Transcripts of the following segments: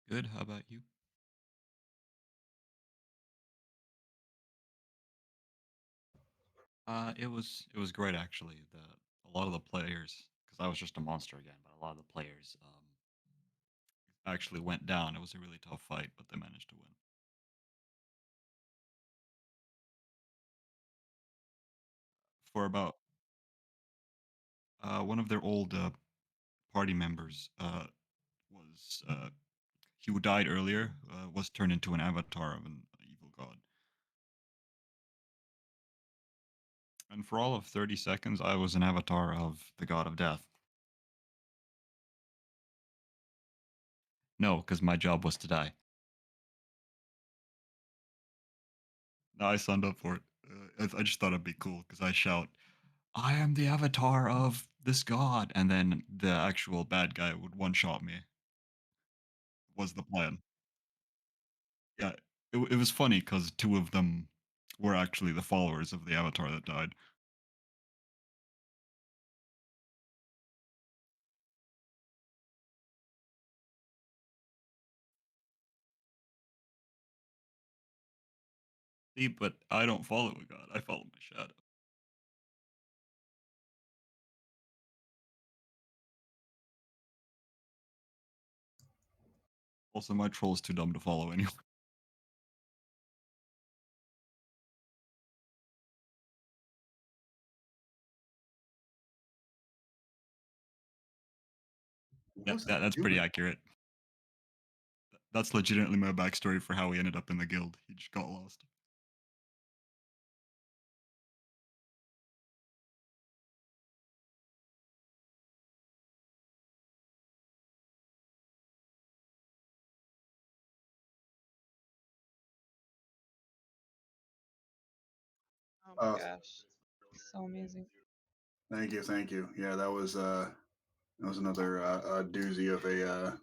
Good. How about you? It was great actually. The A lot of the players, because I was just a monster again, but a lot of the players actually went down. It was a really tough fight, but they managed to win. For about one of their old party members was he who died earlier was turned into an avatar of an evil god, and for all of 30 seconds, I was an avatar of the god of death. No, because my job was to die. No, I signed up for it. I just thought it'd be cool because I shout, "I am the avatar of this god," and then the actual bad guy would one shot me. Was the plan? Yeah, it was funny because two of them were actually the followers of the avatar that died. See, but I don't follow a god. I follow my shadow. Also, my troll's too dumb to follow anyway. What Yeah, was I that's pretty doing? accurate. That's legitimately my backstory for how he ended up in the guild. He just got lost. Oh my Oh, gosh. So amazing. thank you, thank you. Yeah, that was another doozy of a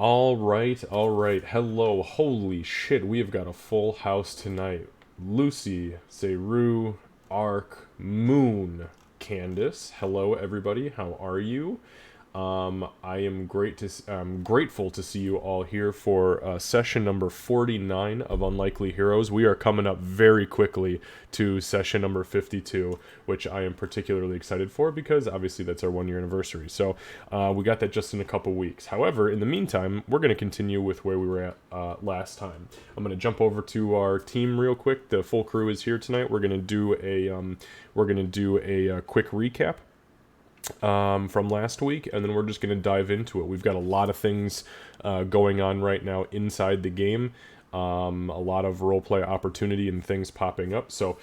All right, all right. Hello. Holy shit, we have got a full house tonight. Lucy, Seru, Ark, Moon, Candace. Hello, everybody. How are you? I am grateful to see you all here for session number 49 of Unlikely Heroes. We are coming up very quickly to session number 52, which I am particularly excited for because obviously that's our 1 year anniversary. So we got that just in a couple weeks. However, in the meantime, we're going to continue with where we were at last time. I'm going to jump over to our team real quick. The full crew is here tonight. We're going to do a quick recap from last week, and then we're just going to dive into it. We've got a lot of things going on right now inside the game, a lot of roleplay opportunity and things popping up. So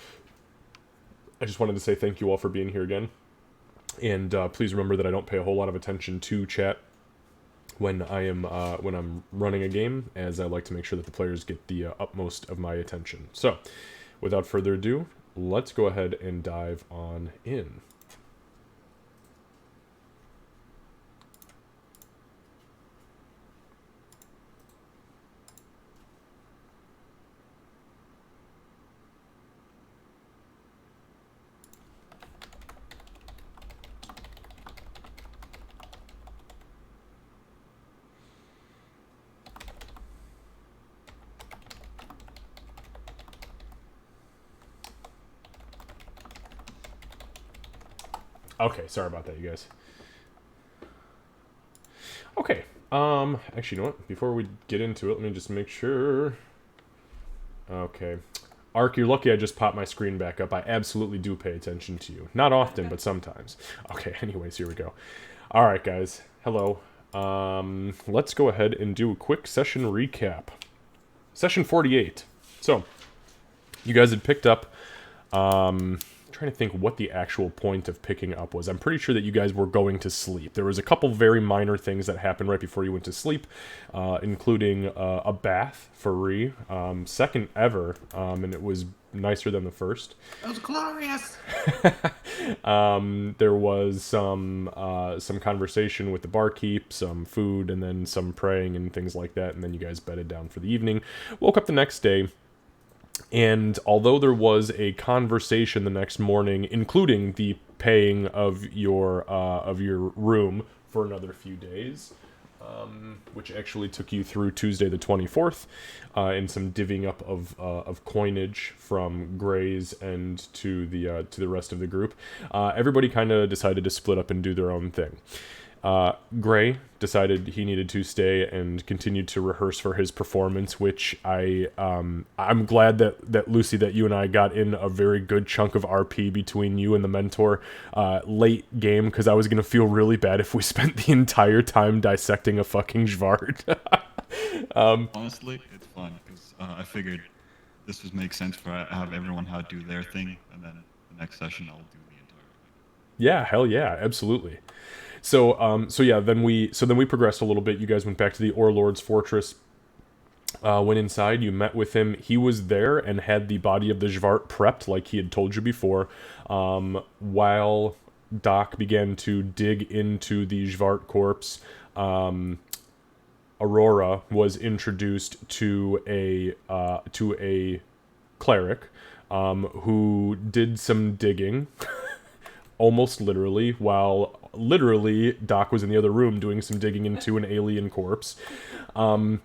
I just wanted to say thank you all for being here again, and please remember that I don't pay a whole lot of attention to chat when I'm running a game, as I like to make sure that the players get the utmost of my attention. So without further ado, let's go ahead and dive on in. Okay, sorry about that, you guys. Okay, actually, you know what? Before we get into it, let me just make sure. Okay. Ark, you're lucky I just popped my screen back up. I absolutely do pay attention to you. Not often, but sometimes. Okay, anyways, here we go. Alright, guys. Hello. Let's go ahead and do a quick session recap. Session 48. So, you guys had picked up, trying to think what the actual point of picking up was. I'm pretty sure that you guys were going to sleep. There was a couple very minor things that happened right before you went to sleep, including a bath for Ree, second ever, and it was nicer than the first. That was glorious. There was some conversation with the barkeep, some food, and then some praying and things like that, and then you guys bedded down for the evening. Woke up the next day, and although there was a conversation the next morning, including the paying of your room for another few days, which actually took you through Tuesday the 24th, and some divvying up of coinage from Gray's and to the rest of the group, everybody kind of decided to split up and do their own thing. Gray decided he needed to stay and continued to rehearse for his performance, which I'm glad that Lucy, that you and I got in a very good chunk of RP between you and the mentor late game, because I was gonna feel really bad if we spent the entire time dissecting a fucking Jvart. Honestly, it's fun because I figured this would make sense for have everyone do their thing, and then the next session I'll do the entire thing. Yeah, hell yeah, absolutely. So then we progressed a little bit. You guys went back to the Orlord's fortress. Went inside. You met with him. He was there and had the body of the Jvart prepped, like he had told you before. While Doc began to dig into the Jvart corpse, Aurora was introduced to a cleric who did some digging. Almost literally, while literally Doc was in the other room doing some digging into an alien corpse. And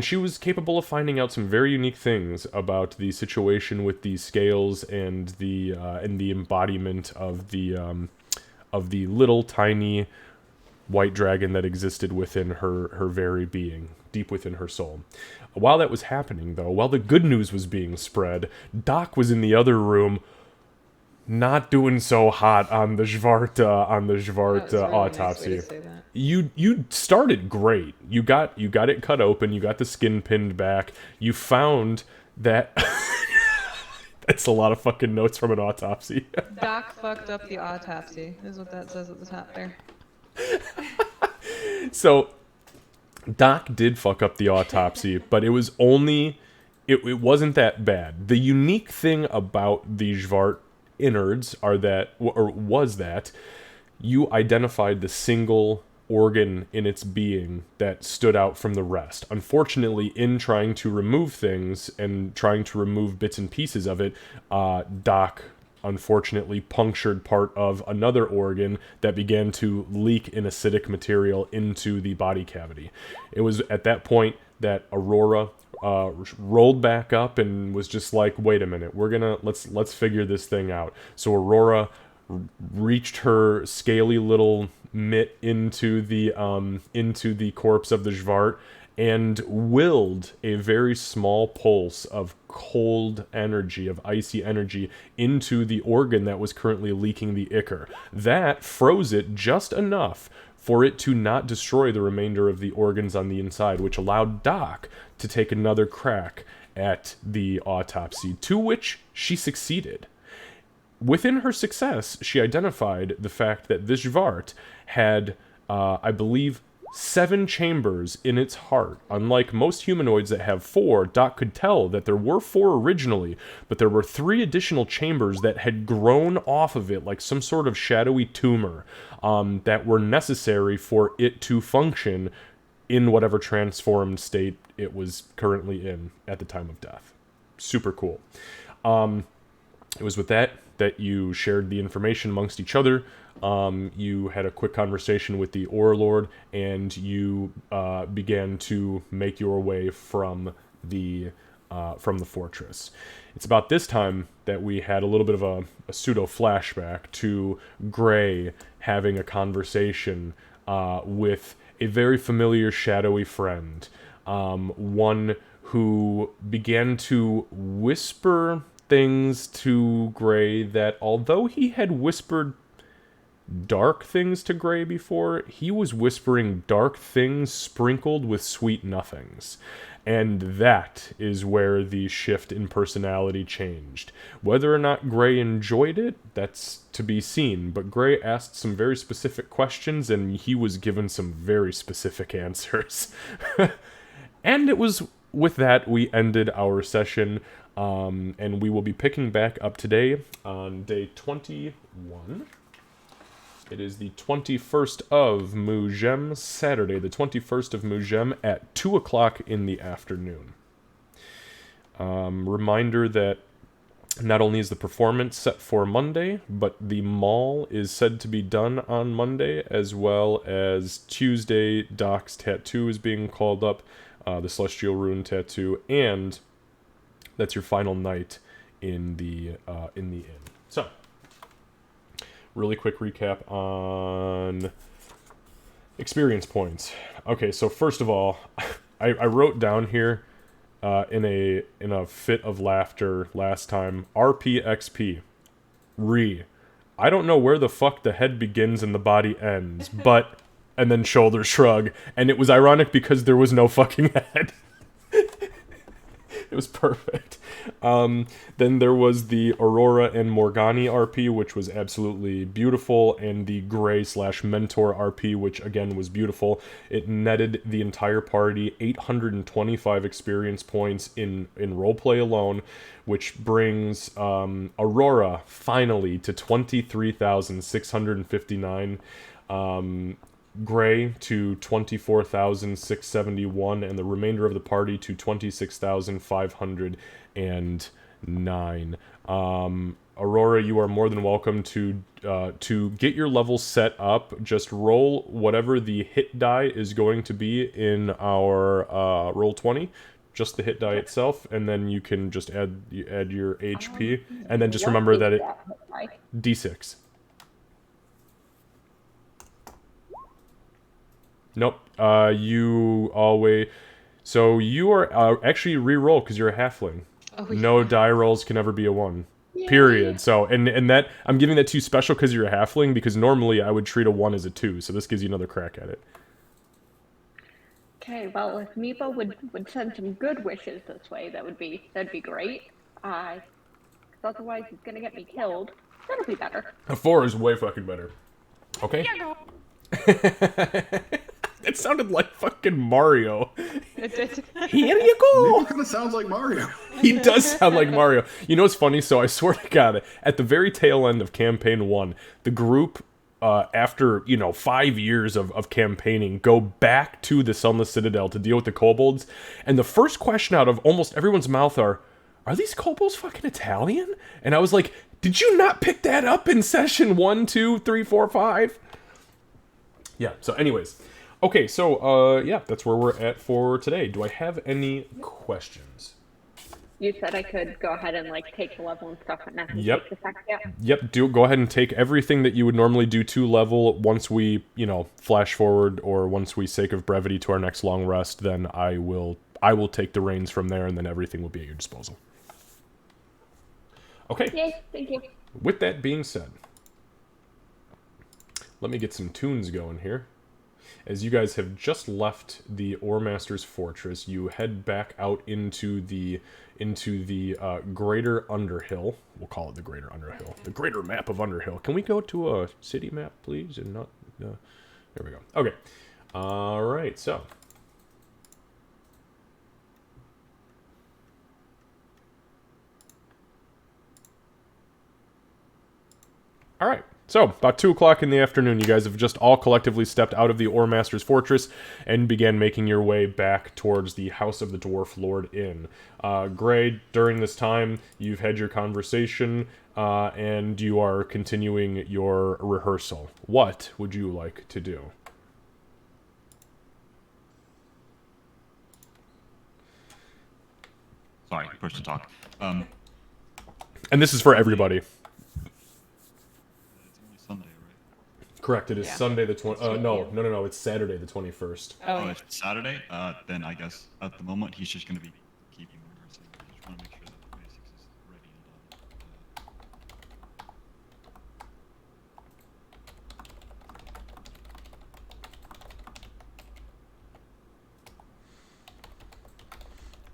she was capable of finding out some very unique things about the situation with the scales and the embodiment of the little tiny white dragon that existed within her very being, deep within her soul. While that was happening, though, while the good news was being spread, Doc was in the other room, not doing so hot on the Jvart autopsy. Nice way to say that. You started great. You got it cut open. You got the skin pinned back. You found that. That's a lot of fucking notes from an autopsy. Doc fucked up the autopsy, is what that says at the top there. So, Doc did fuck up the autopsy, but it was only. It wasn't that bad. The unique thing about the Jvart innards was that you identified the single organ in its being that stood out from the rest. Unfortunately, in trying to remove things and trying to remove bits and pieces of it, Doc unfortunately punctured part of another organ that began to leak in acidic material into the body cavity. It was at that point that Aurora rolled back up and was just like, wait a minute, let's figure this thing out. So Aurora reached her scaly little mitt into the corpse of the Jvart and willed a very small pulse of cold energy, of icy energy, into the organ that was currently leaking the ichor. That froze it just enough for it to not destroy the remainder of the organs on the inside, which allowed Doc to take another crack at the autopsy, to which she succeeded. Within her success, she identified the fact that this Jvart had, I believe, 7 chambers in its heart. Unlike most humanoids that have 4, Doc could tell that there were 4 originally, but there were 3 additional chambers that had grown off of it like some sort of shadowy tumor that were necessary for it to function in whatever transformed state it was currently in at the time of death. Super cool. It was with that you shared the information amongst each other. You had a quick conversation with the Overlord, and you began to make your way from the fortress. It's about this time that we had a little bit of a pseudo flashback to Gray having a conversation with a very familiar shadowy friend, one who began to whisper things to Gray that, although he had whispered dark things to Gray before, he was whispering dark things sprinkled with sweet nothings. And that is where the shift in personality changed. Whether or not Gray enjoyed it, that's to be seen, but Gray asked some very specific questions, and he was given some very specific answers. And it was with that we ended our session, and we will be picking back up today on day 21. It is the 21st of Mugem, Saturday, the 21st of Mugem at 2 o'clock in the afternoon. Reminder that not only is the performance set for Monday, but the mall is said to be done on Monday, as well as Tuesday, Doc's tattoo is being called up, the Celestial Rune tattoo, and that's your final night in the inn. So, really quick recap on experience points. Okay, so first of all, I wrote down here in a fit of laughter last time, RPXP. I don't know where the fuck the head begins and the body ends, but... and then shoulder shrug. And it was ironic because there was no fucking head. It was perfect. Then there was the Aurora and Morgani RP, which was absolutely beautiful, and the Gray/Mentor RP, which again was beautiful. It netted the entire party 825 experience points in roleplay alone, which brings Aurora finally to 23,659. Gray to 24,671, and the remainder of the party to 26,509. Aurora, you are more than welcome to get your level set up. Just roll whatever the hit die is going to be in our Roll20, just the hit die itself, and then you can just add your HP, and then just remember that D6. Nope. You always... So you are actually re-roll because you're a halfling. Oh, yeah. No die rolls can ever be a 1. Yeah. Period. So, and that... I'm giving that to you special because you're a halfling, because normally I would treat a 1 as a 2, so this gives you another crack at it. Okay, well, if Meepo would send some good wishes this way, that'd be great. Because otherwise he's gonna get me killed. That'll be better. A 4 is way fucking better. Okay? Yeah. It sounded like fucking Mario. It did. Here you go. It kind of sounds like Mario. He does sound like Mario. You know what's funny? So I swear to God, at the very tail end of Campaign 1, the group after 5 years of campaigning, go back to the Sunless Citadel to deal with the kobolds, and the first question out of almost everyone's mouth are these kobolds fucking Italian? And I was like, did you not pick that up in session 1, 2, 3, 4, 5? Yeah. So, anyways, okay. So, yeah, that's where we're at for today. Do I have any questions? You said I could go ahead and like take the level and stuff, but nothing Yep. takes effect yet. Yep, go ahead and take everything that you would normally do to level. Once we, flash forward, or once we, sake of brevity, to our next long rest, then I will take the reins from there, and then everything will be at your disposal. Okay. Yay! Thank you. With that being said, let me get some tunes going here. As you guys have just left the Oremaster's Fortress, you head back out into the Greater Underhill. We'll call it the Greater Underhill. The Greater Map of Underhill. Can we go to a city map, please? And not... there we go. Okay. Alright, so... Alright. So, about 2 o'clock in the afternoon, you guys have just all collectively stepped out of the Oremaster's Fortress and began making your way back towards the House of the Dwarf Lord Inn. Gray, during this time, you've had your conversation, and you are continuing your rehearsal. What would you like to do? Sorry, push to talk. And this is for everybody. It's only Sunday, right? Correct, it is Yeah. Sunday the 20... It's no, review. no, it's Saturday the 21st. Oh, Oh, yeah. if it's Saturday, then I guess at the moment he's just going to be keeping rehearsing. I just want to make sure that the basics is ready and done.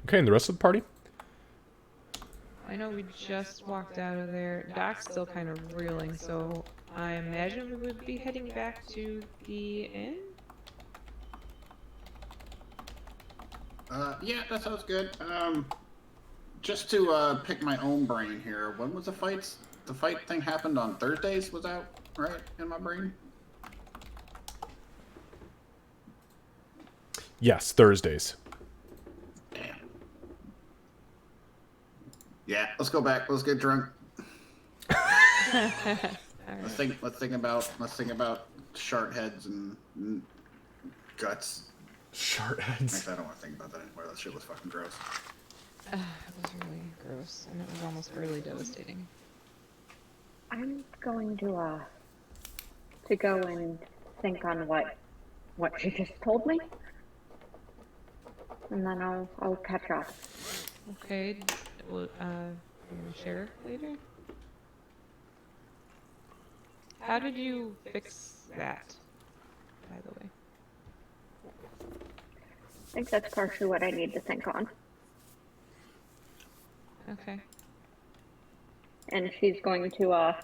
Okay, and the rest of the party? I know we just walked out of there. Doc's still kind of reeling, so I imagine we would be heading back to the inn? Yeah, that sounds good. Just to pick my own brain here, when was the fights? The fight thing happened on Thursdays, was that right in my brain? Yes, Thursdays. Damn. Yeah, let's go back. Let's get drunk. Alright. Let's think about shark heads and guts. Short heads. Actually, I don't want to think about that anymore. That shit was fucking gross. It was really gross, and it was almost really devastating. I'm going to go and think on what she just told me, and then I'll catch up. Okay, well, you gonna share later? How did you fix that, by the way? I think that's partially what I need to think on. Okay. And she's going to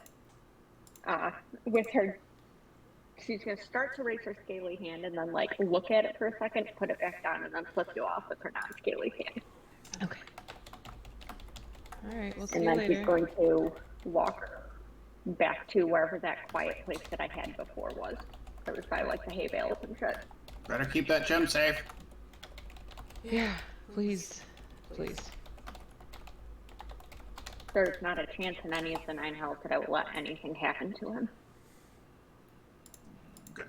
with her, she's going to start to raise her scaly hand and then like look at it for a second, put it back down, and then flip you off with her non-scaly hand. Okay. Alright, we'll see And you then later. she's going to walk back to wherever that quiet place that I had before was. That was by like the hay bales and shit. Better keep that gem safe. Yeah, please. Please. There's not a chance in any of the 9 hells that I will let anything happen to him. Good.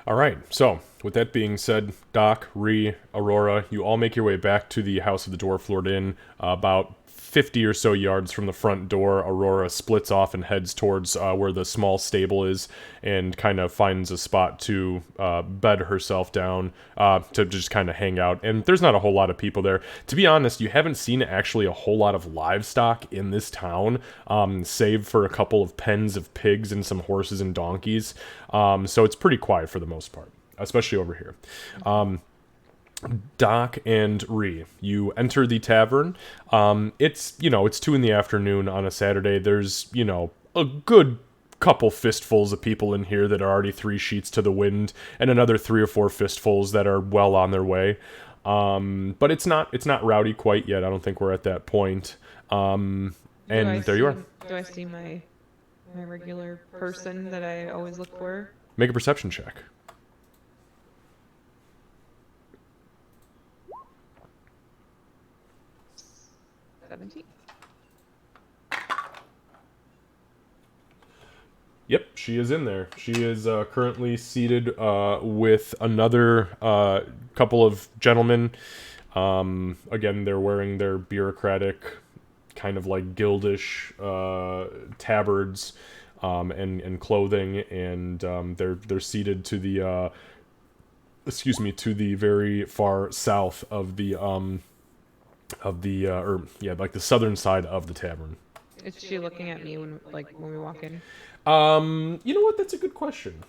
All right. So, with that being said, Doc, Ree, Aurora, you all make your way back to the House of the Dwarf Lord Inn. About 50 or so yards from the front door, Aurora splits off and heads towards where the small stable is, and kind of finds a spot to bed herself down to just kind of hang out. And there's not a whole lot of people there. To be honest, you haven't seen actually a whole lot of livestock in this town, save for a couple of pens of pigs and some horses and donkeys. So it's pretty quiet for the most part, especially over here. Doc and Ree, you enter the tavern. It's 2 in the afternoon on a Saturday. There's, a good couple fistfuls of people in here that are already 3 sheets to the wind, and another 3 or 4 fistfuls that are well on their way. But it's not rowdy quite yet. I don't think we're at that point. And there you are. Do I see my my regular person that I always look for. Make a perception check. 17. Yep, she is in there. She is currently seated with another couple of gentlemen. Again, they're wearing their bureaucratic, kind of like guildish tabards and clothing, and they're seated to the to the very far south of the like the southern side of the tavern. Is she looking at me when we walk in? You know what? That's a good question.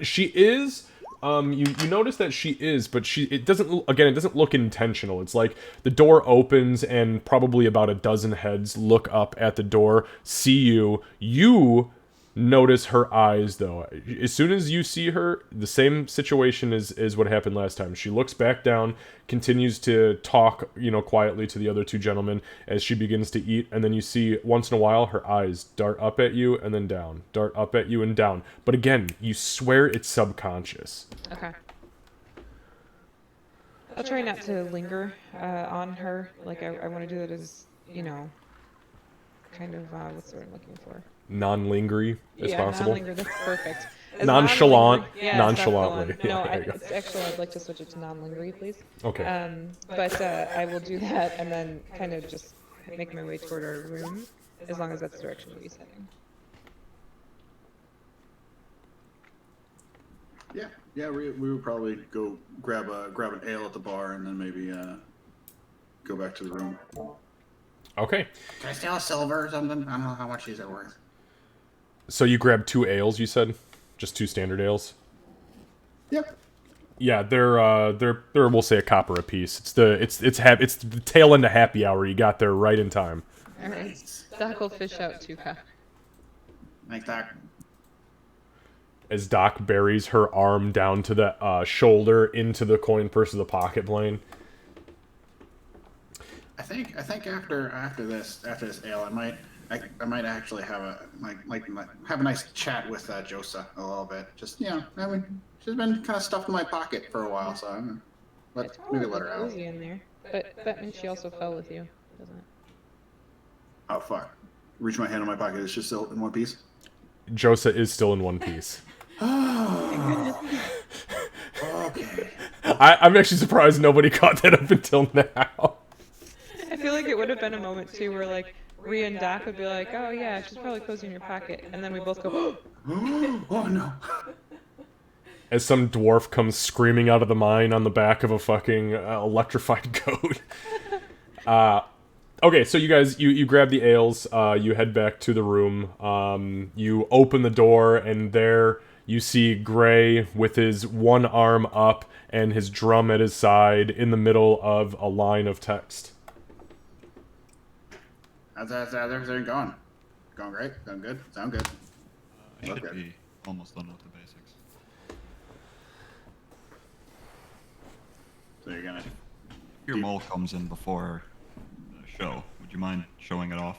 She is. You notice that she is, but it doesn't look intentional. It's like the door opens and probably about a dozen heads look up at the door, see you. You notice her eyes though. As soon as you see her, the same situation is what happened last time. She looks back down, continues to talk, quietly to the other two gentlemen as she begins to eat, and then you see once in a while her eyes dart up at you and then down, dart up at you and down. But again, you swear it's subconscious. Okay. I'll try not to linger on her. Like I want to do it as kind of what's the word I'm looking for? Non-lingery as possible. Non-linger. That's perfect. As Nonchalant. non-linger- Yeah, Nonchalantly. No, Yeah, there you go. actually, I'd like to switch it to non-lingery, please. Okay. But I will do that and then kind of just make my way toward our room, as long as that's the direction we'll be heading. Yeah. We would probably go grab an ale at the bar and then maybe go back to the room. Okay. Can I steal a silver or something? I don't know how much these are worth. So you grabbed 2 ales, you said? Just 2 standard ales? Yep. Yeah, they're we'll say a copper a piece. It's the tail end of happy hour. You got there right in time. All right. Doc will fish out 2 cups. Thanks, Doc. As Doc buries her arm down to the shoulder into the coin purse of the pocket plane. I think after this ale, I might actually have a have a nice chat with Josa a little bit. Just she's been kind of stuffed in my pocket for a while, so I'm maybe let her out. Cozy in there, but that means she also fell with you, doesn't it? Oh fuck! Reach my hand in my pocket. It's just still in one piece. Josa is still in one piece. Oh. Okay. I'm actually surprised nobody caught that up until now. I feel like it would have been a moment too where like Rhea and Doc would be like, "Oh yeah, she's probably cozy in your pocket," and then we both go, Oh no. As some dwarf comes screaming out of the mine on the back of a fucking electrified goat. Okay, so you guys, you grab the ales, you head back to the room, you open the door, and there you see Gray with his one arm up and his drum at his side in the middle of a line of text. How's everything going? Going great? Going good? Sound good? I should Okay. be almost done with the basics. So you're gonna... If your mole comes in before the show, would you mind showing it off?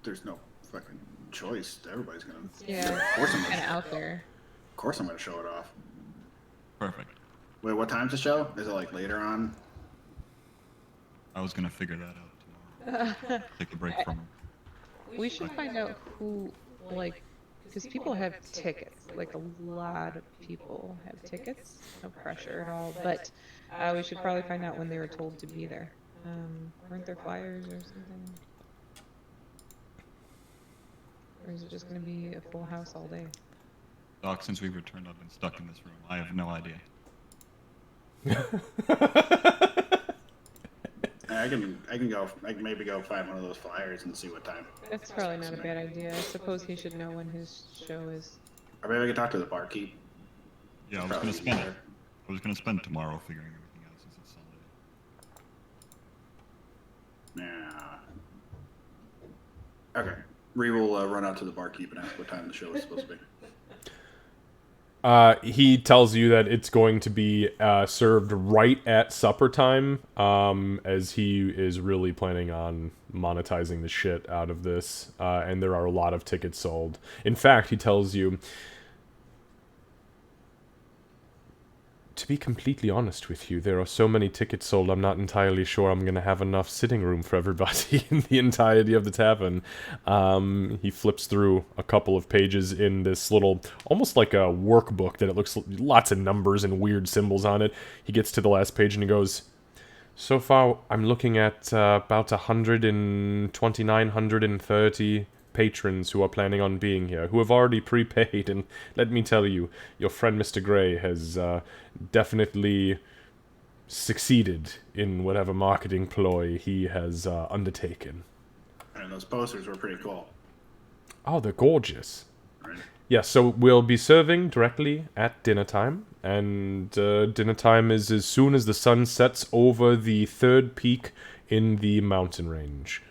There's no fucking choice. Everybody's gonna... "Yeah, Of course I'm kind of gonna... out there." Of course I'm gonna show it off. Perfect. Wait, what time's the show? Is it like later on? I was gonna figure that out tomorrow. Take a break from it. We should find out who, because people have tickets. Like, a lot of people have tickets. No pressure at all. But we should probably find out when they were told to be there. Weren't there flyers or something? Or is it just going to be a full house all day? Doc, since we've returned, I've been stuck in this room. I have no idea. I can go. I can maybe go find one of those flyers and see what time. That's probably not a bad idea. I suppose he should know when his show is. Or maybe I can talk to the barkeep. Yeah, I was Probably gonna spend easier. I was gonna spend tomorrow figuring everything out since it's Sunday. Yeah. Okay. Ree will run out to the barkeep and ask what time the show is supposed to be. He tells you that it's going to be served right at supper time, as he is really planning on monetizing the shit out of this, and there are a lot of tickets sold. In fact, he tells you, to be completely honest with you, there are so many tickets sold, I'm not entirely sure I'm going to have enough sitting room for everybody in the entirety of the tavern. He flips through a couple of pages in this little, almost like a workbook that it looks lots of numbers and weird symbols on it. He gets to the last page and he goes, so far I'm looking at about 129, 130 patrons who are planning on being here, who have already prepaid, and let me tell you, your friend Mr. Gray has definitely succeeded in whatever marketing ploy he has undertaken. And those posters were pretty cool. Oh, they're gorgeous. Right. Yes, so we'll be serving directly at dinner time, and dinner time is as soon as the sun sets over the third peak in the mountain range.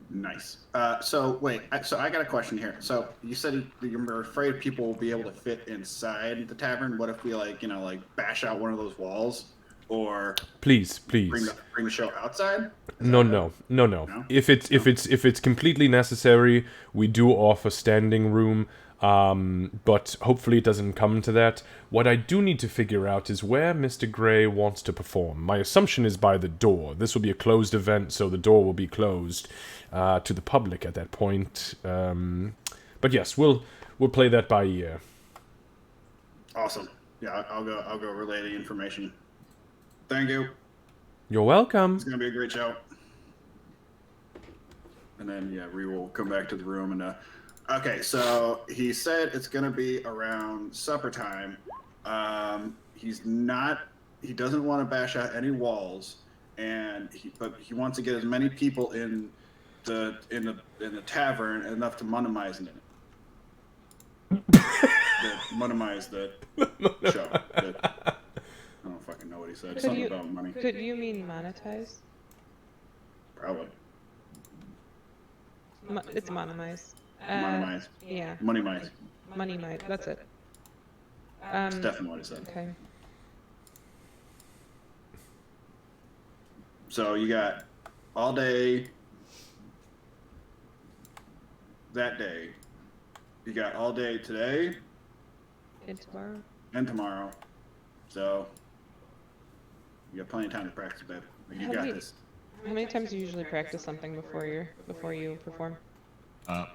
Nice. So wait, so I got a question here. So you said you're afraid people will be able to fit inside the tavern. What if we like bash out one of those walls, or Please. bring the show outside? No. No? If it's completely necessary, we do offer standing room. But hopefully it doesn't come to that. What I do need to figure out is where Mr. Gray wants to perform. My assumption is by the door. This will be a closed event, so the door will be closed to the public at that point. But yes, we'll play that by ear. Awesome. Yeah, I'll go relay the information. Thank you. You're welcome. It's gonna be a great show. And then yeah, we will come back to the room and okay, so he said it's gonna be around supper time. He doesn't want to bash out any walls, but he wants to get as many people in the tavern enough to monetize it. Monetize the show. I don't fucking know what he said. Something about money. Could you mean monetize? Probably. It's monetize. Monetize. Yeah. Money mize. Money might. That's it. That's definitely what he said. Okay. So you got all day that day. You got all day today And tomorrow. and tomorrow. So you got plenty of time to practice, babe. Like, you How got many- this. How many times do you usually practice something before you perform?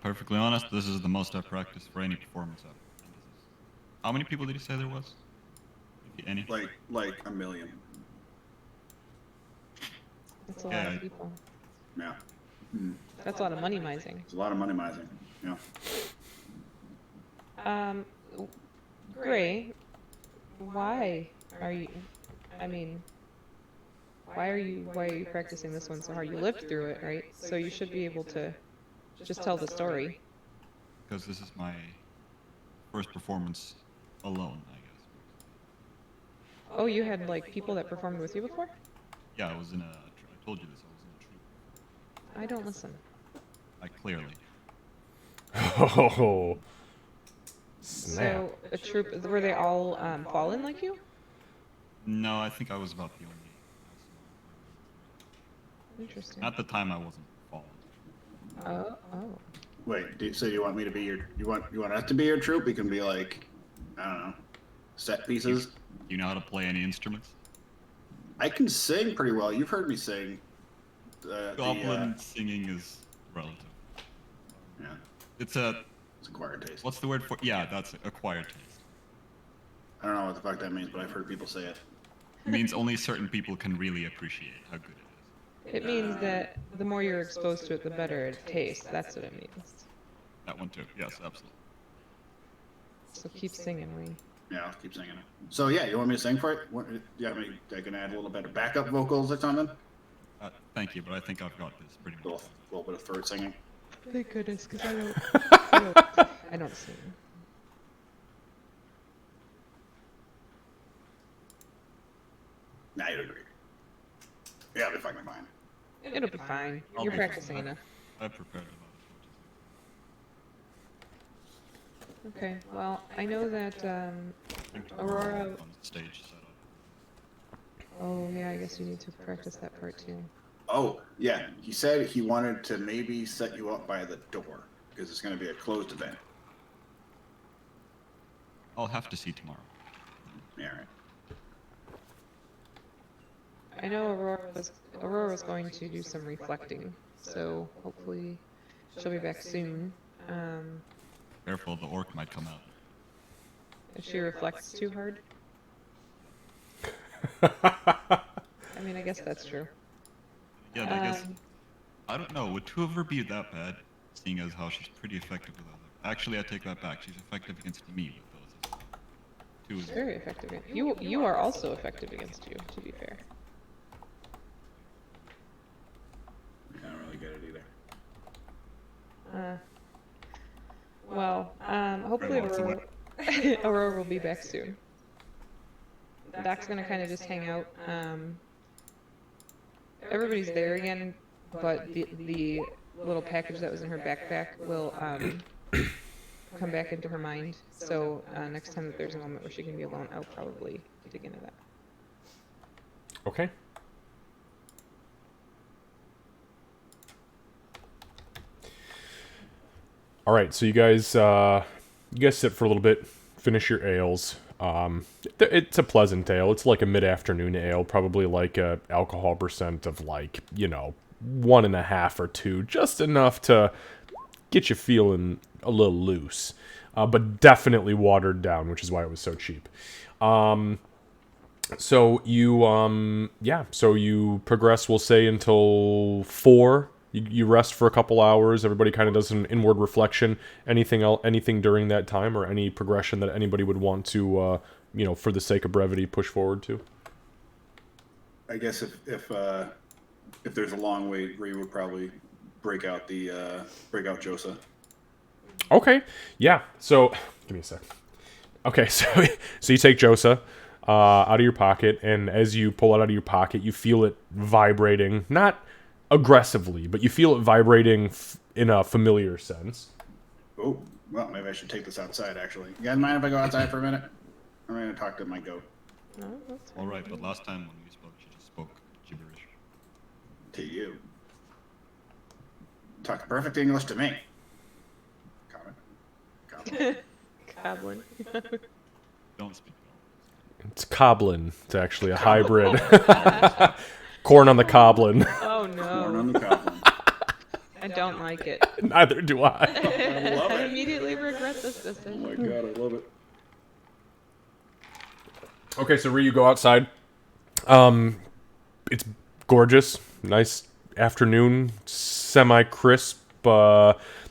Perfectly honest, this is the most I've practiced for any performance ever. And this is... How many people did you say there was? If any? Like a million. That's a lot Yeah. of people. Yeah. That's a lot of money mising. It's a lot of money mizing. Yeah. Gray, why are you? I mean, why are you practicing this one so hard? You lived through it, right? So you should be able to just tell the story. Because this is my first performance alone, I guess. Oh, you had like people that performed with you before? Yeah, I was in a... I told you this, I was in a troupe. I don't listen. Clearly. Oh, snap. So a troupe, were they all fallen like you? No, I think I was about the only... Interesting. At the time, I wasn't fallen. Oh. Wait, so you want me to be you want us to be your troupe? We can be like, I don't know, set pieces. Do you know how to play any instruments? I can sing pretty well. You've heard me sing. Goblin singing is relative. Yeah, It's a... it's acquired taste. What's the word for... Yeah, that's acquired taste. I don't know what the fuck that means, but I've heard people say it. It means only certain people can really appreciate how good it is. It means that the more you're exposed to it, the better it tastes. That's what it means. That one too. Yes, absolutely. So keep singing, Wayne. Yeah, I'll keep singing it. So yeah, you want me to sing for it? Yeah, I can add a little bit of backup vocals or something. Thank you, but I think I've got this pretty A much. little bit of throat singing. Thank goodness, because I don't sing. Nah, you'd agree. Yeah, it'll be fucking fine. It'll be fine. I'll You're be practicing fine. enough. I've prepared Okay, well, I know that, I think Aurora- on the stage setup. oh yeah, I guess you need to practice that part too. Oh, yeah. He said he wanted to maybe set you up by the door because it's going to be a closed event. I'll have to see tomorrow. Yeah, all right. I know Aurora was going to do some reflecting, so hopefully she'll be back soon. Careful, the orc might come out. If she reflects too hard. I mean, I guess that's true. Yeah, I guess Um, I don't know. Would two of her be that bad? Seeing as how she's pretty effective with other. Actually, I take that back. She's effective against me with those. As well. Two is very effective. You are also effective against you, to be fair. I don't really get it either. Well, hopefully Very lots of Aurora, Aurora will be back soon. Doc's gonna kind of just hang out. Everybody's there again, but the little package that was in her backpack will come back into her mind. So next time that there's a moment where she can be alone, I'll probably dig into that. Okay. All right, so you guys sit for a little bit, finish your ales. It's a pleasant ale. It's like a mid-afternoon ale, probably like a alcohol percent of 1.5 or 2, just enough to get you feeling a little loose, but definitely watered down, which is why it was so cheap. So you progress, we'll say, until 4. You rest for a couple hours. Everybody kind of does an inward reflection. Anything during that time, or any progression that anybody would want to, for the sake of brevity, push forward to? I guess if there's a long wait, Ree would probably break out Josa. Okay, yeah. So give me a sec. Okay, so you take Josa out of your pocket, and as you pull it out of your pocket, you feel it vibrating, not aggressively, but you feel it vibrating in a familiar sense. Oh, well, maybe I should take this outside, actually. You guys mind if I go outside for a minute? I'm going to talk to my goat. No, that's fine. all right. But last time when we spoke, she just spoke gibberish. To you. Talk perfect English to me. Comment. Goblin. Don't speak. It's Coblin. It's actually a hybrid. Corn on the Coblin. Oh Corn no, on the coblin. I don't like it. Neither do I. I love I it. immediately regret this Oh decision. my god, I love it. Okay, so Ree, you go outside. It's gorgeous. Nice afternoon. Semi-crisp.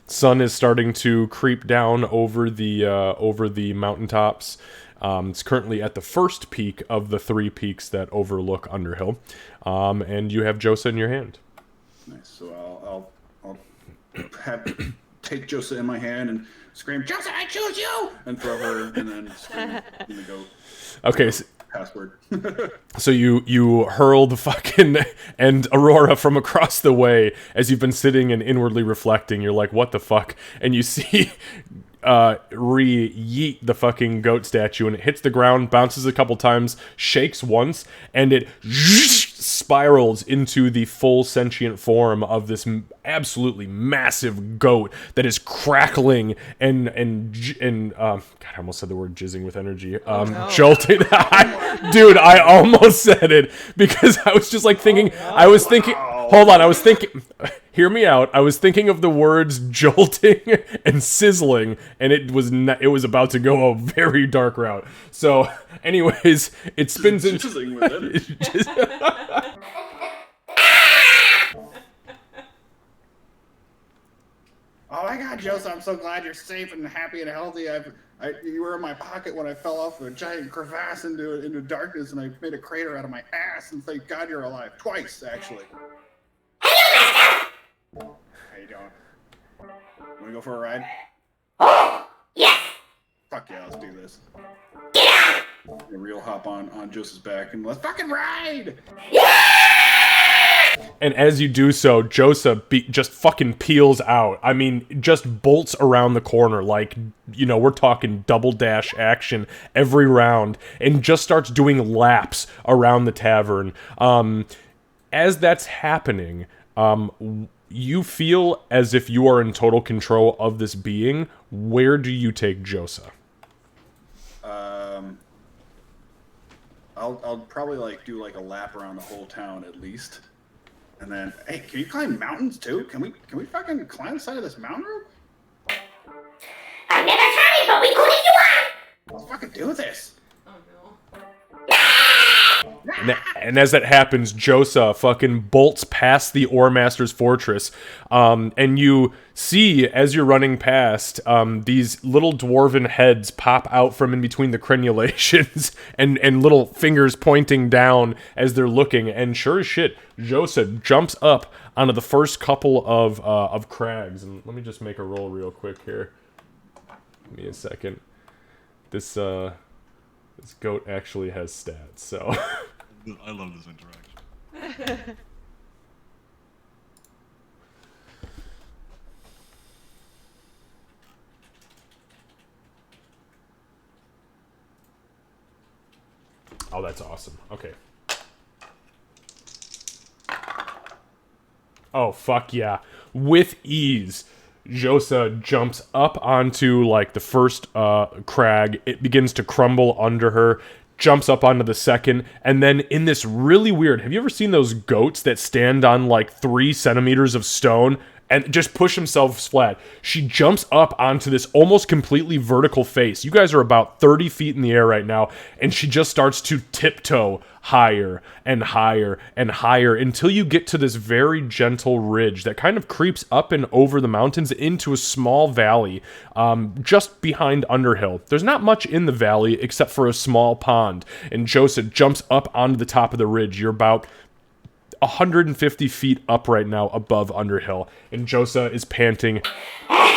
Sun is starting to creep down over the mountaintops. It's currently at the first peak of the 3 peaks that overlook Underhill. And you have Josa in your hand. Nice. So I'll take Josa in my hand and scream, Josa, I choose you! And throw her, and then scream in the goat. Okay, so, Password. so you hurl the fucking and Aurora from across the way as you've been sitting and inwardly reflecting. You're like, what the fuck? And you see yeet the fucking goat statue, and it hits the ground, bounces a couple times, shakes once, and it spirals into the full sentient form of this absolutely massive goat that is crackling and God, I almost said the word jizzing with energy. no. Jolting. Dude, I almost said it because I was just like thinking. I was thinking. Hold on, I was thinking. Hear me out. I was thinking of the words jolting and sizzling, and it was about to go a very dark route. So, anyways, it spins into. Jizzing with energy. Oh my god, Josa, I'm so glad you're safe and happy and healthy. You were in my pocket when I fell off a giant crevasse into darkness, and I made a crater out of my ass, and thank God you're alive. Twice, actually. How you doing? Wanna go for a ride? Yes! Fuck yeah, let's do this. And Real hop on Josa's back and let's fucking ride! And as you do so, Josa just fucking peels out. I mean, just bolts around the corner like, we're talking double dash action every round, and just starts doing laps around the tavern. As that's happening, you feel as if you are in total control of this being. Where do you take Josa? I'll probably like do like a lap around the whole town at least, and then hey, can you climb mountains too? Can we fucking climb the side of this mountain rope? I've never tried, but we could if you want. Let's fucking do this. And as that happens, Josa fucking bolts past the Oremaster's fortress, and you see, as you're running past, these little dwarven heads pop out from in between the crenulations, and little fingers pointing down as they're looking, and sure as shit, Josa jumps up onto the first couple of crags, and let me just make a roll real quick here. Give me a second. This goat actually has stats, so... I love this interaction. Oh, that's awesome. Okay. Oh, fuck yeah. With ease, Josa jumps up onto, like, the first crag. It begins to crumble under her, jumps up onto the second, and then in this really weird... Have you ever seen those goats that stand on, like, 3 centimeters of stone and just push themselves flat? She jumps up onto this almost completely vertical face. You guys are about 30 feet in the air right now, and she just starts to tiptoe higher and higher and higher until you get to this very gentle ridge that kind of creeps up and over the mountains into a small valley just behind Underhill. There's not much in the valley except for a small pond, and Josa jumps up onto the top of the ridge. You're about 150 feet up right now above Underhill, and Josa is panting. Master,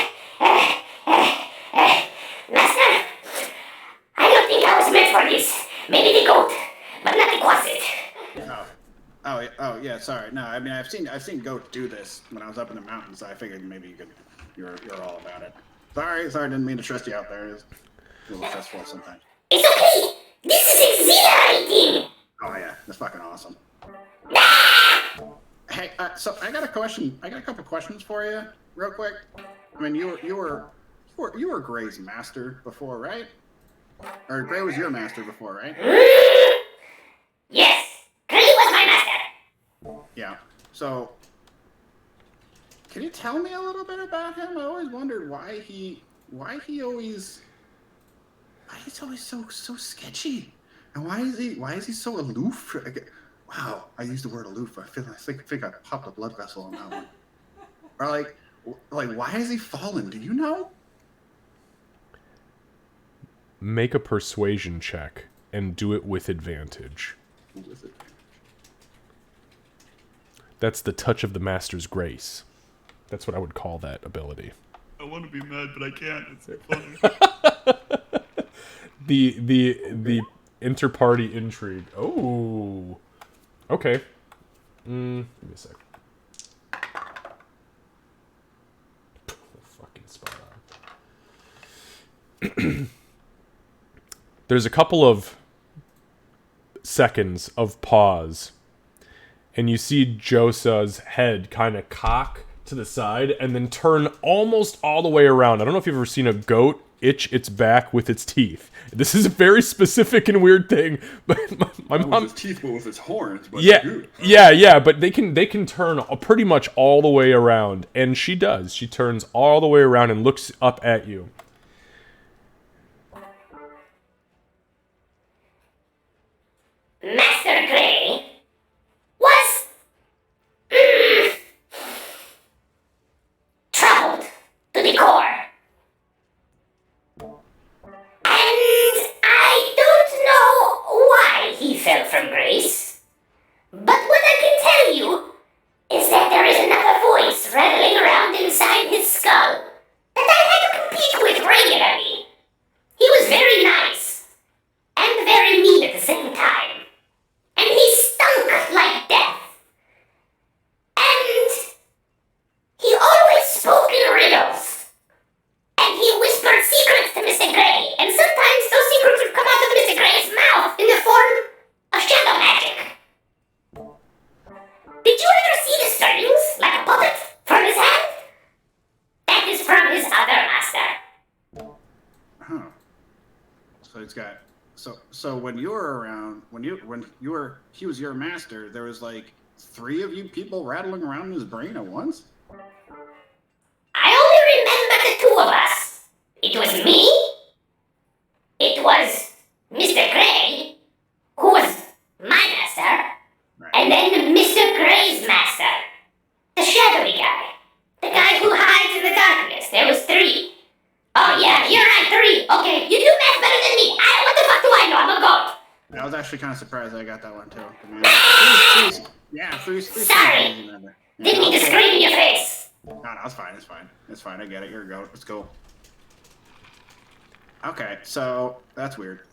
I don't think I was meant for this. Maybe the goat, but not the quasit. Oh yeah. Sorry. No, I mean I've seen goats do this when I was up in the mountains. So I figured maybe you're all about it. Sorry. Didn't mean to stress you out there. It's a little stressful sometimes. It's okay. This is exhilarating. Oh yeah, that's fucking awesome. Hey, so I got a question. I got a couple questions for you, real quick. I mean, you were Gray's master before, right? Or Gray was your master before, right? Yes, Gray was my master. Yeah. So, can you tell me a little bit about him? I always wondered why he's always so sketchy, and why is he so aloof? Wow, I used the word aloof. I think I popped a blood vessel on that one. Or like why is he fallen? Do you know? Make a persuasion check and do it with advantage. That's the touch of the master's grace. That's what I would call that ability. I want to be mad, but I can't. It's so funny. The inter-party intrigue. Oh. Okay. Give me a sec. Fucking spot on. There's a couple of seconds of pause, and you see Josa's head kind of cock to the side and then turn almost all the way around. I don't know if you've ever seen a goat itch its back with its teeth. This is a very specific and weird thing, but my mom... With his teeth, but with his horns. But yeah, but they can turn pretty much all the way around, and she does. She turns all the way around and looks up at you. Master Gray was troubled to the core. And I don't know why he fell from grace. But what I can tell you is that there is another voice rattling around inside his skull that I had to compete with regularly. He was very nice and very mean at the same time. it's got. So when you were around, when he was your master, there was like 3 of you people rattling around in his brain at once. I only remember the 2 of us. It was me. It was Mr. Gray, who was my master, Right. and then Mr. Gray's master, the shadowy guy, the guy who hides in the darkness. There was 3. Oh yeah, you're right, 3. Okay, you do math better than me. What the fuck do I know? I'm a goat. I was actually kind of surprised I got that one too. I mean, yeah, three. Sorry. Didn't mean to scream in your face. No, it's fine. It's fine. I get it. You're a goat. Let's go. Okay, so that's weird.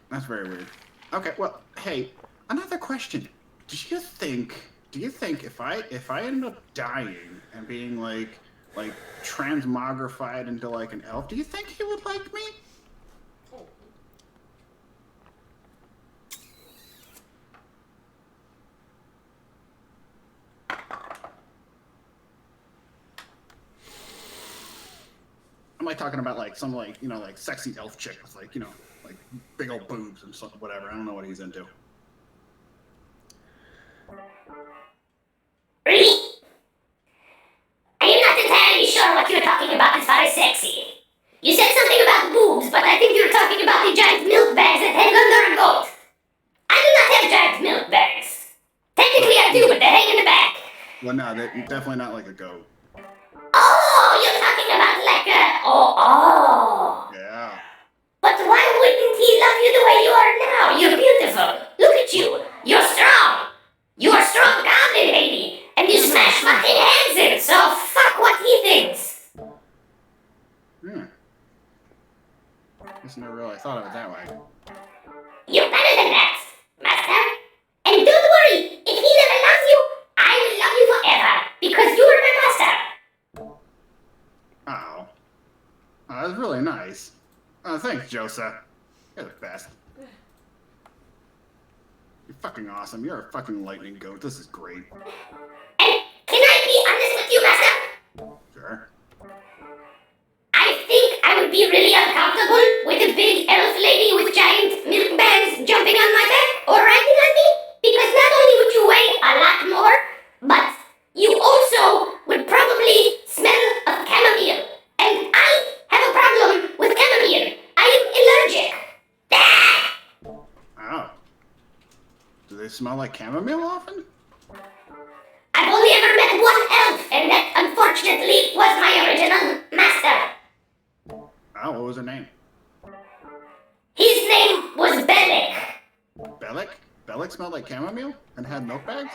That's very weird. Okay, well, hey, another question. Do you think if I ended up dying and being like transmogrified into like an elf, do you think he would like me? I'm like talking about like some like like sexy elf chick with like like big old boobs and stuff, whatever. I don't know what he's into. Really? I am not entirely sure what you're talking about as far as sexy. You said something about boobs, but I think you're talking about the giant milk bags that hang under a goat. I do not have giant milk bags. Technically I do, but they hang in the back. Well, no, they're definitely not like a goat. Oh, you're talking about like a... Oh. Yeah. But why wouldn't he love you the way you are now? You're beautiful. Look at you. You're strong. You're a strong goblin lady. And you smash fucking heads in, so fuck what he thinks. Hmm. Guess I never really thought of it that way. You're better than that, master. And don't worry, if he never loves you, I will love you forever, because you are my master. Oh, that's really nice. Oh, thanks, Josa. You're the best. You're fucking awesome. You're a fucking lightning goat. This is great. And can I be honest with you, master? Sure. I think I would be really uncomfortable with a big elf lady with giant milk bags jumping on my back or riding on me, because not only would you weigh a lot more, but you also would probably smell of chamomile. And I have a problem with chamomile. I am allergic. Ah! Oh. Do they smell like chamomile often? I've only ever met one elf, and that unfortunately was my original master. Oh, what was her name? His name was Bellic. Bellic? Bellic smelled like chamomile and had milk bags?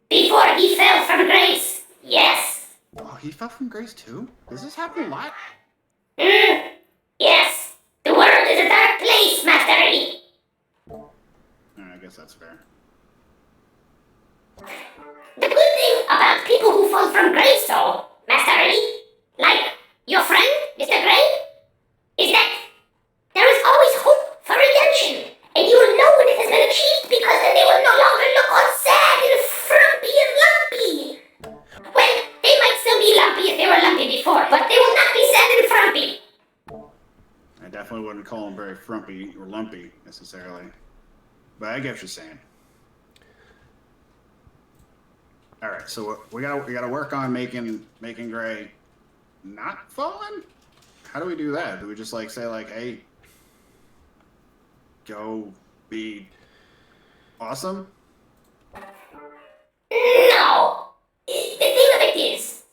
Before he fell from grace, yes. Oh, he fell from grace too? Does this happen a lot? Yes. The world is a dark place, Master Eddie. I guess that's fair. The good thing about people who fall from grace, though, Master Eddie, like your friend, Mr. Gray, is that there is always hope for redemption, and you will know when it has been achieved because then they will no longer look all sad and frumpy and lumpy. Well, they might still be lumpy if they were lumpy before, but they will not be sad and frumpy. I definitely wouldn't call him very frumpy or lumpy necessarily. But I get what you're saying. All right, so we gotta work on making Gray not fallen. How do we do that? Do we just like say like, hey, go be awesome? No. The thing of it is,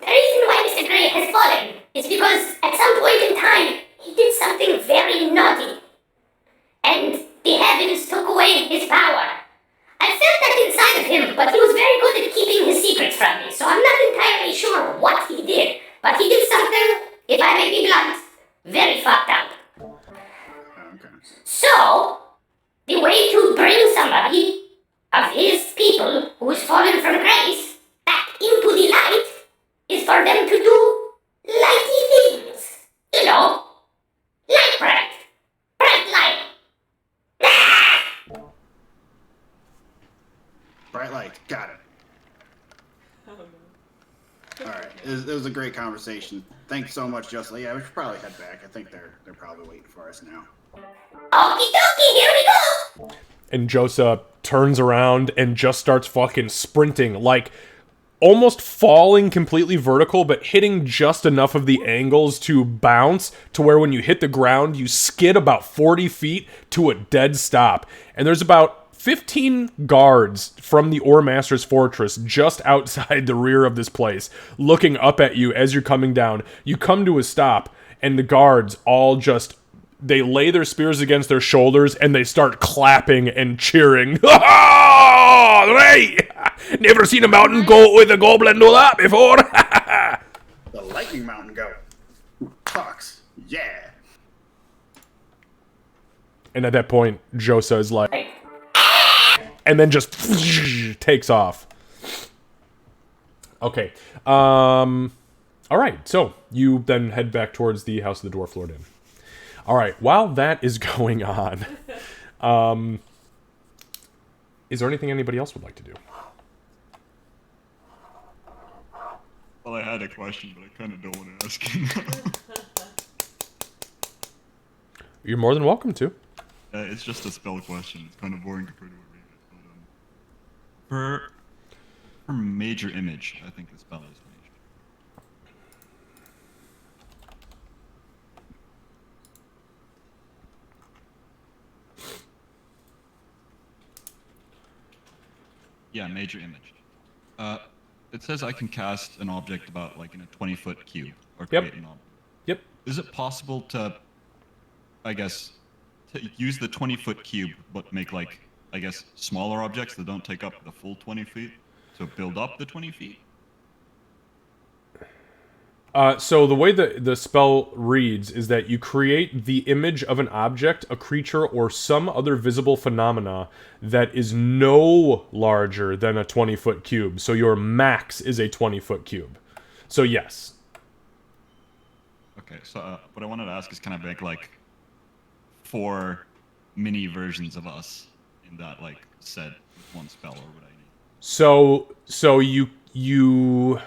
the reason why Mr. Gray has fallen is because at some point in time he did something very naughty, and the heavens took away his power. I felt that inside of him, but he was very good at keeping his secrets from me, so I'm not entirely sure what he did. But he did something, if I may be blunt, very fucked up. Okay. So, the way to bring somebody of his people who is fallen from grace back into the light is for them to do lighty things. You know, light bright. Bright light. Ah! Bright light. Got it. All right, it was a great conversation. Thanks so much, Justin. Yeah, we should probably head back. I think they're probably waiting for us now. Okie dokie, here we go! And Josa turns around and just starts fucking sprinting, like almost falling completely vertical, but hitting just enough of the angles to bounce to where when you hit the ground, you skid about 40 feet to a dead stop. And there's about 15 guards from the Ore Master's Fortress just outside the rear of this place, looking up at you as you're coming down. You come to a stop, and the guards all just, they lay their spears against their shoulders, and they start clapping and cheering. Oh, right! Never seen a mountain goat with a goblin do that before. The Lightning Mountain Goat. Talks. Yeah. And at that point, Josa is like, and then just takes off. Okay. All right. So you then head back towards the House of the Dwarf Lord Inn. All right. While that is going on, is there anything anybody else would like to do? Well, I had a question, but I kind of don't want to ask it. You're more than welcome to. It's just a spell question. It's kind of boring compared to what we did. But, for major image, I think the spell is major. Yeah, major image. It says I can cast an object about like in a 20-foot cube or Yep. create an object. Yep. Is it possible to, I guess, to use the 20-foot cube but make like, I guess, smaller objects that don't take up the full 20 feet? So build up the 20 feet? So the way the spell reads is that you create the image of an object, a creature, or some other visible phenomena that is no larger than a 20-foot cube. So your max is a 20-foot cube. So yes. Okay, so what I wanted to ask is, can I make like 4 mini versions of us in that like set with one spell, or would I need? So you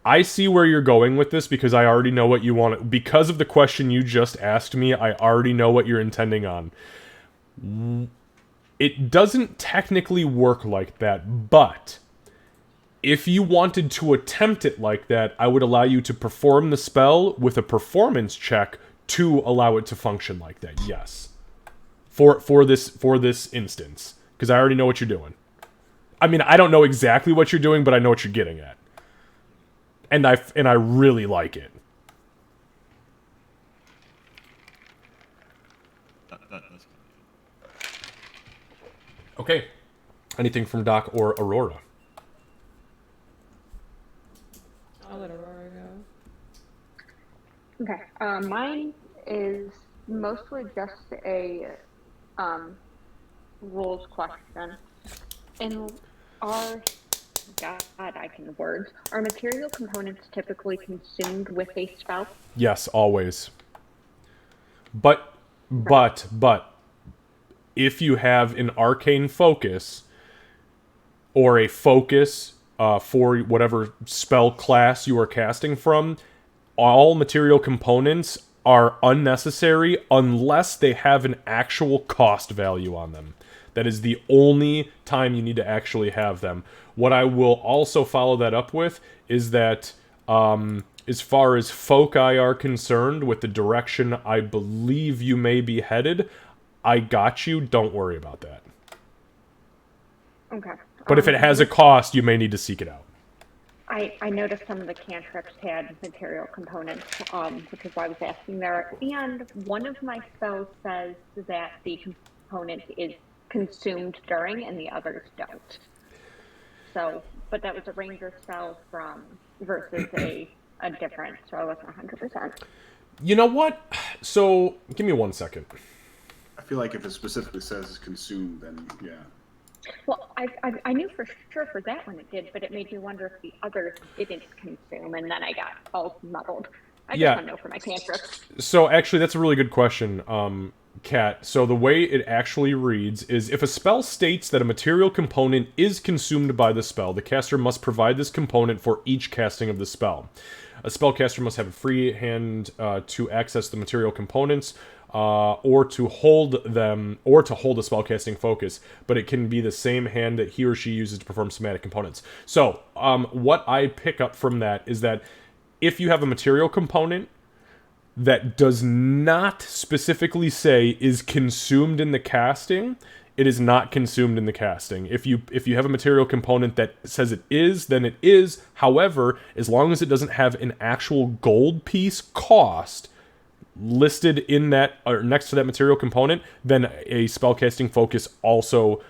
I see where you're going with this because I already know what you want. Because of the question you just asked me, I already know what you're intending on. It doesn't technically work like that, but if you wanted to attempt it like that, I would allow you to perform the spell with a performance check to allow it to function like that. Yes. For this instance, because I already know what you're doing. I mean, I don't know exactly what you're doing, but I know what you're getting at. And I really like it. That's good. Okay. Anything from Doc or Aurora? I'll let Aurora go. Okay. Mine is mostly just a rules question. In our I can words. Are material components typically consumed with a spell? Yes, always. But if you have an arcane focus or a focus for whatever spell class you are casting from, all material components are unnecessary unless they have an actual cost value on them. That is the only time you need to actually have them. What I will also follow that up with is that as far as foci are concerned, with the direction I believe you may be headed, I got you. Don't worry about that. Okay. But if it has a cost, you may need to seek it out. I noticed some of the cantrips had material components, which is why I was asking there. And one of my spells says that the component is consumed during and the others don't. So, but that was a ranger spell versus a different, so I wasn't 100%. You know what? So, give me 1 second. I feel like if it specifically says consumed, then yeah. Well, I knew for sure for that one it did, but it made me wonder if the others didn't consume, and then I got all muddled. I just want to know for my cantrips. So, actually, that's a really good question. Kat, so the way it actually reads is if a spell states that a material component is consumed by the spell, the caster must provide this component for each casting of the spell. A spellcaster must have a free hand to access the material components, or to hold them, or to hold a spellcasting focus, but it can be the same hand that he or she uses to perform somatic components. So, what I pick up from that is that if you have a material component that does not specifically say is consumed in the casting, it is not consumed in the casting. If you have a material component that says it is, then it is. However, as long as it doesn't have an actual gold piece cost listed in that or next to that material component, then a spellcasting focus also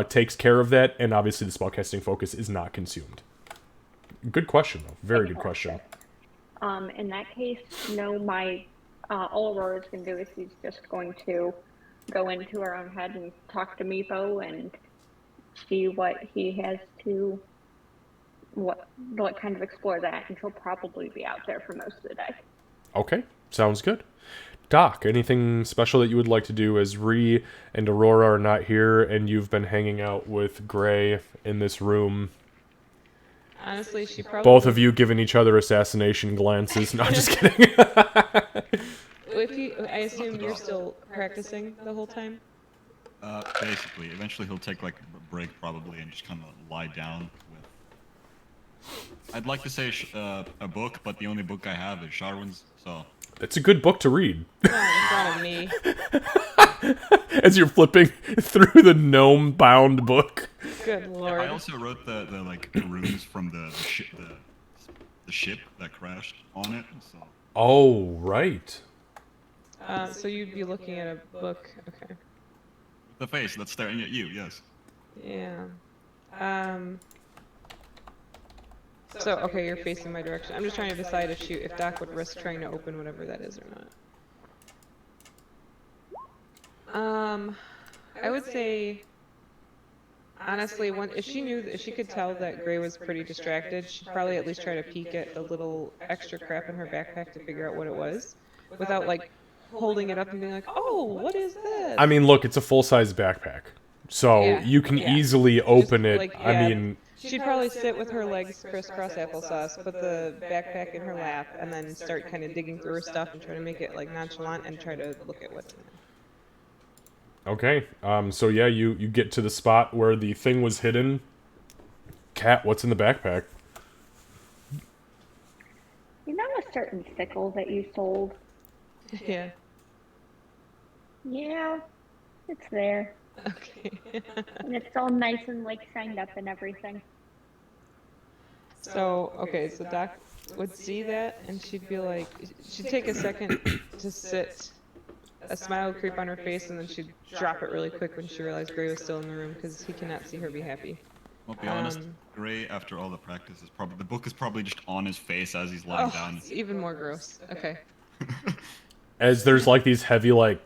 takes care of that, and obviously the spellcasting focus is not consumed. Good question, though. Very good question. In that case, no, all Aurora's going to do is she's just going to go into her own head and talk to Meepo and see what he has to, what kind of explore that, and she'll probably be out there for most of the day. Okay, sounds good. Doc, anything special that you would like to do as Ree and Aurora are not here and you've been hanging out with Gray in this room? Honestly, she probably... Both of you giving each other assassination glances. No, just kidding. I assume you're still practicing the whole time? Basically. Eventually he'll take like a break probably and just kind of lie down with... I'd like to say a book, but the only book I have is Sharwin's, so... It's a good book to read. Not in front of me. As you're flipping through the gnome-bound book. Good lord. I also wrote the like runes from the ship that crashed on it, so... Oh, right. So you'd be looking at a book. Okay. The face that's staring at you, yes. Yeah. So, okay, you're facing my direction. I'm just trying to decide if Doc would risk trying to open whatever that is or not. I would say, honestly, if she could tell that Gray was pretty distracted, she'd probably at least try to peek at the little extra crap in her backpack to figure out what it was, without, like, holding it up and being like, oh, what is this? I mean, look, it's a full-size backpack. So Yeah, you can yeah. easily open Just, it. like, I yeah. mean... She'd probably sit with her legs crisscross applesauce, put the backpack in her lap, and then start kind of digging through her stuff and try to make it, like, nonchalant and try to look at what's in there. Okay, so yeah, you get to the spot where the thing was hidden. Kat, what's in the backpack? You know a certain sickle that you sold? Yeah. Yeah, it's there. Okay. And it's all nice and, like, shined up and everything. So, okay, so Doc would see that, and she'd be like, she'd take a second to sit, a smile would creep on her face, and then she'd drop it really quick when she realized Gray was still in the room, because he cannot see her be happy. I'll be honest, Gray, after all the practice, the book is probably just on his face as he's lying Oh, down. it's even more gross. Okay. As there's like these heavy like...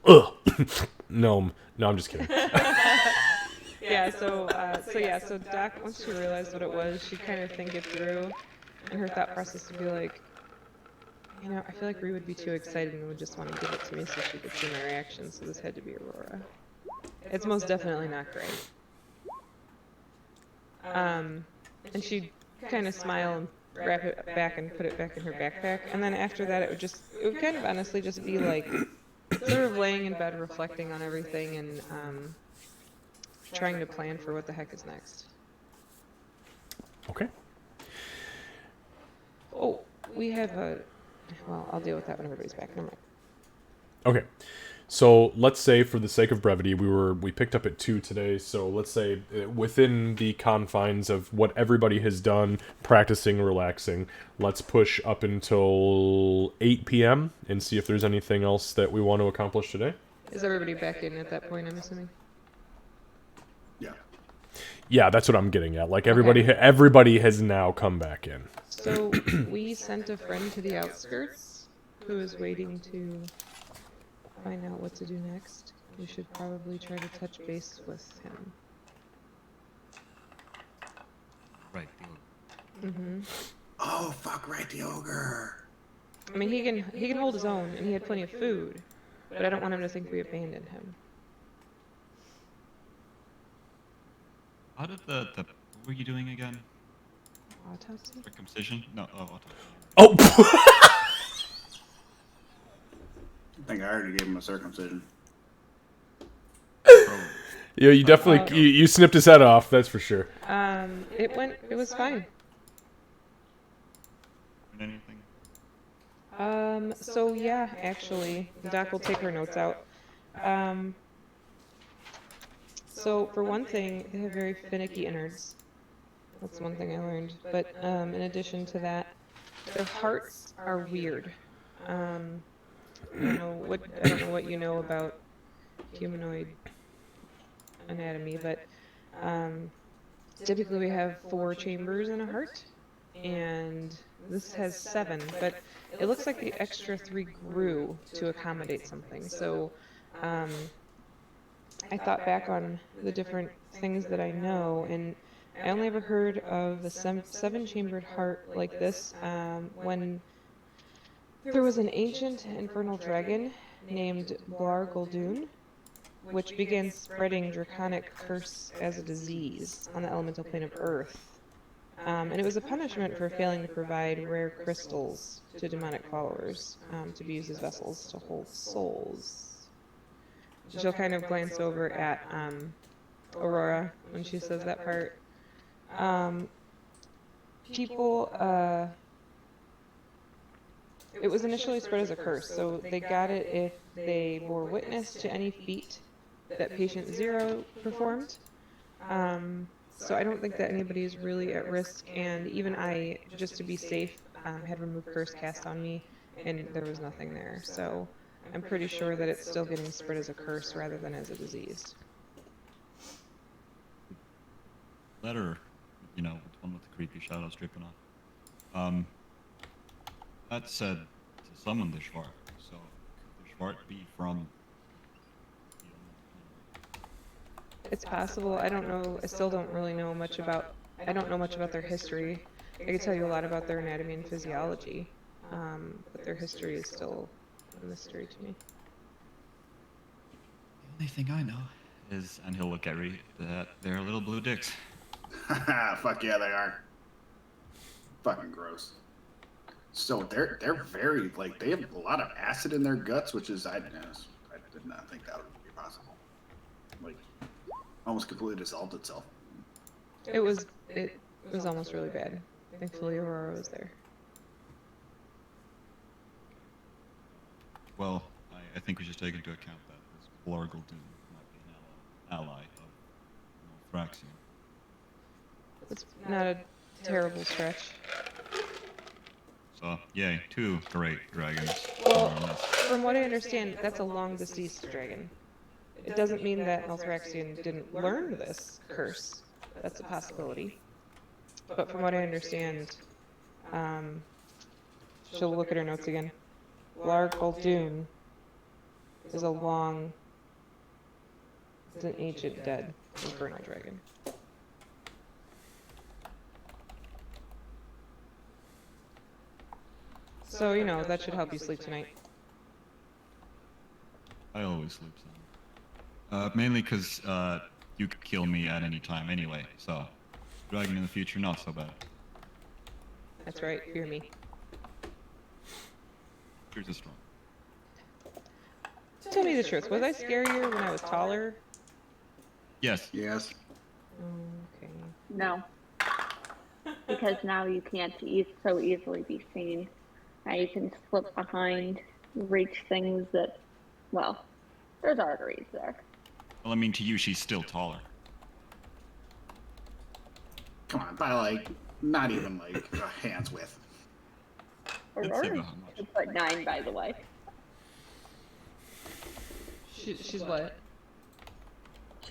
Ugh. Gnome. No, I'm just kidding. Yeah, so Doc, once she realized what it was, she'd kind of think it through, and her thought process would be like, you know, I feel like Ree would be too excited and would just want to give it to me so she could see my reaction, so this had to be Aurora. It's most definitely not great. And she'd kind of smile and wrap it back and put it back in her backpack, and then after that it would kind of honestly just be like, sort of laying in bed reflecting on everything and, trying to plan for what the heck is next. Okay. Oh, we have well, I'll deal with that when everybody's back. Never mind. Okay. So let's say, for the sake of brevity, we picked up at 2 today. So let's say within the confines of what everybody has done, practicing, relaxing, let's push up until 8 p.m. and see if there's anything else that we want to accomplish today. Is everybody back in at that point, I'm assuming? Yeah. Yeah, that's what I'm getting at. Like everybody has now come back in. So we sent a friend to the outskirts who is waiting to find out what to do next. We should probably try to touch base with him. Right. Mm-hmm. Oh, fuck, right, the ogre. I mean, he can hold his own, and he had plenty of food, but I don't want him to think we abandoned him. How did what were you doing again? Autopsy? Circumcision? No, oh, autopsy. Oh, I think I already gave him a circumcision. Probably. yeah, you definitely you snipped his head off. That's for sure. It was fine. Anything? So yeah, actually, Doc will take her notes out. So for one thing, they have very finicky innards. That's one thing I learned. But in addition to that, their hearts are weird. I don't know what you know about humanoid anatomy, but typically we have 4 chambers in a heart, and this has 7. But it looks like the extra 3 grew to accommodate something. So I thought back on the different things that I know, and I only ever heard of a 7-chambered heart like this when there was an ancient infernal dragon named Blar Guldoon, which began spreading draconic curse as a disease on the elemental plane of Earth. And it was a punishment for failing to provide rare crystals to demonic followers to be used as vessels to hold souls. She'll kind of glance over at Aurora when she says that part. It was initially spread as a curse, so they got it if they bore witness to any feat that patient 0 performed. So I don't think that anybody is really at risk, and even I, just to be safe, had removed curse cast on me, and there was nothing there. So I'm pretty sure that it's still getting spread as a curse rather than as a disease. Letter, the one with the creepy shadows dripping off. That said to summon the Schwart. So could the Schwart be from the It's possible. I don't know. I still don't really know much about. I don't know much about their history. I can tell you a lot about their anatomy and physiology, but their history is still a mystery to me. The only thing I know is, and he'll look at that they're little blue dicks. Fuck yeah, they are. Fucking gross. So they're very they have a lot of acid in their guts, which is I did not think that would be possible. Like almost completely dissolved itself. It was almost really bad. Thankfully, Aurora was there. Well, I think we should take into account that this Blar Guldoon might be an ally of Thraxian. It's not a terrible stretch. So, yay, 2 great dragons. Well, more or less. from what I understand, that's a long deceased dragon. It doesn't mean that Malthraxian didn't learn this curse. That's a possibility. But from what I understand, she'll look at her notes again. Blar Guldoon is an ancient dead infernal dragon. So, that should help you sleep tonight. I always sleep sound. Mainly because you could kill me at any time anyway, so dragon in the future, not so bad. That's right, fear me. Here's a strong. Tell me the truth, was I scarier when I was taller? Yes. Yes. Okay. No. Because now you can't so easily be seen. Now you can slip behind, reach things that, well, there's arteries there. Well, I mean, to you, she's still taller. Come on, by not even a hand's width. Let's say Aurora's about how much. 2'9", by the way. She's what?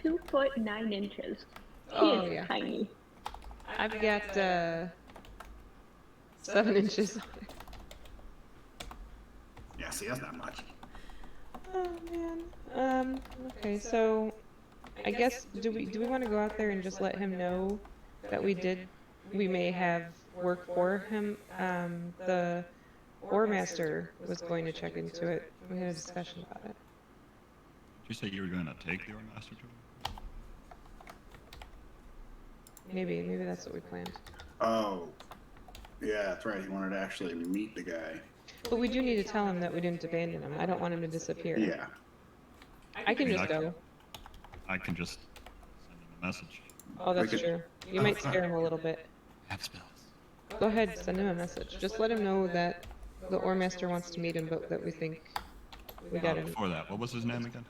2'9". She Oh, is yeah. tiny. I've got 7 inches on it. Yeah, see, that's not much. Oh man. Okay, so I guess do we want to go out there and just let him know that we did we may have work for him. The Ore Master was going to check into it. We had a discussion about it. Did you say you were going to take the Ore Master to him? Maybe that's what we planned. Oh, yeah, that's right. He wanted to actually meet the guy. But we do need to tell him that we didn't abandon him. I don't want him to disappear. Yeah. I can mean, just go. I can just send him a message. Oh, that's We could- true. You might scare him a little bit. I have spells. Go ahead, send him a message. Just let him know that the Ore Master wants to meet him, but that we think we got him. Before that, what was his name again?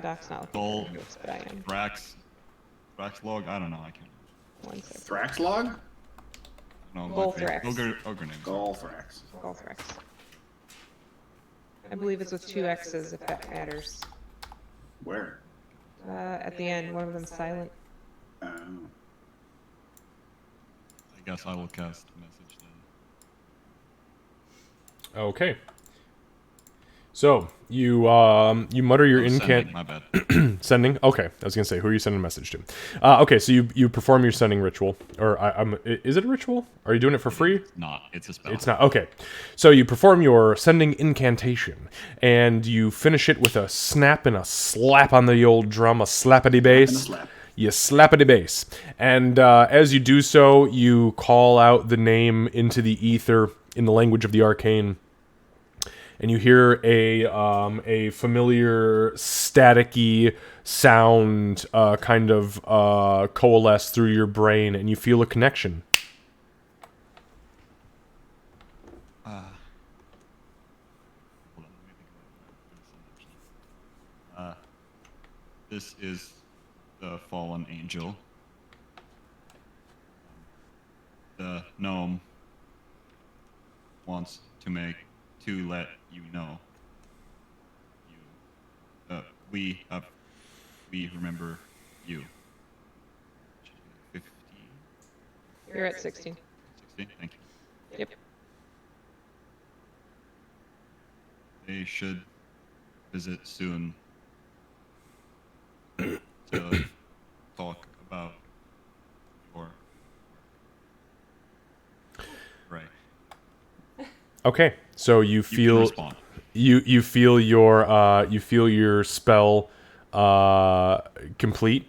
Doc's not looking Goal. for ghosts, but I am. Thraxlog? I don't know. I can't. One second. Thraxlog? No, Golthrax. Ogre name. Golthrax. Golthrax. I believe it's with 2 X's if that matters. Where? At the end, one of them's silent. Oh. I guess I will cast a message then. Okay. So you mutter your Sending, incant my bad. sending. Okay, I was gonna say, who are you sending a message to? Okay, so you perform your sending ritual, or is it a ritual? Are you doing it for free? Not. It's a spell. It's not. Okay. So you perform your sending incantation, and you finish it with a snap and a slap on the old drum, a slappity bass. slap. You slappity bass. And as you do so, you call out the name into the ether in the language of the arcane. And you hear a familiar staticky sound kind of coalesce through your brain, and you feel a connection. Hold on, let me think about that. This is the fallen angel. The gnome wants to let you know. We remember you. 15, You're at 16. 16, thank you. Yep. They should visit soon to talk about your work. Right. Okay, so you You can feel respond. you feel your spell complete.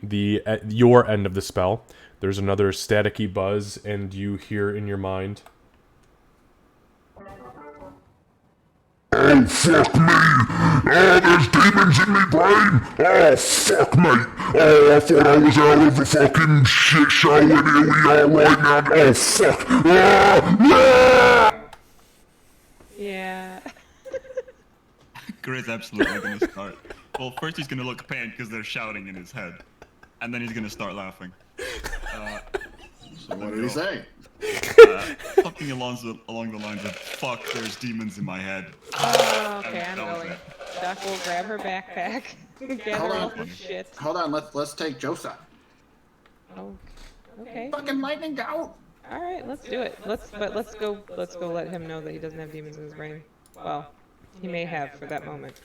Your end of the spell. There's another staticky buzz, and you hear in your mind. Oh, fuck me! Oh, there's demons in me brain! Oh, fuck, mate! Oh, I thought I was out of the fucking shit show, and here we are right now. Oh, fuck! Ah, yeah! Yeah. Gray's absolutely gonna start. Well, first he's gonna look pained because they're shouting in his head, and then he's gonna start laughing. So what did he say? Something along the lines of "fuck, there's demons in my head." Oh, okay, I'm That was going. it. Doc will grab her backpack, gather Hold all on. her shit. Hold on, let's take Josa. Oh, okay. Fucking lightning go! All right, let's do it. Let's go let him know that he doesn't have demons in his brain. Well, he may have for that moment.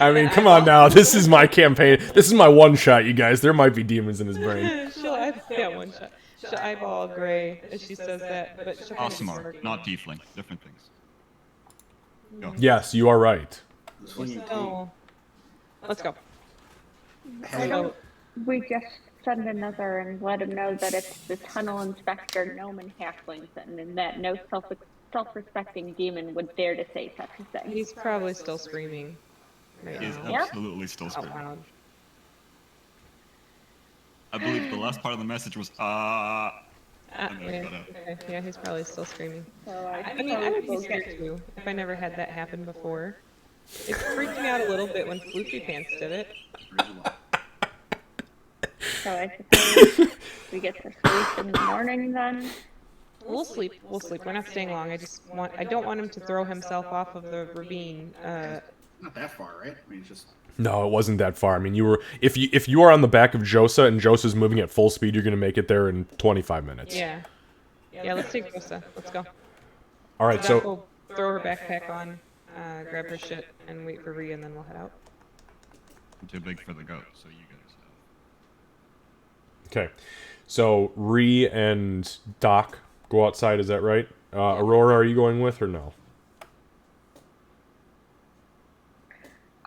I mean, come on now. This is my campaign. This is my one shot, you guys. There might be demons in his brain. She'll one shot. She'll eyeball Gray as she says that, but she'll kind of Awesome, smirk. not tiefling. Different things. Go. Yes, you are right. Swinging key. So, let's go. Why don't we just send another and let him know that it's the tunnel inspector, gnome and halflings, and that no self-respecting demon would dare to say such a thing. He's probably still screaming. Right He is now. Yep. absolutely still Out screaming. loud. I believe the last part of the message was And then Yeah, cut out. okay, yeah, he's probably still screaming. So I mean, I would be scared too if I never had that happen before. It freaked me out a little bit when Floofy Pants did it. So I suppose we get to sleep in the morning then. We'll sleep. We're not staying long. I don't want him to throw himself off of the ravine. Not that far, right? I mean, it's just. No, it wasn't that far. I mean, you were if you are on the back of Josa and Josa's moving at full speed, you're gonna make it there in 25 minutes. Yeah. Yeah, let's take Rosa. Let's go. All right. Doc So will throw her backpack on, grab her shit, and wait for Rhea, and then we'll head out. I'm too big for the goat, so you guys Okay. So Ree and Doc go outside, is that right? Aurora, are you going with or no?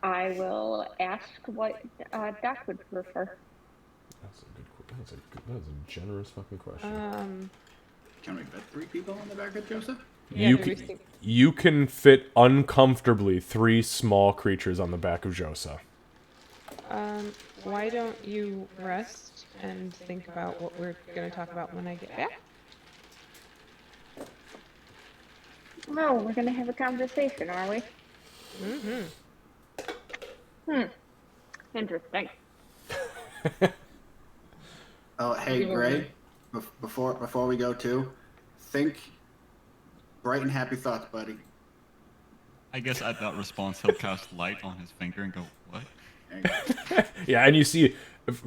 I will ask what Doc would prefer. That's a generous fucking question. Can we fit 3 people on the back of Joseph? Yeah, you did we can see- you can fit uncomfortably 3 small creatures on the back of Josa. Why don't you rest and think about what we're gonna talk about when I get back? Oh, we're gonna have a conversation, are we? Interesting. Oh, hey, Gray. Before we go too, think bright and happy thoughts, buddy. I guess at that response, he'll cast light on his finger and go, "What?" There you go. Yeah, and you see,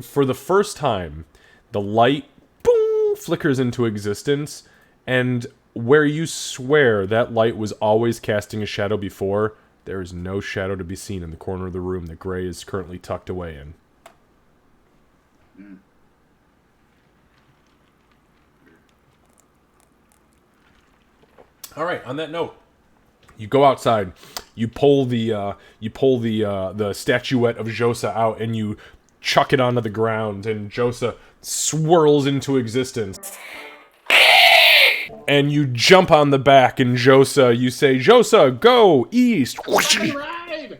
for the first time, the light boom flickers into existence, and where you swear that light was always casting a shadow before, there is no shadow to be seen in the corner of the room that Gray is currently tucked away in. All right. On that note, you go outside. You pull the statuette of Josa out, and you chuck it onto the ground, and Josa swirls into existence. And you jump on the back, and Josa, you say, "Josa, go east!" Ride!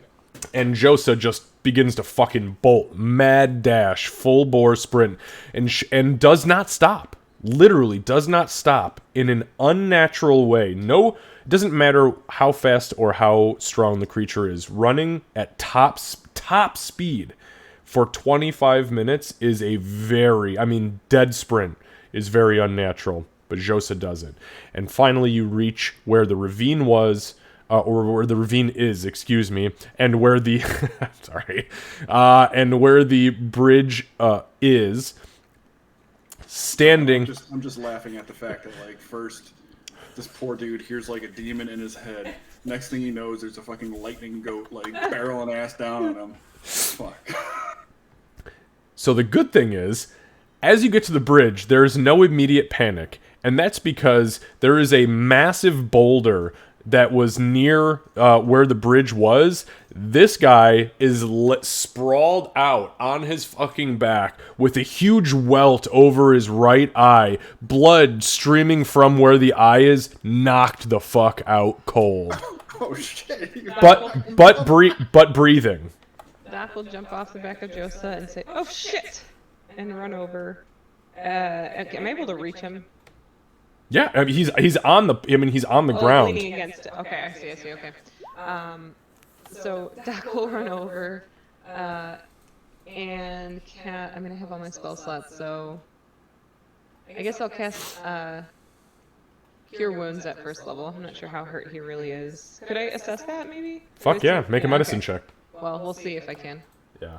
And Josa just begins to fucking bolt, mad dash, full bore sprint, and does not stop. Literally does not stop in an unnatural way. No, it doesn't matter how fast or how strong the creature is. Running at top speed for 25 minutes is a very, dead sprint is very unnatural. But Josa does it. And finally you reach where the ravine was, or where the ravine is, excuse me, and where the, sorry, and where the bridge is. Standing. I'm just laughing at the fact that, like, first, this poor dude hears, like, a demon in his head. Next thing he knows, there's a fucking lightning goat, like, barreling ass down on him. Fuck. So the good thing is, as you get to the bridge, there is no immediate panic. And that's because there is a massive boulder that was near where the bridge was. This guy is sprawled out on his fucking back with a huge welt over his right eye, blood streaming from where the eye is, knocked the fuck out cold. Oh, shit. But breathing. Doc will jump off the back of Josa and say, "Oh shit!" and run over. I'm able to reach him. Yeah, I mean, he's on the ground. Leaning against it. Okay, I see. Okay. So Doc will run over, and I'm gonna have all my spell slots, so I guess I'll cast Cure Wounds at first level. I'm not sure how hurt he really is. Could I assess that, maybe? Fuck yeah, make a medicine okay. check. Well, we'll see if I can. Yeah.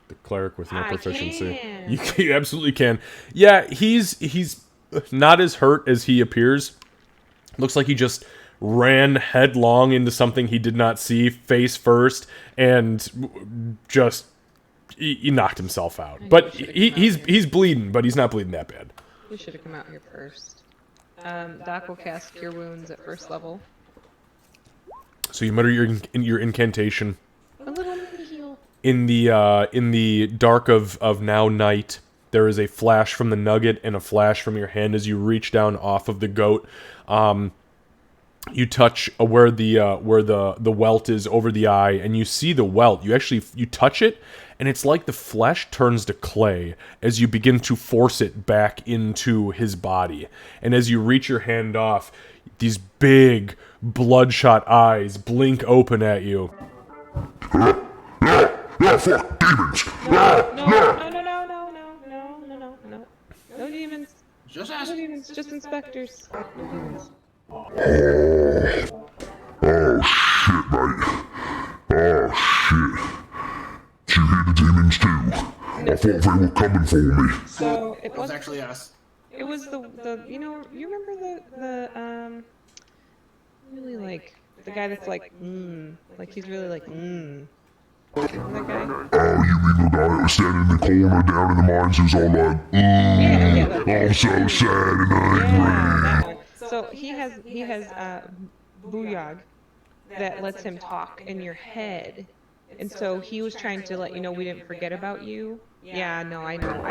The cleric with no I proficiency. can. You absolutely can. Yeah, he's not as hurt as he appears. Looks like he just ran headlong into something he did not see, face first, and just he knocked himself out. But he's bleeding, but he's not bleeding that bad. We should have come out here first. Doc will cast Cure Wounds at first level. So you mutter your incantation. A little mini heal. In the dark of now night, there is a flash from the nugget and a flash from your hand as you reach down off of the goat. You touch where the welt is over the eye, and you see the welt. You touch it, and it's like the flesh turns to clay as you begin to force it back into his body. And as you reach your hand off, these big bloodshot eyes blink open at you. Ah, fuck, demons! No demons. Just No ask. demons. Just inspectors. No demons. Oh, shit, mate. Oh, shit. Did you hear the demons too? I thought they were coming for me. So it It was was actually us. It was the you remember the really like the guy that's like he's really like That guy? Oh, you mean the guy that was standing in the corner down in the mines who's all like, Yeah, that guy. I'm so sad and angry. Yeah, that one. So he has Booyog that lets him talk in your head. And so he was trying to let you know we didn't forget about you. Yeah, no, I know.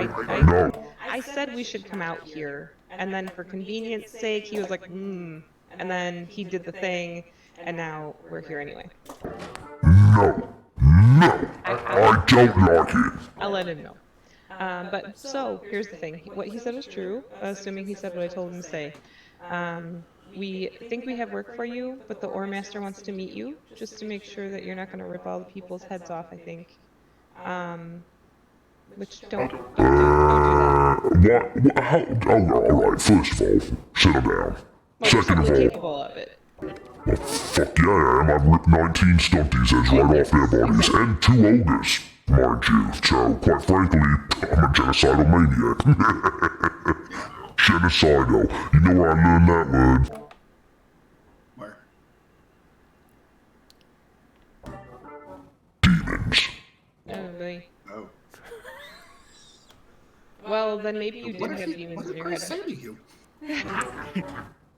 No, I said we should come out here. And then for convenience sake, he was like, And then he did the thing. And now we're here anyway. no, I don't like it. I'll let him know. But so here's the thing. What he said is true, assuming he said what I told him to say. We think we have work for you, but the Ore Master wants to meet you just to make sure that you're not going to rip all the people's heads off, I think. Which don't do that. What? How? Oh, alright, first of all, settle down. Well, you're Second of certainly all, capable of it. well, fuck yeah, I am. I've ripped 19 stunties heads right off their bodies, and 2 ogres, mind you. So, quite frankly, I'm a genocidal maniac. Genocidal. You know where I learned that word? Where? Demons. Oh, boy. Oh. Well, then maybe you What did did have he? demons What in did your Grace head. say to you?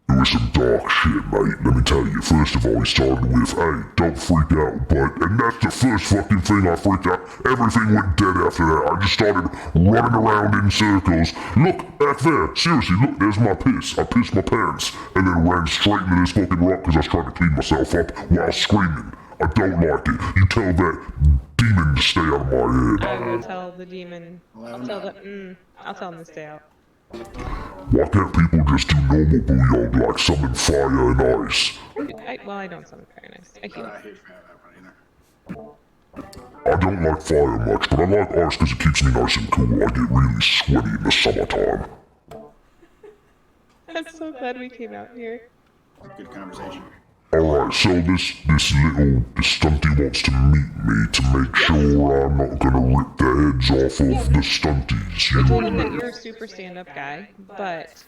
It was some dark shit, mate. Let me tell you. First of all, he started with, hey, don't freak out, but, and that's the first fucking thing I freaked out. Everything went dead after that. I just started running around in circles. Look, back there. Seriously, look, there's my piss. I pissed my pants, and then ran straight into this fucking rock because I was trying to clean myself up while screaming. I don't like it. You tell that demon to stay out of my head. I will tell the demon. Well, I'll tell him to stay out. Why can't people just do normal booyog like summon fire and ice? I don't summon fire and ice. I heal. I hate that one either. I don't like fire much, but I like ice because it keeps me nice and cool. I get really sweaty in the summertime. I'm so glad we came out here. Good conversation. Alright, so this stunty wants to meet me to make sure I'm not gonna rip the heads off of the stunties. I told him that you're a super stand-up guy, but,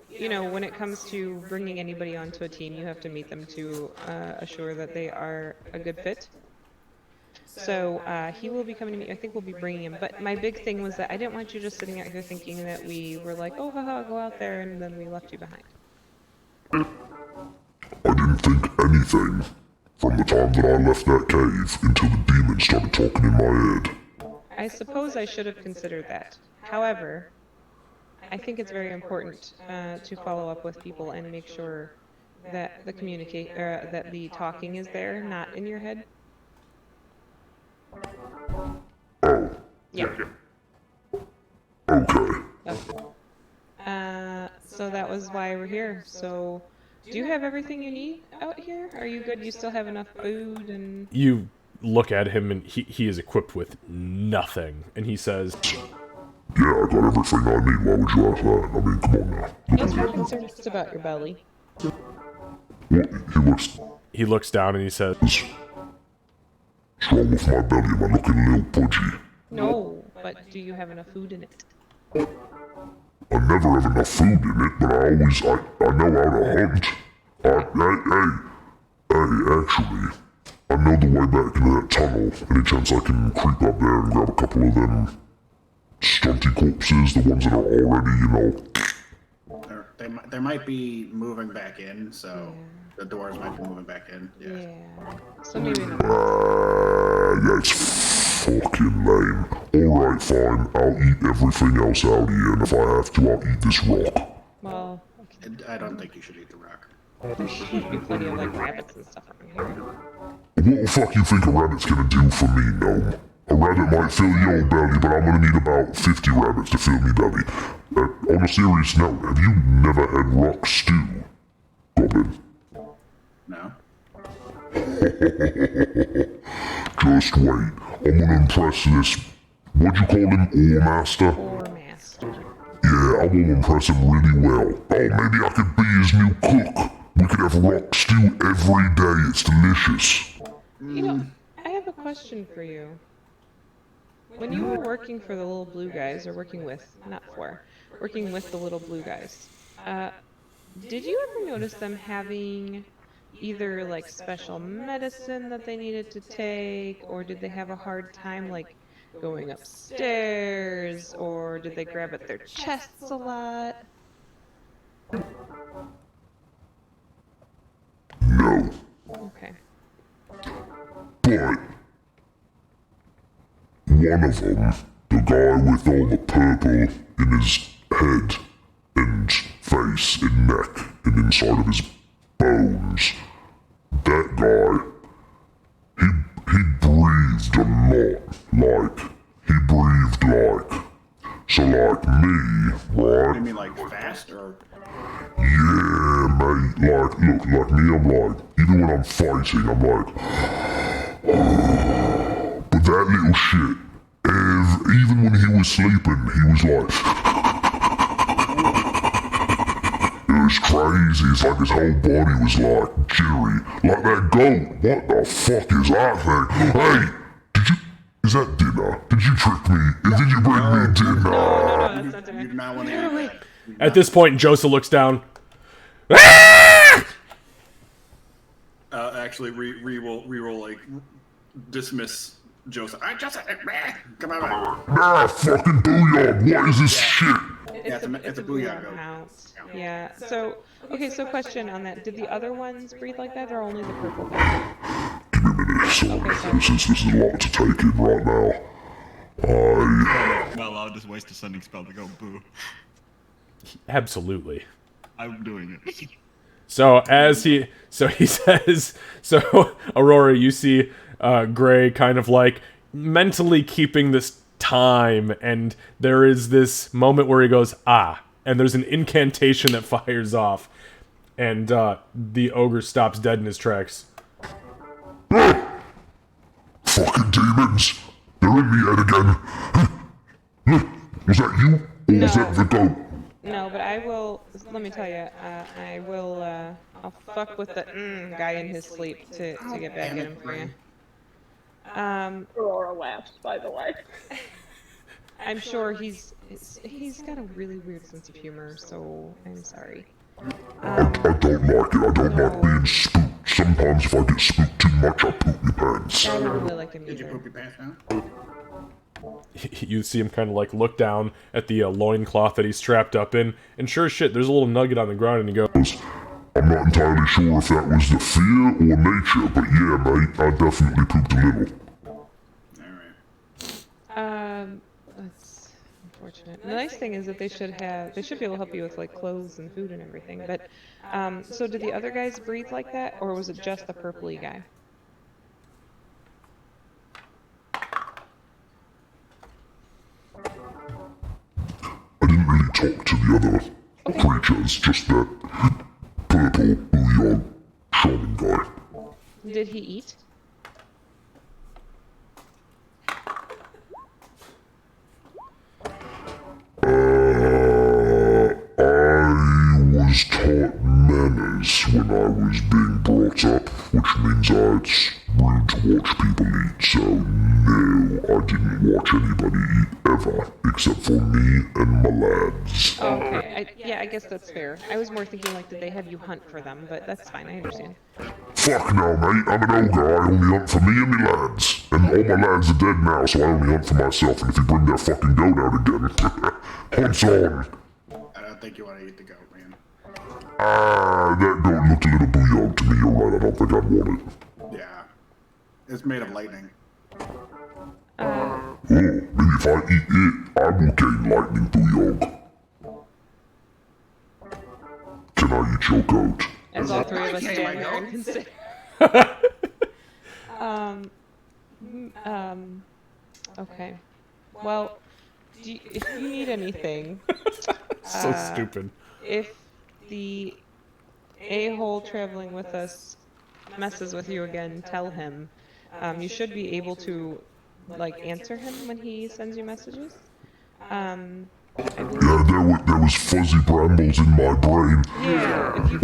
you know, when it comes to bringing anybody onto a team, you have to meet them to assure that they are a good fit. So he will be coming to me. I think we'll be bringing him. But my big thing was that I didn't want you just sitting out here thinking that we were like, oh, haha, go out there, and then we left you behind. I didn't think anything from the time that I left that cave until the demon started talking in my head. I suppose I should have considered that. However, I think it's very important to follow up with people and make sure that the that the talking is there, not in your head. Oh, Yeah. okay. So that was why we're here. So, do you have everything you need out here? Are you good? You still have enough food and... You look at him and he is equipped with nothing. And he says, Yeah, I got everything I need. Why would you ask that? I mean, come on now. He's more concerned just about your belly. What? he looks down and he says, What's wrong with my belly? Am I looking a little pudgy? No, but do you have enough food in it? I never have enough food in it, but I know how to hunt. Actually, I know the way back into that tunnel. Any chance I can creep up there and grab a couple of them stunty corpses, the ones that are already, They might be moving back in, so the doors might be moving back in. Yeah. Yeah. So maybe not. That's fucking lame. Alright, fine. I'll eat everything else out here, and if I have to, I'll eat this rock. Well, okay. I don't think you should eat the rock. There should be plenty of like rabbits and stuff around here. What the fuck you think a rabbit's gonna do for me, gnome? A rabbit might fill your belly, but I'm gonna need about 50 rabbits to fill me belly. On a serious note, have you never had rock stew, Goblin? No? Just wait. I'm gonna impress this. What'd you call him? Ore Master? Or master. Yeah, I will impress him really well. Oh, maybe I could be his new cook. We could have rock stew every day. It's delicious. You know, I have a question for you. When you were working for the little blue guys, or working with, not for, working with the little blue guys, did you ever notice them having either like special medicine that they needed to take, or did they have a hard time like going upstairs, or did they grab at their chests a lot? No. Okay. But one of them, the guy with all the purple in his head and face and neck and inside of his bones, that guy, he breathed a lot. Like, he breathed like. So like me, What right? do you mean, like fast or? Yeah, mate. Like, look, like me, I'm like, even when I'm fighting, I'm like, but that little shit, even when he was sleeping, he was like, it was crazy. It's like his whole body was like jittery. Like that goat. What the fuck is that thing? Hey, is that dinner? Did you trick me? Did you bring me dinner? No, that's not You dinner. do not want to eat that. At this point, Joseph looks down. Actually, re-roll like dismiss Joseph. I just come on. Nah, fucking booyah. What is this shit? It's a booyah goat. House. Yeah. So, okay. So, question on that: did the other ones breathe like that, or only the purple guy? Give me a minute. Sorry, since this is a lot to take in right now. Am I allowed to waste a sending spell to go boo? Absolutely. I'm doing it. So he says, so Aurora, you see Gray kind of like mentally keeping this time, and there is this moment where he goes, ah, and there's an incantation that fires off, and the ogre stops dead in his tracks. Fucking demons. They're in the head again. Was that you? Or was that the goat? No, but I will. Let me tell you, I will. I'll fuck with the guy in his sleep to get back at him for you. Aurora laughs, by the way. I'm sure he's got a really weird sense of humor, so I'm sorry. I don't like it. I don't like being spooked. Sometimes if I get spooked too much, I poop my pants. I don't really like him Did you either. poop your pants now? You see him kind of like look down at the loincloth that he's strapped up in, and sure as shit, there's a little nugget on the ground, and he goes, I'm not entirely sure if that was the fear or nature, but yeah, mate, I definitely pooped a little. Alright. That's unfortunate. The nice thing is that they should be able to help you with like clothes and food and everything. But so did the other guys breathe like that, or was it just the purpley guy? I didn't really talk to the other creatures, just that purple, booyah, shaman guy. Did he eat? I was taught manners when I was being brought up, which means it's rude to watch people eat, so no, I didn't watch anybody eat ever, except for me and my lads. Okay, yeah, I guess that's fair. I was more thinking like, did they have you hunt for them? But that's fine, I understand. Fuck no, mate, I'm an ogre, I only hunt for me and my lads. And all my lads are dead now, so I only hunt for myself, and if you bring that fucking goat out again, hunt's on. I don't think you want to eat the goat, man. That goat looked a little bouillon to me, you're right, I don't think I'd want it. Yeah. It's made of lightning. Oh, maybe if I eat it, I will gain lightning bouillon. Can I eat your goat? As all three of us Okay, stand my there and goat. consider. Okay. Well, if you need anything, so stupid. if the a-hole traveling with us messes with you again, tell him. You should be able to, like, answer him when he sends you messages. I believe. Yeah, there was fuzzy brambles in my brain. Yeah, if you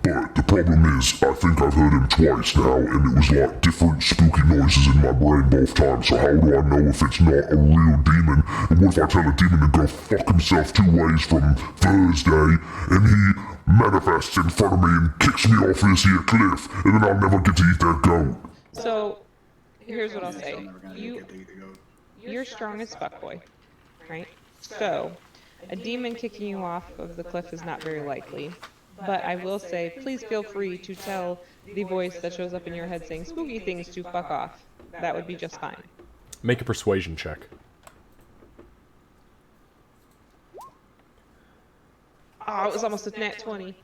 But the problem is, I think I've heard him twice now, and it was like different spooky noises in my brain both times, so how do I know if it's not a real demon? And what if I tell a demon to go fuck himself 2 ways from Thursday, and he manifests in front of me and kicks me off this here cliff, and then I'll never get to eat that goat. So, here's what I'll Still say. never gonna You, get to eat the goat. you're strong as fuck, boy. Right? So, a demon kicking you off of the cliff is not very likely. But I will say, please feel free to tell the voice that shows up in your head saying spooky things to fuck off. That would be just fine. Make a persuasion check. Oh, it was almost a nat 20.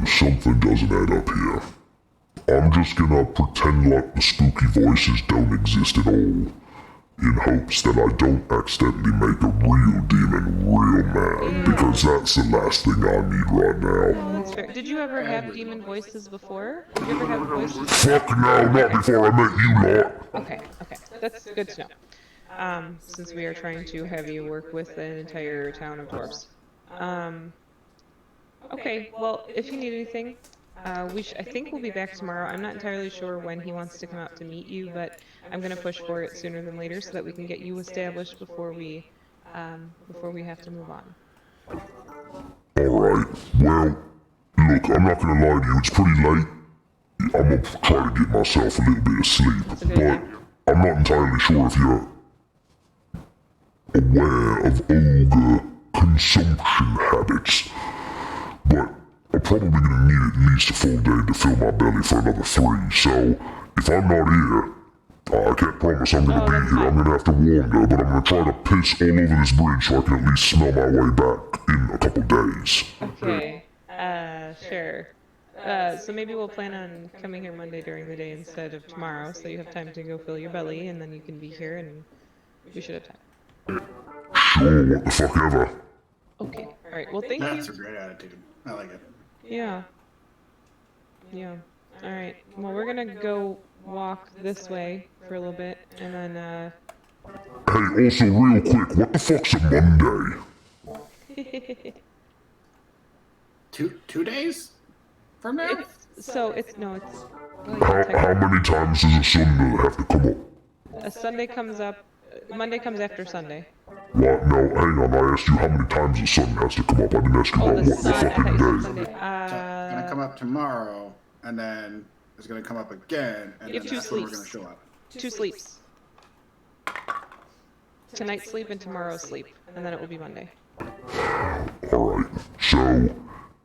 Something doesn't add up here. I'm just gonna pretend like the spooky voices don't exist at all, in hopes that I don't accidentally make a real demon real mad, because that's the last thing I need right now. That's fair. Did you ever have demon voices before? Did you ever have voices? Fuck no, not before I met you lot. Okay, okay. That's good to know. Since we are trying to have you work with an entire town of dwarves. Okay, well, if you need anything, I think we'll be back tomorrow. I'm not entirely sure when he wants to come out to meet you, but I'm gonna push for it sooner than later so that we can get you established before we have to move on. Alright, well, look, I'm not gonna lie to you, it's pretty late. I'm gonna try to get myself a little bit of sleep, but I'm not entirely sure if you're aware of ogre consumption habits, but I'm probably gonna need at least a full day to fill my belly for another 3, so if I'm not here, I can't promise I'm gonna be here. I'm gonna have to wander, but I'm gonna try to piss all over this bridge so I can at least smell my way back in a couple days. Okay, sure. So maybe we'll plan on coming here Monday during the day instead of tomorrow, so you have time to go fill your belly, and then you can be here, and we should have time. Sure, what the fuck ever. Okay, alright, well thank That's you. a great attitude. I like it. Yeah. Yeah. Alright, well we're gonna go walk this way for a little bit, and then, Hey, also real quick, what the fuck's a Monday? 2 days from now? it's like How many times does a Sunday have to come up? a Sunday comes up, Monday comes after Sunday. What? No, hang on, I asked you how many times the sun has to come up. I didn't ask you Oh, about the what the sun, I thought fucking you said day. Sunday. It's gonna come up tomorrow, and then it's gonna come up again, and You then have 2 that's when we're sleeps. gonna show up. 2 sleeps. Tonight's sleep and tomorrow's sleep, and then it will be Monday. Alright, so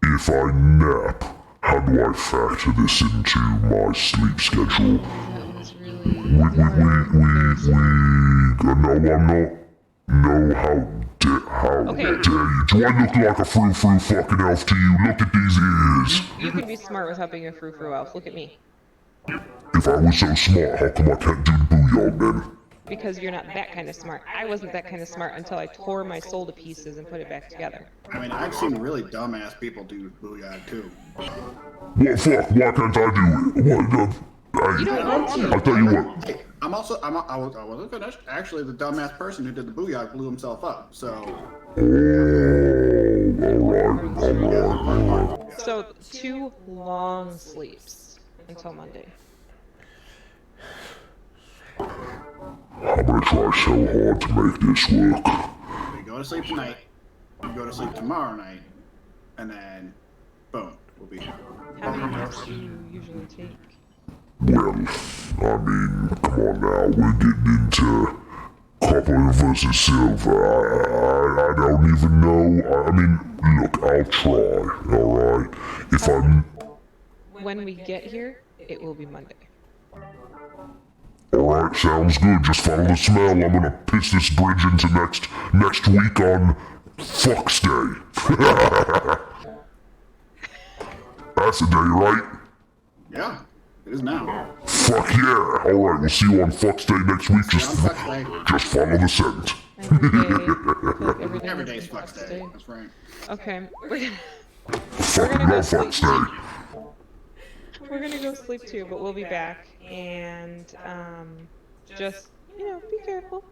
if I nap, how do I factor this into my sleep schedule? No, I'm not. No, how Okay. dare you? Do I look like a frou-frou fucking elf to you? Look at these ears. You can be smart without being a frou-frou elf. Look at me. If I was so smart, how come I can't do the booyah then? Because you're not that kind of smart. I wasn't that kind of smart until I tore my soul to pieces and put it back together. I mean, I've seen really dumbass people do booyah too. What fuck? Why can't I do it? What? You don't want to. I'll tell you what. Hey, I wasn't finished. Actually, the dumbass person who did the booyah blew himself up. So. Alright. So 2 long sleeps until Monday. I'm gonna try so hard to make this work. We go to sleep tonight. We go to sleep tomorrow night, and then, boom, we'll be here. How many naps do you usually take? Well, I mean, come on now, we're getting into copper versus silver. I don't even know. I mean, look, I'll try, alright? If I'm... When we get here, it will be Monday. Alright, sounds good. Just follow the smell. I'm gonna piss this bridge into next week on Fuck's Day. That's a day, right? Yeah, it is now. Fuck yeah! Alright, we'll see you on Fuck's Day next week. Just Fuck's Day. Just follow the scent. Every day. Every day's Fuck's Day. That's right. Okay. Fucking love Fuck's Day. We're gonna go sleep too, but we'll be back. And, just, be careful.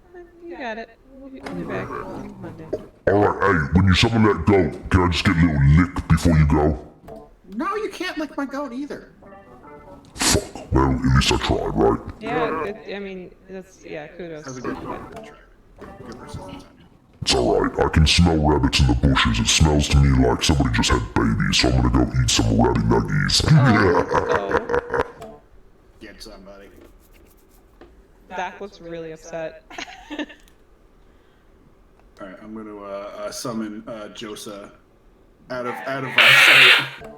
You got it. We'll be back on Monday. Alright, hey, when you summon that goat, can I just get a little lick before you go? No, you can't lick my goat either. Fuck, well, at least I tried, right? Yeah, I mean, kudos. That was a good try. Good persistence on you. It's alright, I can smell rabbits in the bushes. It smells to me like somebody just had babies, so I'm gonna go eat some rabbit nuggies. Oh, Get somebody. Dak looks really upset. All right, I'm going to summon Josa out of eyesight.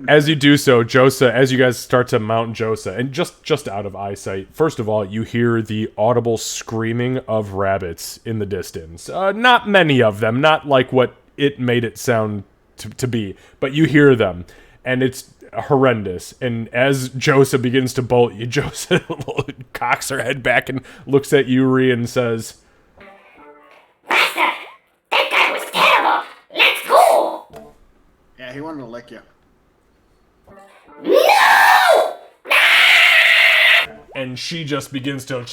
As you do so, Josa, as you guys start to mount Josa, and just out of eyesight, first of all, you hear the audible screaming of rabbits in the distance. Not many of them, not like what it made it sound to be, but you hear them, and it's horrendous. And as Josa begins to bolt you, Josa cocks her head back and looks at Yuri and says, Master, that guy was terrible. Let's go. Yeah, he wanted to lick you. No! and she just begins to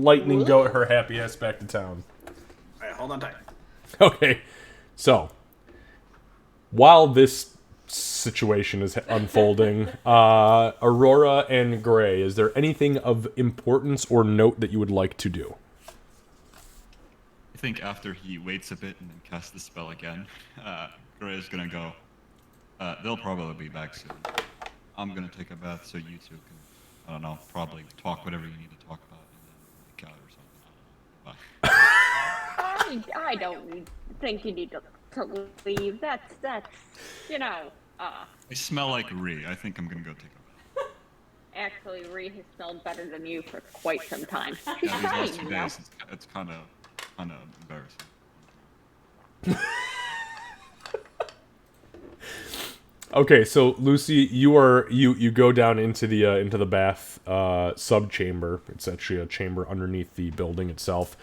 lightning go her happy ass back to town. All right, hold on tight. Okay, so while this situation is unfolding, Aurora and Gray, is there anything of importance or note that you would like to do? I think after he waits a bit and then casts the spell again, Gray is gonna go. They'll probably be back soon. I'm gonna take a bath so you two can, I don't know, probably talk whatever you need to talk about and then make out or something. Bye. I don't think you need to leave. That's you know. I smell like Ree. I think I'm gonna go take a bath. Actually, Ree has smelled better than you for quite some time. She's Yeah, these last fine, 2 you know. days, it's kind of embarrassing. Okay, so Lucy, you go down into the bath sub chamber. It's actually a chamber underneath the building itself,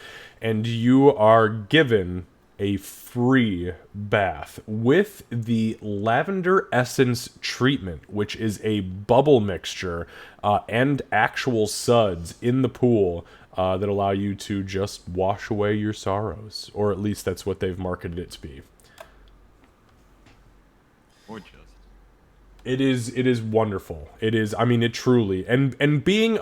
and you are given a free bath with the lavender essence treatment, which is a bubble mixture and actual suds in the pool that allow you to just wash away your sorrows, or at least that's what they've marketed it to be. Or just. It is wonderful. It is, I mean, it truly, and being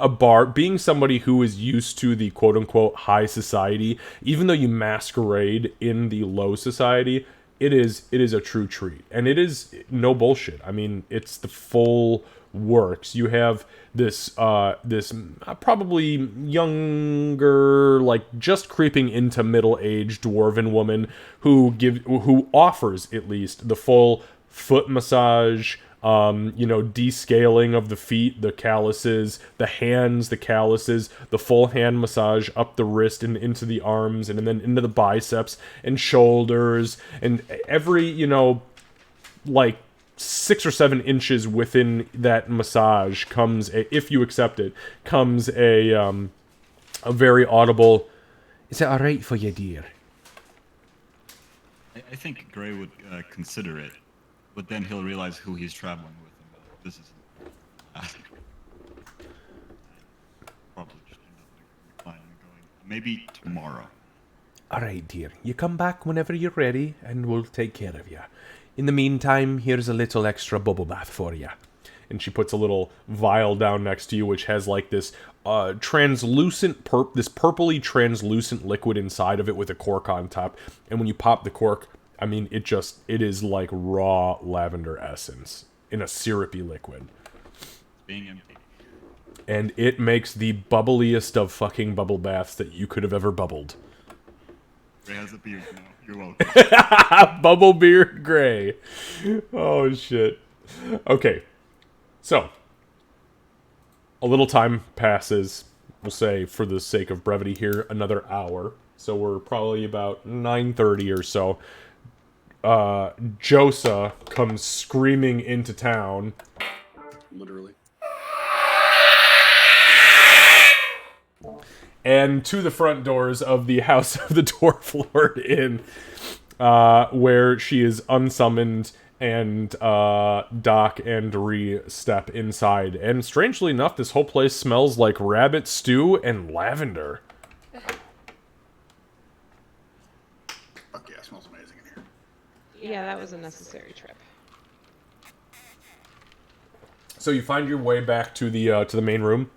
somebody who is used to the quote unquote high society, even though you masquerade in the low society, it is a true treat. And it is no bullshit. I mean, it's the full works. You have this probably younger, like just creeping into middle-aged dwarven woman who offers at least the full foot massage, descaling of the feet, the calluses, the hands, the calluses, the full hand massage up the wrist and into the arms and then into the biceps and shoulders, and every, like 6 or 7 inches within that massage comes if you accept it, comes a very audible, "Is it alright for you, dear?" I think Gray would consider it, but then he'll realize who he's traveling with. And this is probably just end up declining and going. Maybe tomorrow. Alright, dear. You come back whenever you're ready, and we'll take care of you. In the meantime, here's a little extra bubble bath for you. And she puts a little vial down next to you, which has like this translucent, this purpley translucent liquid inside of it with a cork on top. And when you pop the cork, I mean, it is like raw lavender essence in a syrupy liquid. Being empty. And it makes the bubbliest of fucking bubble baths that you could have ever bubbled. Gray has a beard now. You're welcome. Bubble beard Gray. Oh, shit. Okay. So, a little time passes. We'll say, for the sake of brevity here, another hour. So we're probably about 9:30 or so. Josa comes screaming into town. Literally. And to the front doors of the House of the Dwarf Lord Inn, where she is unsummoned, and Doc and Ree step inside. And strangely enough, this whole place smells like rabbit stew and lavender. Fuck yeah, it smells amazing in here. Yeah, that was a necessary trip. So you find your way back to the main room.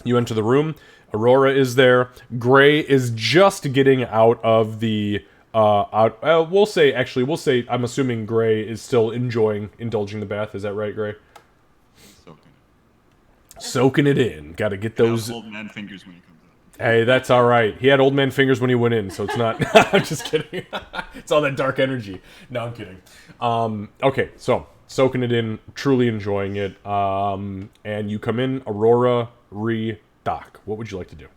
You enter the room. Aurora is there. Gray is just getting out of the we'll say I'm assuming Gray is still indulging the bath. Is that right, Gray? Soaking Soaking it in. Got to get it. those. Old man fingers when he comes out. Hey, that's all right. He had old man fingers when he went in, so it's not. I'm just kidding. It's all that dark energy. No, I'm kidding. Okay, so soaking it in, truly enjoying it. And you come in, Aurora, Doc. What would you like to do?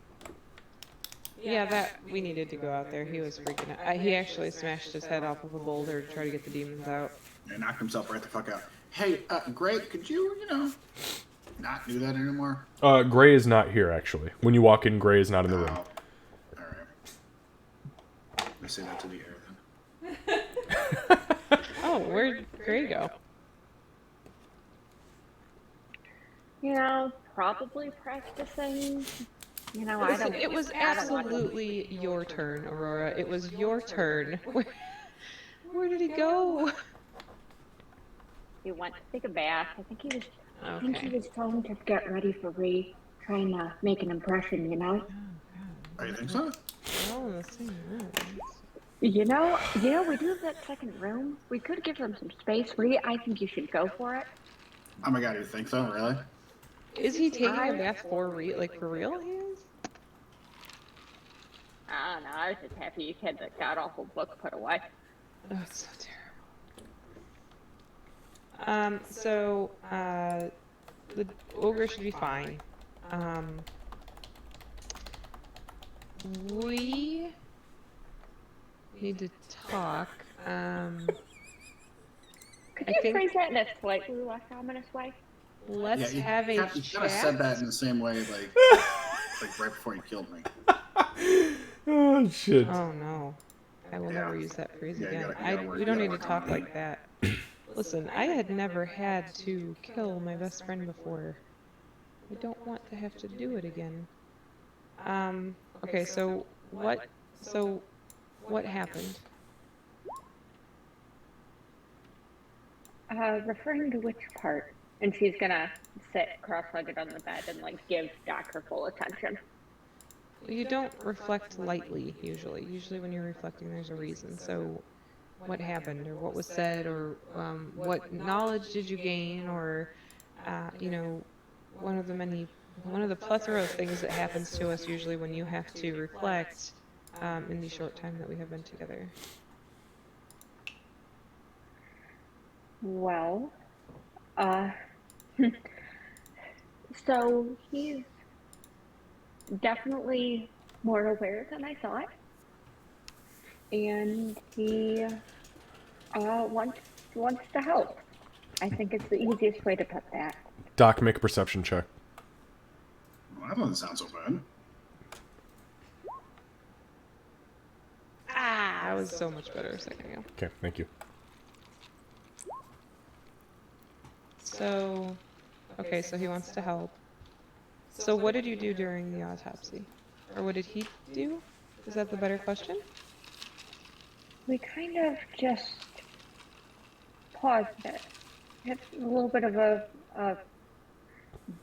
Yeah, that we needed to go out there. He was freaking out. He actually smashed his head off of a boulder to try to get the demons out. And knocked himself right the fuck out. Hey, Greg, could you, not do that anymore? Gray is not here, actually. When you walk in, Gray is not in the room. All right. Let me say that to the air then. Oh, where'd Gray go? Probably practicing. Listen, it was absolutely your turn, Aurora. It was your turn. Where did he go? He went to take a bath. I think he was. Okay. I think he was trying to get ready for trying to make an impression. Oh, you think so? All in the same room. We do have that second room. We could give him some space. I think you should go for it. Oh my god, you think so? Really? Is he taking a bath for real? He is? I don't know. I was just happy you had the god-awful book put away. Oh, it's so terrible. The ogre should be fine. We need to talk. Could I you think- phrase that in a slightly less ominous way? Let's you have a kind of said chat. that in the same way, like right before you killed me. Oh, shit. Oh no. I will Yeah. never use that phrase Yeah, you again. gotta work- We don't you need gotta to work on talk that. like that. Listen, I had never had to kill my best friend before. I don't want to have to do it again. Okay, so what happened? Referring to which part? And she's gonna sit cross-legged on the bed and give Doc her full attention. You don't reflect lightly, usually. Usually when you're reflecting, there's a reason. So, what happened, or what was said, or what knowledge did you gain, or, one of the plethora of things that happens to us usually when you have to reflect in the short time that we have been together. Well, so he's definitely more aware than I thought, and he wants to help. I think it's the easiest way to put that. Doc, make a perception check. Well, that doesn't sound so bad. I was so much better a second ago. Okay, thank you. So, okay, so he wants to help. So what did you do during the autopsy? Or what did he do? Is that the better question? We kind of just paused it. It's a little bit of a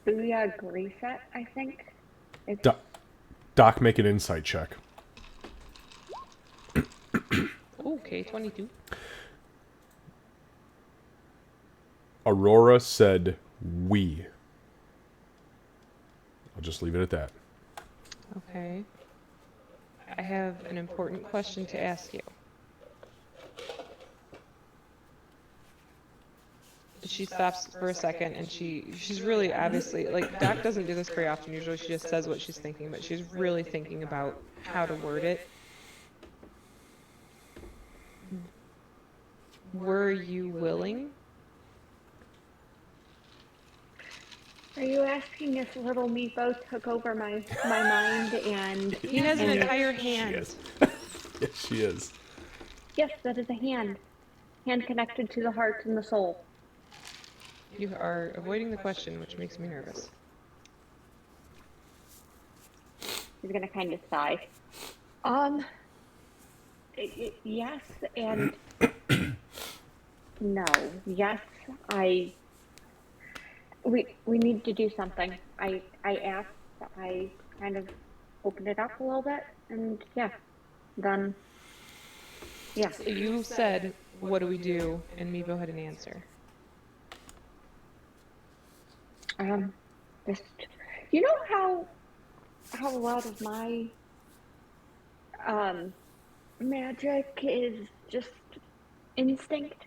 booyah reset, I think. It's, Doc, make an insight check. Okay, 22. Aurora said, "We." I'll just leave it at that. Okay. I have an important question to ask you. She stops for a second and she's really obviously, Doc doesn't do this very often. Usually she just says what she's thinking, but she's really thinking about how to word it. Were you willing? Are you asking if little Meepo took over my mind and... He has an entire hand. Yes, she is. Yes, that is a hand. Hand connected to the heart and the soul. You are avoiding the question, which makes me nervous. He's gonna kind of sigh. Yes and no. Yes, we need to do something. I asked, I kind of opened it up a little bit, and yeah, then yeah. You said, "What do we do?" and Meepo had an answer. Just you know how a lot of my magic is just instinct.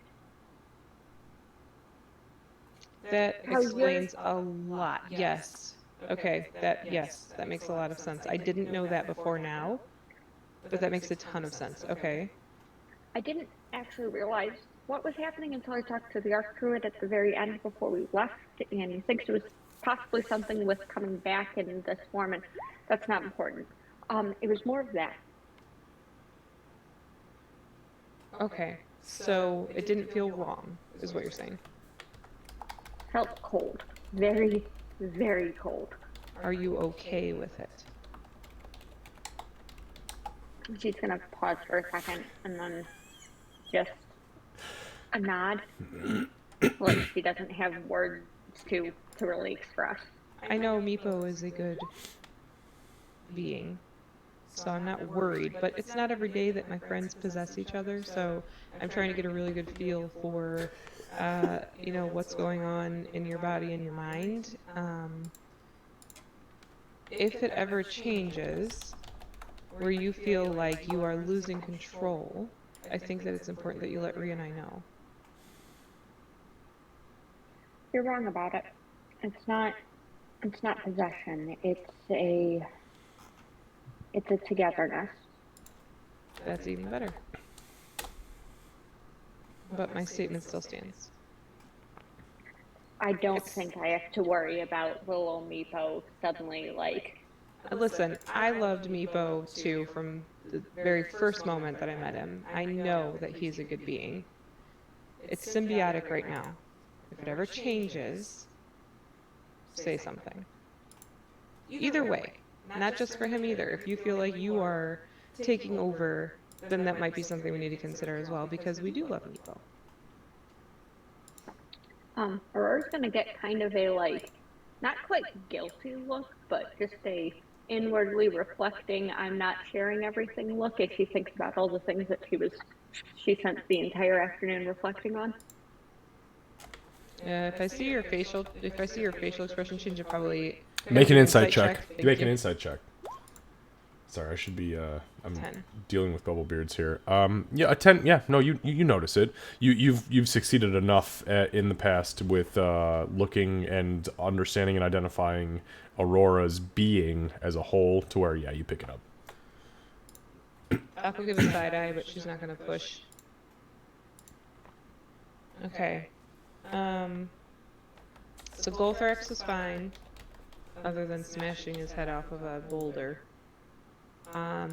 That How's explains a lot. Yes. Okay. Yes, that makes a lot of sense. I didn't know that before now, but that makes a ton of sense. Okay. I didn't actually realize what was happening until I talked to the Arc Druid at the very end before we left, and he thinks it was possibly something with coming back in this form, and that's not important. It was more of that. Okay. So it didn't feel wrong, is what you're saying. Felt cold. Very, very cold. Are you okay with it? She's gonna pause for a second and then just a nod. Like she doesn't have words to really express. I know Meepo is a good being, so I'm not worried, but it's not every day that my friends possess each other, so I'm trying to get a really good feel for, what's going on in your body and your mind. If it ever changes, where you feel like you are losing control, I think that it's important that you let Rhea and I know. You're wrong about it. It's not possession. It's a togetherness. That's even better. But my statement still stands. I don't think I have to worry about little old Meepo suddenly Listen, I loved Meepo too from the very first moment that I met him. I know that he's a good being. It's symbiotic right now. If it ever changes, say something. Either way, not just for him either. If you feel like you are taking over, then that might be something we need to consider as well, because we do love Meepo. Aurora's gonna get kind of a not quite guilty look, but just a inwardly reflecting, I'm not sharing everything look as she thinks about all the things that she spent the entire afternoon reflecting on. If I see your facial expression change, you probably Make an insight check. Thank Make an you. insight check. Sorry, I should be. I'm 10. dealing with bubble beards here. Yeah, a 10. Yeah, no, you notice it. You've succeeded enough in the past with looking and understanding and identifying Aurora's being as a whole to where you pick it up. I'll give a side eye, but she's not gonna push. Okay. So Golthrax was fine, other than smashing his head off of a boulder. We're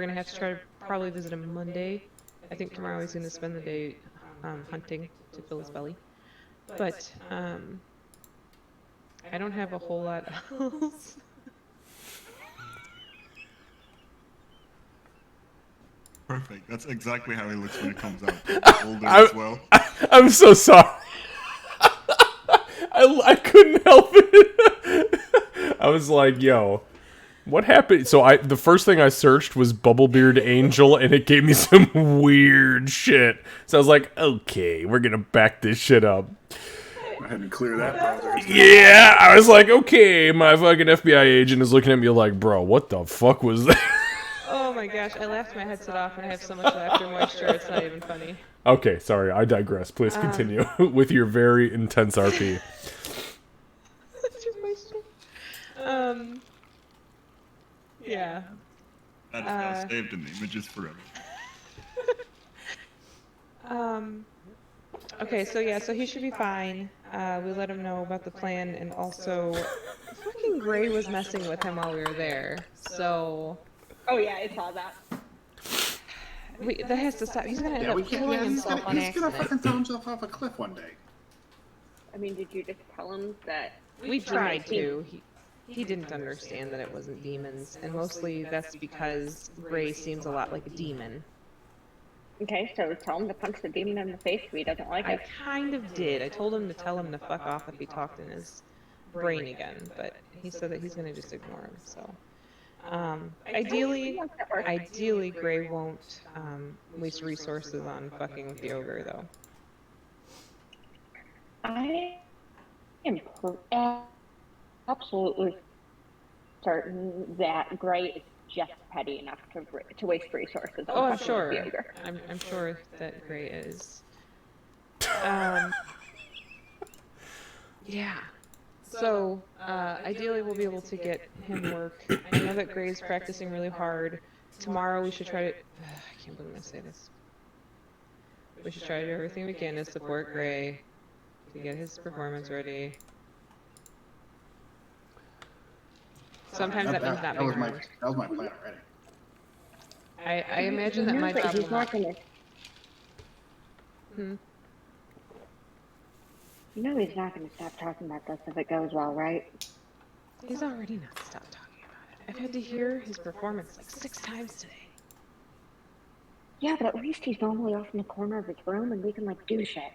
gonna have to try to probably visit him Monday. I think tomorrow he's gonna spend the day hunting to fill his belly. But I don't have a whole lot else. Perfect. That's exactly how he looks when it comes out. Older as well. I'm so sorry. I couldn't help it. I was like, yo, what happened? So the first thing I searched was Bubblebeard Angel, and it gave me some weird shit. So I was like, okay, we're gonna back this shit up. I had to clear that browser. Yeah, I was like, okay, my fucking FBI agent is looking at me like, bro, what the fuck was that? Oh my gosh, I laughed my headset off and I have so much laughter moisture, it's not even funny. Okay, sorry, I digress. Please continue with your very intense RP. Yeah. That is now saved in the images forever. Okay, so he should be fine. We let him know about the plan, and also, fucking Gray was messing with him while we were there, so... Oh yeah, I saw that. That has to stop. He's gonna end Yeah, we up can't. killing Yeah, himself on he's gonna accident. fucking throw himself off a cliff one day. I mean, did you just tell him that? We tried to. He didn't understand that it wasn't demons, and mostly that's because Gray seems a lot like a demon. Okay, so tell him to punch the demon in the face if he doesn't like I it. kind of did. I told him to tell him to fuck off if he talked in his brain again, but he said that he's gonna just ignore him. So, ideally, Gray won't waste resources on fucking with the ogre, though. I am absolutely certain that Gray is just petty enough to waste resources on Oh, I'm fucking sure. with the ogre. I'm sure that Gray is. Yeah. So, ideally, we'll be able to get him work. I know that Gray's practicing really hard. Tomorrow, we should try to. I can't believe I'm gonna say this. We should try to do everything we can to support Gray to get his performance ready. Sometimes that means not being around. That was my plan already. I imagine that my job he's will not not. gonna. Hmm. You know he's not gonna stop talking about this if it goes well, right? He's already not stopped talking about it. I've had to hear his performance like 6 times today. Yeah, but at least he's normally off in the corner of his room and we can like do shit.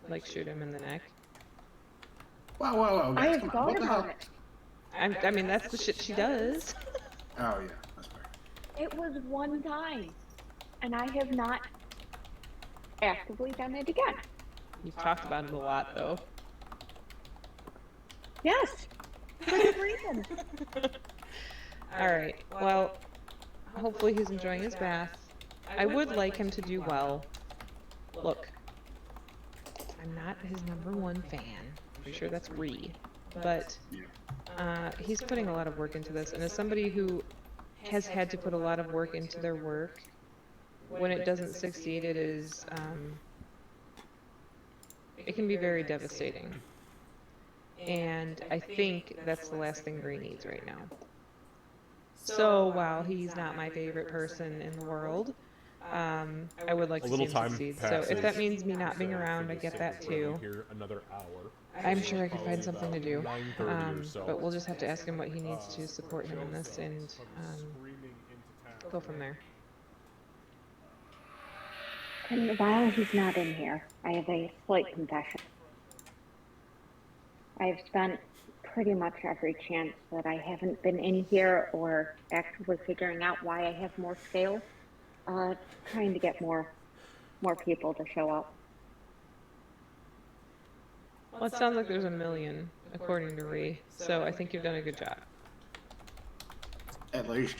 Like shoot him in the neck. Whoa, I guys, have come on, thought what the hell? about it. I mean, that's the shit she does. Oh yeah, that's fair. It was one time, and I have not actively done it again. You've talked about it a lot, though. Yes, for good reason. All right. Well, hopefully he's enjoying his bath. I would like him to do well. Look, I'm not his #1 fan. Pretty sure that's Ree, but he's putting a lot of work into this. And as somebody who has had to put a lot of work into their work, when it doesn't succeed, it is it can be very devastating. And I think that's the last thing Gray needs right now. So while he's not my favorite person in the world, I would like to see him succeed. So if that means me not being around, I get that too. Here another hour. I'm sure I could find something to do. 9:30 or so. But we'll just have to ask him what he needs to support him in this and go from there. And while he's not in here, I have a slight confession. I have spent pretty much every chance that I haven't been in here or actively figuring out why I have more scale, trying to get more people to show up. Well, it sounds like there's a million, according to Ree. So I think you've done a good job. At least.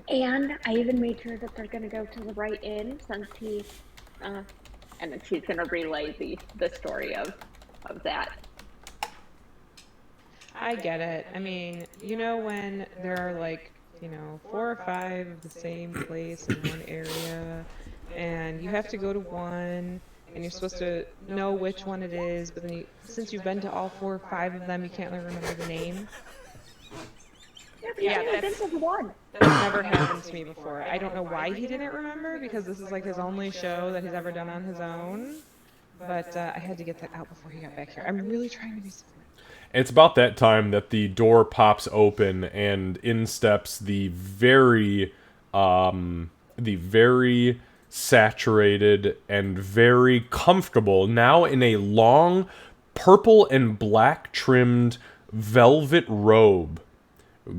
And I even made sure that they're going to go to the right inn since he, and then she's going to relay the story of that. I get it. I mean, you know when there are like, 4 or 5 of the same place in one area, and you have to go to one, and you're supposed to know which one it is, but then since you've been to all 4 or 5 of them, you can't really remember the name. Yeah, that's never happened to me before. I don't know why he didn't remember, because this is like his only show that he's ever done on his own. But I had to get that out before he got back here. I'm really trying to be smart. It's about that time that the door pops open and in steps the very saturated and very comfortable, now in a long purple and black trimmed velvet robe,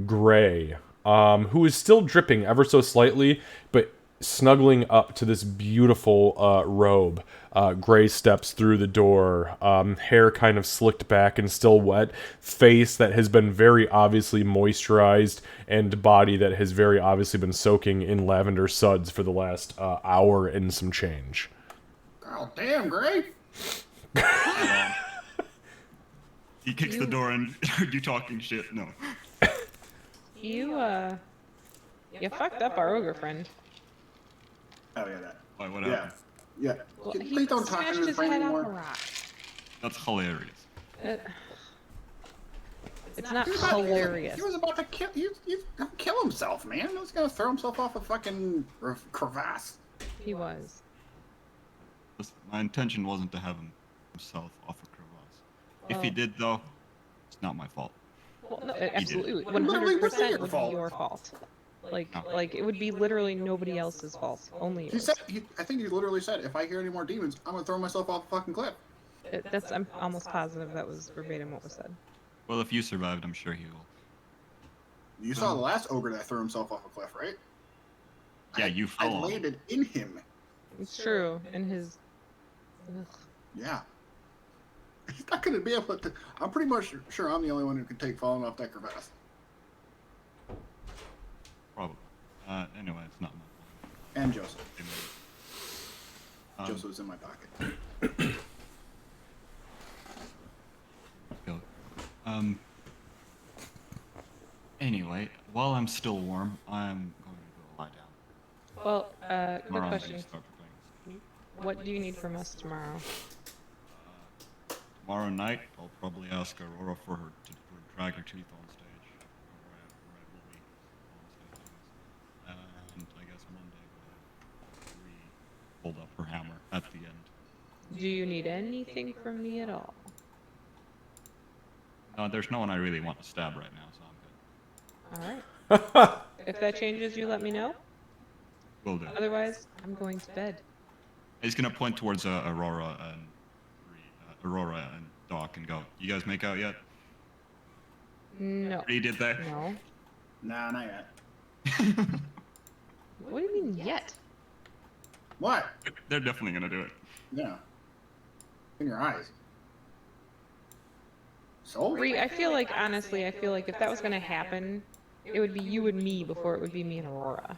Gray, who is still dripping ever so slightly, but snuggling up to this beautiful robe. Gray steps through the door, hair kind of slicked back and still wet, face that has been very obviously moisturized, and body that has very obviously been soaking in lavender suds for the last hour and some change. Oh, damn, Gray. He kicks the door and are you talking shit? No. You fucked up our ogre friend. Oh yeah, that. Why, what Yeah, happened? yeah. Well, he Please don't talk smashed to his his brain head on anymore. the rock. That's hilarious. It's not He hilarious. was about to kill himself, man. He was gonna throw himself off a fucking crevasse. He was. My intention wasn't to have himself off a crevasse. If he Well- did, though, it's not my fault. Well, no, absolutely, Literally would be 100% your would fault. be your fault. Like, No. like it would be literally nobody else's fault, only He yours. said, I think he literally said, if I hear any more demons, I'm gonna throw myself off a fucking cliff. I'm almost positive that was verbatim what was said. Well, if you survived, I'm sure he will. You saw the last ogre that threw himself off a cliff, right? Yeah, you I fell on him. landed in him. It's true. And his. Ugh. Yeah. He's not going to be able to. I'm pretty much sure I'm the only one who can take falling off that crevasse. Probably. Anyway, it's not my fault. And Joseph. Um, Joseph was in my pocket. Go. Anyway, while I'm still warm, I'm going to go lie down. Well, good Tomorrow I'm question. going to start preparing. What do you need from us tomorrow? Tomorrow night, I'll probably ask Aurora for her to drag her teeth on stage. Or I will be on stage, and I guess Monday we'll hold up her hammer at the end. Do you need anything from me at all? No, there's no one I really want to stab right now, so I'm good. Alright. If that changes, you let me know. Will do. Otherwise, I'm going to bed. He's gonna point towards Aurora and Doc and go, "You guys make out yet?" No. He did that. No. Nah, not yet. What do you mean yet? What? They're definitely gonna do it. Yeah. In your eyes. So? Bree, I feel like, honestly, if that was going to happen, it would be you and me before it would be me and Aurora.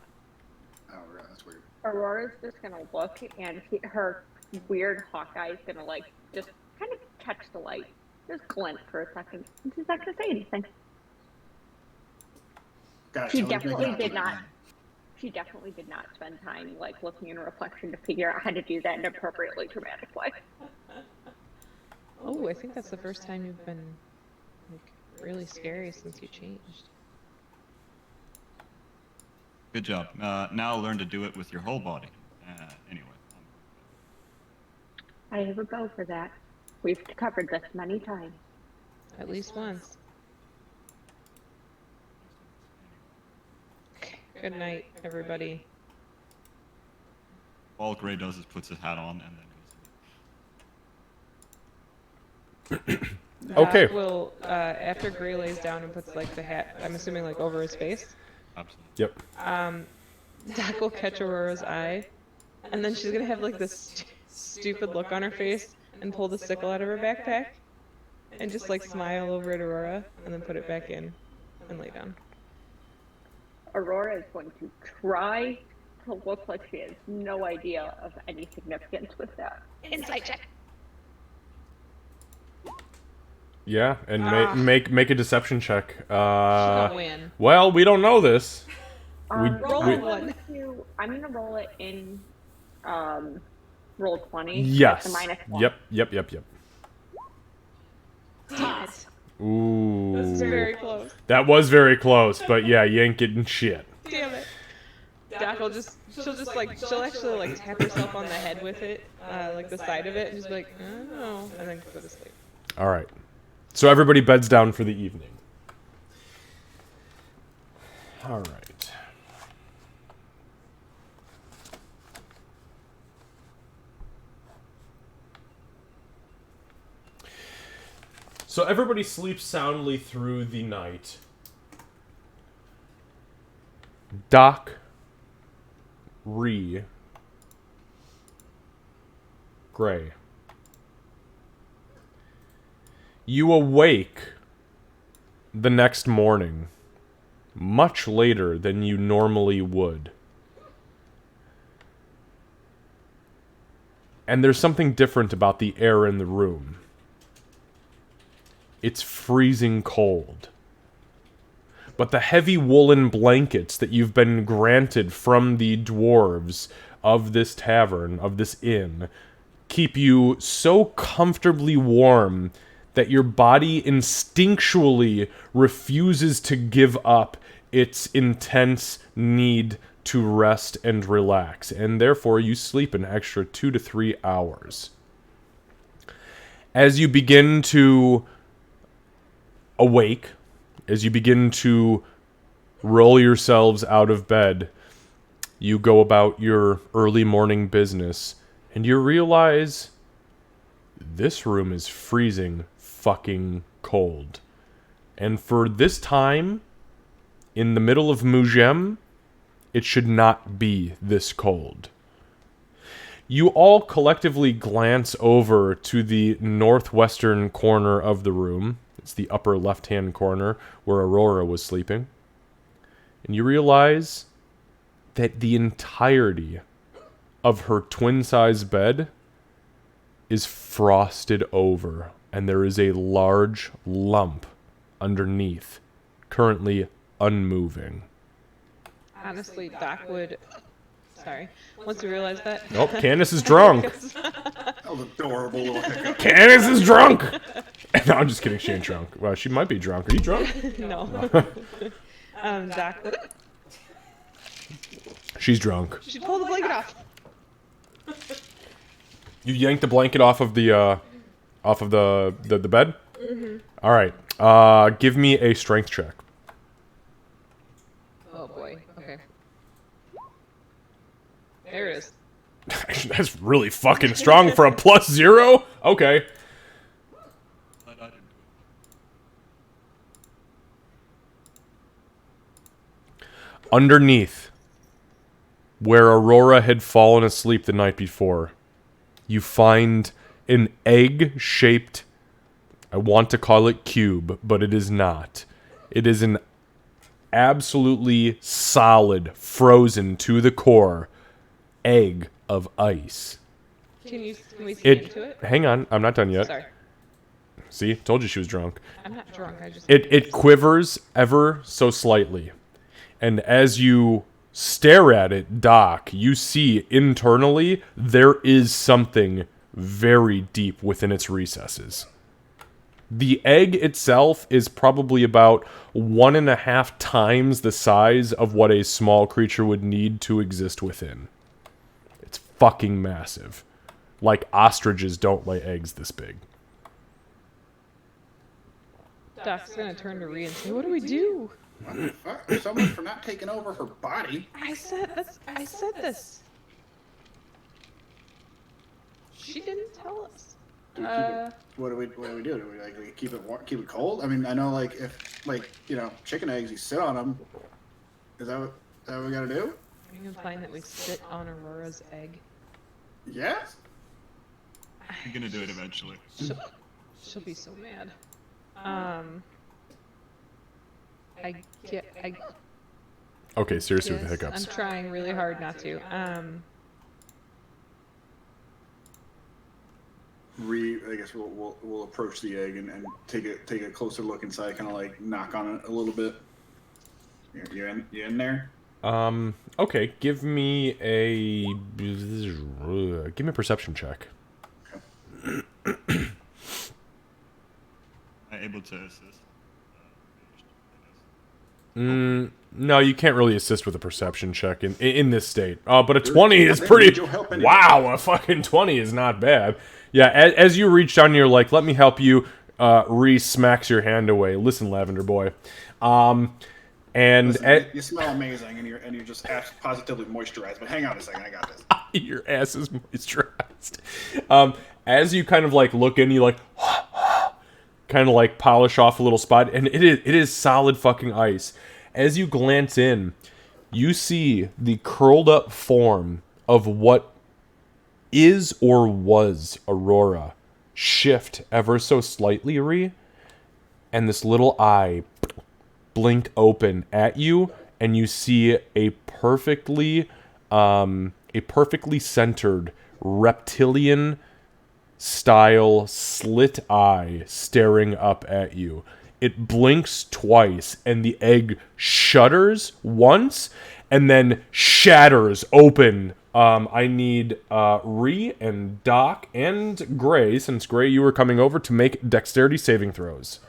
Oh, really? That's weird. Aurora's just gonna look, and her weird hawk eye is gonna like just kind of catch the light, just glint for a second. And she's not gonna say anything. Got She it. So we're definitely making out did not. tonight. She definitely did not spend time like looking in a reflection to figure out how to do that in an appropriately dramatic way. Oh, I think that's the first time you've been, like, really scary since you changed. Good job. Now learn to do it with your whole body. Anyway. I have a bow for that. We've covered this many times. At least once. Okay. Good night, everybody. All Gray does is puts his hat on and then Okay. Doc will, after Gray lays down and puts, like, the hat, I'm assuming, like, over his face, absolutely. Yep. Doc will catch Aurora's eye, and then she's gonna have, like, this stupid look on her face and pull the sickle out of her backpack and just, like, smile over at Aurora and then put it back in and lay down. Aurora is going to try to look like she has no idea of any significance with that. Insight check. Yeah, and make a deception check. She's gonna win. Well, we don't know this. Roll we- one. I'm gonna roll it in roll 20. Yes. With the -1. Yep. Yes. Ooh. That's very close. That was very close, but yeah, you ain't getting shit. Damn it. Doc will she'll actually like tap herself on the head with it, like the side of it, and just be like, oh, and then go to sleep. All right. So everybody beds down for the evening. All right. So everybody sleeps soundly through the night. Doc, Ree, Gray. You awake the next morning, much later than you normally would. And there's something different about the air in the room. It's freezing cold. But the heavy woolen blankets that you've been granted from the dwarves of this tavern, of this inn, keep you so comfortably warm that your body instinctually refuses to give up its intense need to rest and relax, and therefore you sleep an extra 2 to 3 hours. As you begin to awake, as you begin to roll yourselves out of bed, you go about your early morning business, and you realize this room is freezing fucking cold. And for this time, in the middle of Mugem, it should not be this cold. You all collectively glance over to the northwestern corner of the room. It's the upper left-hand corner where Aurora was sleeping. And you realize that the entirety of her twin-size bed is frosted over, and there is a large lump underneath, currently unmoving. Honestly, Doc would. Sorry. Once we realized that. Nope, Candace is drunk. That was adorable little hiccup. Candace is drunk! No, I'm just kidding, she ain't drunk. Well, she might be drunk. Are you drunk? No. Doc would. She's drunk. She pull the blanket off. You yanked the blanket off of the bed? Mm-hmm. Alright, give me a strength check. Oh boy. Okay. There it is. That's really fucking strong for a +0? Okay. I didn't do it. Underneath, where Aurora had fallen asleep the night before, you find an egg-shaped, I want to call it cube, but it is not. It is an absolutely solid, frozen to the core egg of ice. Can we see into it? Hang on, I'm not done yet. Sorry. See, told you she was drunk. I'm not drunk. I just. It quivers ever so slightly. And as you stare at it, Doc, you see internally there is something very deep within its recesses. The egg itself is probably about 1.5 times the size of what a small creature would need to exist within. It's fucking massive. Like ostriches don't lay eggs this big. Doc's gonna turn to Rhea and say, "What do we do?" What the fuck? So much for not taking over her body. I said this. She didn't tell us. What do we do? Do we like keep it warm, keep it cold? I mean, I know like if chicken eggs, you sit on them. Is that what we gotta do? Are you implying that we sit on Aurora's egg? Yes. You're gonna do it eventually. She'll be so mad. Okay, seriously with the Yes, hiccups. I'm trying really hard not to. I guess we'll approach the egg and take a closer look inside, kind of like knock on it a little bit. You in there? Okay, give me a perception check. Am I able to assist? No, you can't really assist with a perception check in this state. But a 20 is pretty... Wow, a fucking 20 is not bad. Yeah, as you reach down, you're like, let me help you. Reese smacks your hand away. Listen, Lavender Boy. Listen, you smell amazing, and you're just positively moisturized. But hang on a second, I got this. Your ass is moisturized. As you kind of like look in, you like kind of like polish off a little spot, and it is solid fucking ice. As you glance in, you see the curled up form of what is or was Aurora shift ever so slightly, Ree, and this little eye blink open at you, and you see a perfectly centered reptilian style slit eye staring up at you. It blinks twice, and the egg shudders once, and then shatters open. I need Ree and Doc and Gray, since Gray, you were coming over, to make dexterity saving throws.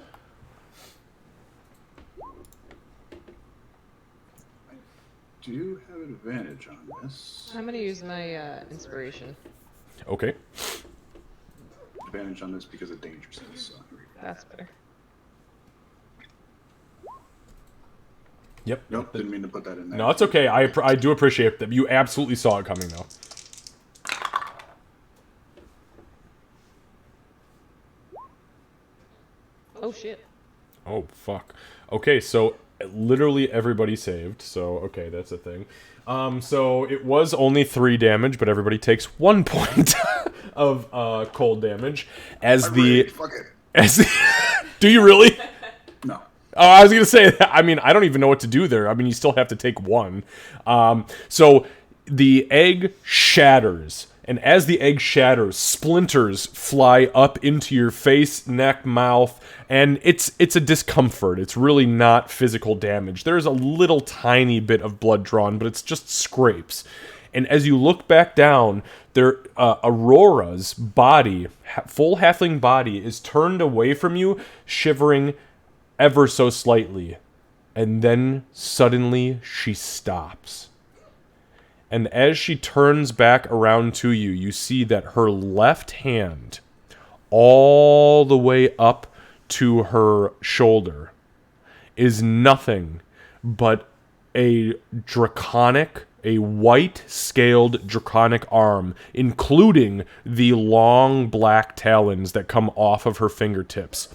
Do you have an advantage on this? I'm gonna use my inspiration. Okay. Advantage on this because of danger sense. So. That's better. Yep. Nope, didn't mean to put that in there. No, it's okay. I do appreciate that. You absolutely saw it coming, though. Oh shit. Oh, fuck. Okay, so literally everybody saved. So, okay, that's a thing. So it was only 3 damage, but everybody takes 1 point of cold damage as the Fuck it. as the, do you really? No. Oh, I was gonna say that. I mean, I don't even know what to do there. I mean, you still have to take 1. So the egg shatters, and as the egg shatters, splinters fly up into your face, neck, mouth, and it's a discomfort. It's really not physical damage. There's a little tiny bit of blood drawn, but it's just scrapes. And as you look back down, Aurora's body, full halfling body, is turned away from you, shivering ever so slightly. And then suddenly she stops. And as she turns back around to you, you see that her left hand, all the way up to her shoulder, is nothing but a white-scaled draconic arm, including the long black talons that come off of her fingertips.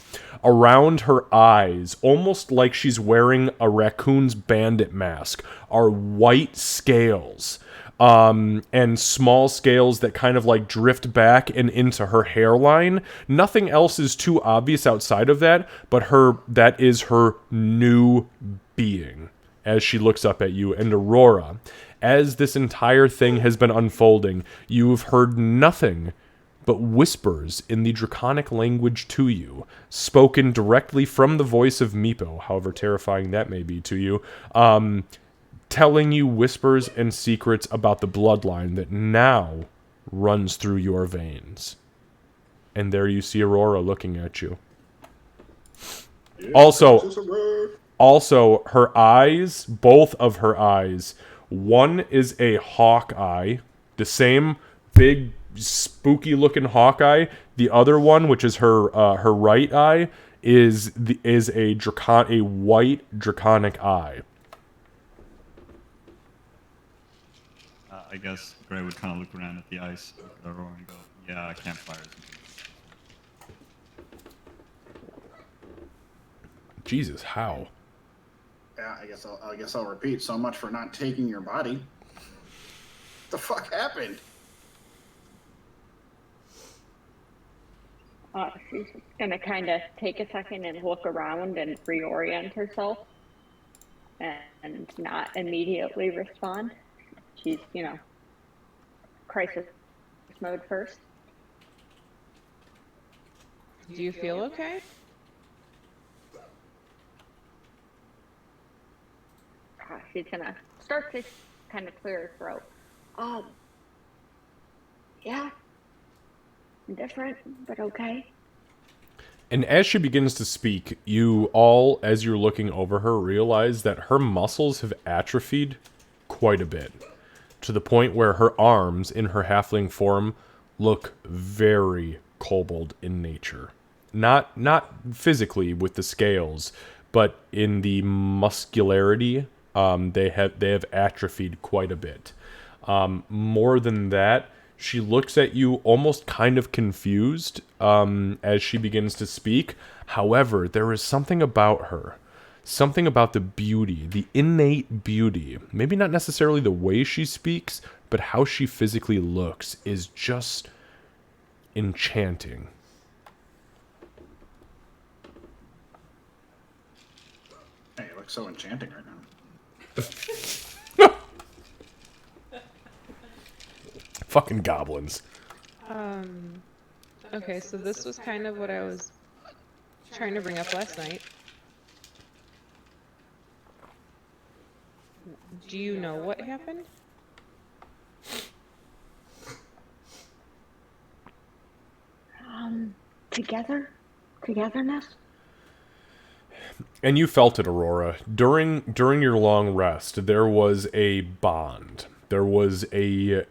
Around her eyes, almost like she's wearing a raccoon's bandit mask, are white scales. And small scales that kind of like drift back and into her hairline. Nothing else is too obvious outside of that, but that is her new being as she looks up at you. And Aurora, as this entire thing has been unfolding, you've heard nothing but whispers in the draconic language to you, spoken directly from the voice of Meepo, however terrifying that may be to you, telling you whispers and secrets about the bloodline that now runs through your veins. And there you see Aurora looking at you. Also, her eyes, both of her eyes, one is a hawk eye, the same big, spooky-looking hawk eye. The other one, which is her right eye, is a white draconic eye. I guess Gray would kind of look around at the ice, look at Aurora, and go, "Yeah, campfires." Jesus, how? Yeah, I guess I'll repeat. So much for not taking your body. What the fuck happened? She's gonna kind of take a second and look around and reorient herself, and not immediately respond. She's, crisis mode first. Do you feel okay? She's gonna start to kind of clear her throat. Yeah. Different, but okay. And as she begins to speak, you all, as you're looking over her, realize that her muscles have atrophied quite a bit. To the point where her arms, in her halfling form, look very kobold in nature. Not physically with the scales, but in the muscularity, they have atrophied quite a bit. More than that, she looks at you almost kind of confused as she begins to speak. However, there is something about her. Something about the beauty, the innate beauty, maybe not necessarily the way she speaks, but how she physically looks is just enchanting. Hey, you look so enchanting right now. Fucking goblins. Okay, so this was kind of what I was trying to bring up last night. Do you know what happened? Togetherness. And you felt it, Aurora. During your long rest, there was a bond. There was a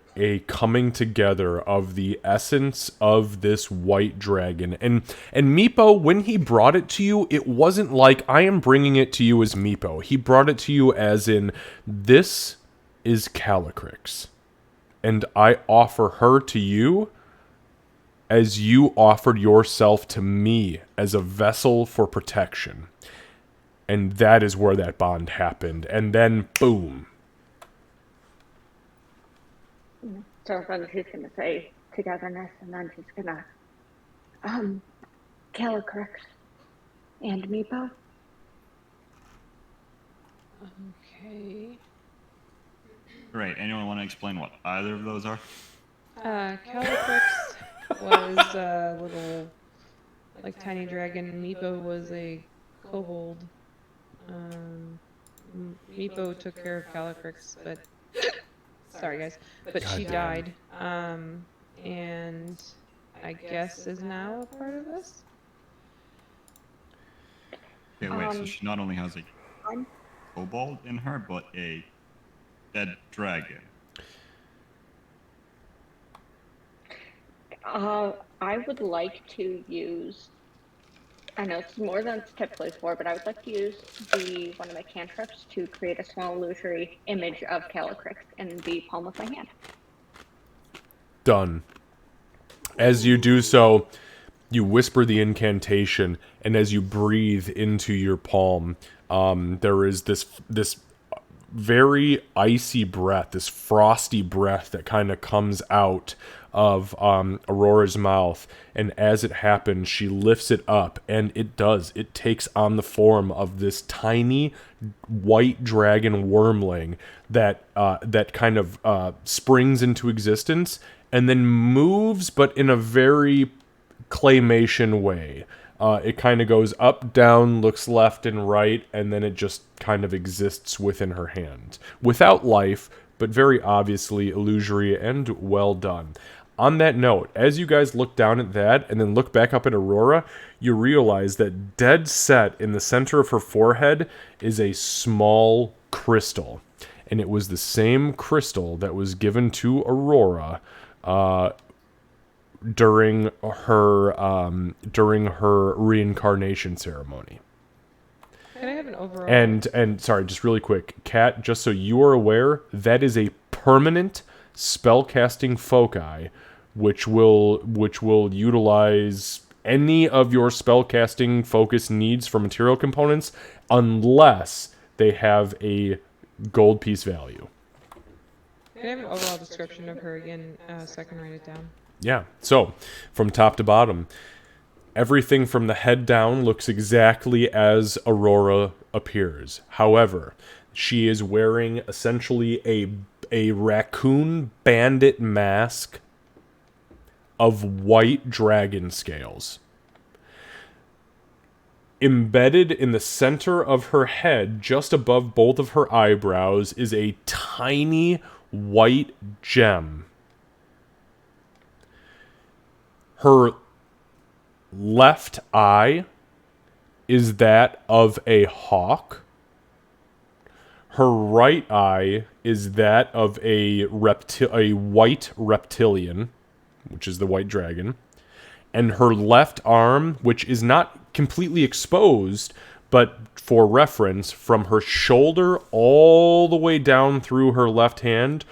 coming together of the essence of this white dragon. And Meepo, when he brought it to you, it wasn't like, I am bringing it to you as Meepo. He brought it to you as in, this is Calycrix. And I offer her to you as you offered yourself to me as a vessel for protection. And that is where that bond happened. And then, boom. So then she's gonna say togetherness, and then she's gonna, Calycrix and Meepo. Okay. Great. Anyone want to explain what either of those are? Calycrix was a little, like, tiny dragon. Meepo was a kobold. Meepo took care of Calycrix, but sorry guys, but she died. And I guess is now a part of us. Okay, wait. So she not only has a I'm- kobold in her, but a dead dragon. I would like to use. I know it's more than it's typically for, but I would like to use one of my cantrips to create a small illusory image of Calycrix in the palm of my hand. Done. As you do so, you whisper the incantation, and as you breathe into your palm, there is this very icy breath, this frosty breath that kind of comes out of Aurora's mouth, and as it happens, she lifts it up, and it takes on the form of this tiny white dragon wormling that kind of springs into existence and then moves, but in a very claymation way. It kind of goes up, down, looks left and right, and then it just kind of exists within her hand. Without life, but very obviously illusory and well done. On that note, as you guys look down at that and then look back up at Aurora, you realize that dead set in the center of her forehead is a small crystal. And it was the same crystal that was given to Aurora during her reincarnation ceremony. Can I have an overall? And sorry, just really quick, Kat, just so you are aware, that is a permanent spellcasting foci, which will utilize any of your spellcasting focus needs for material components, unless they have a gold piece value. Can I have an overall description of her again, so I can write it down? Yeah. So, from top to bottom, everything from the head down looks exactly as Aurora appears. However, she is wearing essentially a raccoon bandit mask of white dragon scales. Embedded in the center of her head, just above both of her eyebrows, is a tiny white gem. Her left eye is that of a hawk. Her right eye is that of a white reptilian, which is the white dragon. And her left arm, which is not completely exposed, but for reference, from her shoulder all the way down through her left hand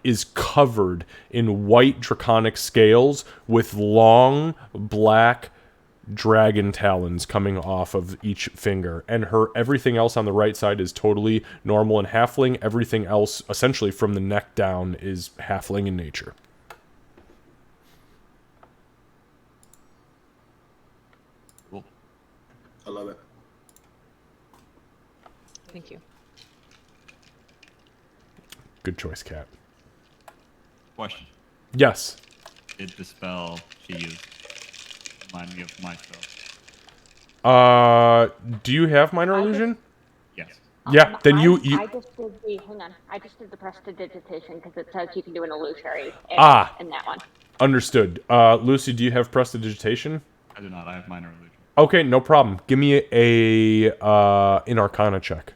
is covered in white draconic scales with long black dragon talons coming off of each finger, and everything else on the right side is totally normal and halfling. Everything else, essentially from the neck down, is halfling in nature. Cool. I love it. Thank you. Good choice, Kat. Question. Yes. Did the spell she used remind me of my spell? Do you have minor illusion? Yes. Yeah, then you I just did the hang on. I just did the prestidigitation because it says you can do an illusory in that one. Understood. Lucy, do you have prestidigitation? I do not. I have minor illusion. Okay, no problem. Give me an Arcana check.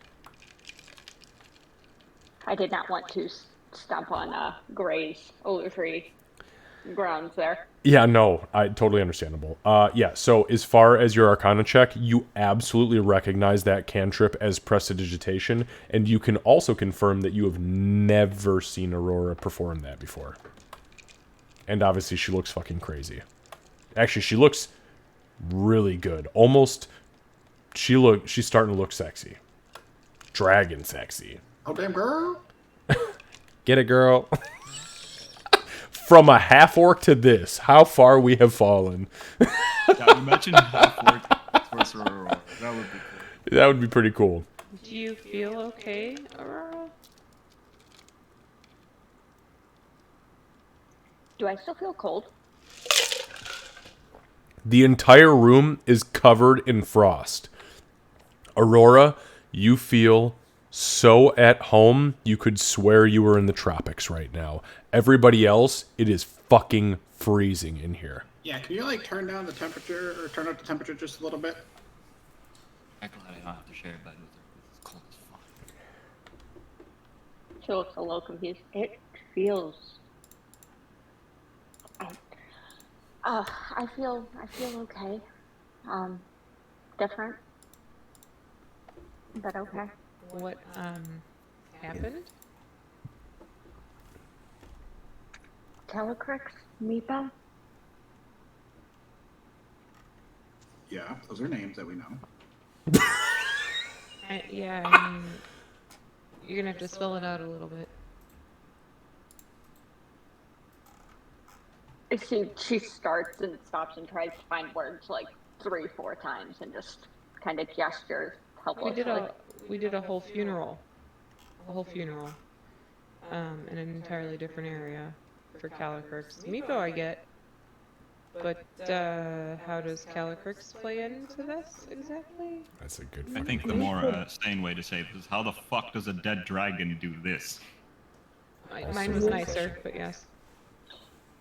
I did not want to stomp on Gray's illusory grounds there. Yeah, no, totally understandable. Yeah, so as far as your Arcana check, you absolutely recognize that cantrip as prestidigitation, and you can also confirm that you have never seen Aurora perform that before. And obviously she looks fucking crazy. Actually, she looks really good. Almost, she's starting to look sexy. Dragon sexy. Oh damn girl! Get it, girl? From a half-orc to this, how far we have fallen. Yeah, imagine half-orc sorcerer Aurora. That would be cool. That would be pretty cool. Do you feel okay, Aurora? Do I still feel cold? The entire room is covered in frost. Aurora, you feel so at home, you could swear you were in the tropics right now. Everybody else, it is fucking freezing in here. Yeah, can you like turn down the temperature or turn up the temperature just a little bit? I'm glad I don't have to share a bed with her. It's cold as fuck. She looks a little confused. It feels. I feel okay. Different, but okay. What happened? Telecrix, Meepo. Yeah, those are names that we know. Yeah, I mean, you're gonna have to spell it out a little bit. She starts and stops and tries to find words like 3-4 times and just kind of gestures helplessly. We did a whole funeral, in an entirely different area for Calycrix. Meepo I get, but how does Calycrix play into this exactly? That's a good I fucking think the more sane way to say this is, how the fuck does a dead dragon do this? Mine was nicer, but yes.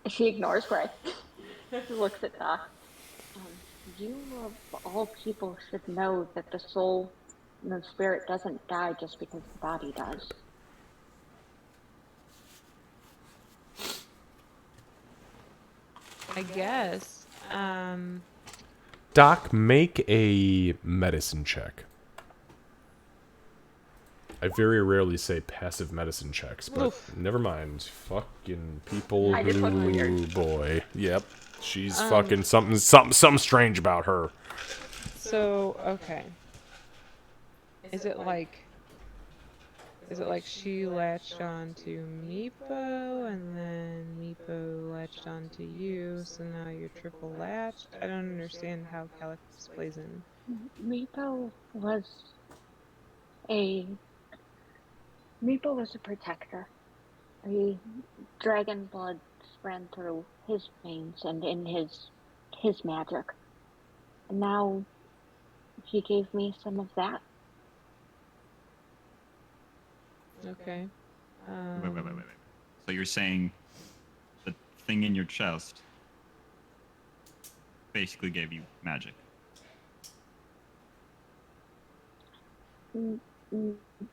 She ignores Gray. She looks at Doc. You of all people should know that the soul and the spirit doesn't die just because the body does. I guess. Doc, make a medicine check. I very rarely say passive medicine checks, but Oof. never mind. Fucking people I just look who, weird. boy. Yep. She's fucking something strange about her. So, okay. Is it like she latched on to Meepo and then Meepo latched on to you, so now you're triple latched? I don't understand how Calyx plays in. Meepo was a protector. Dragon blood ran through his veins and in his magic. And now he gave me some of that. Okay. Wait. So you're saying the thing in your chest basically gave you magic?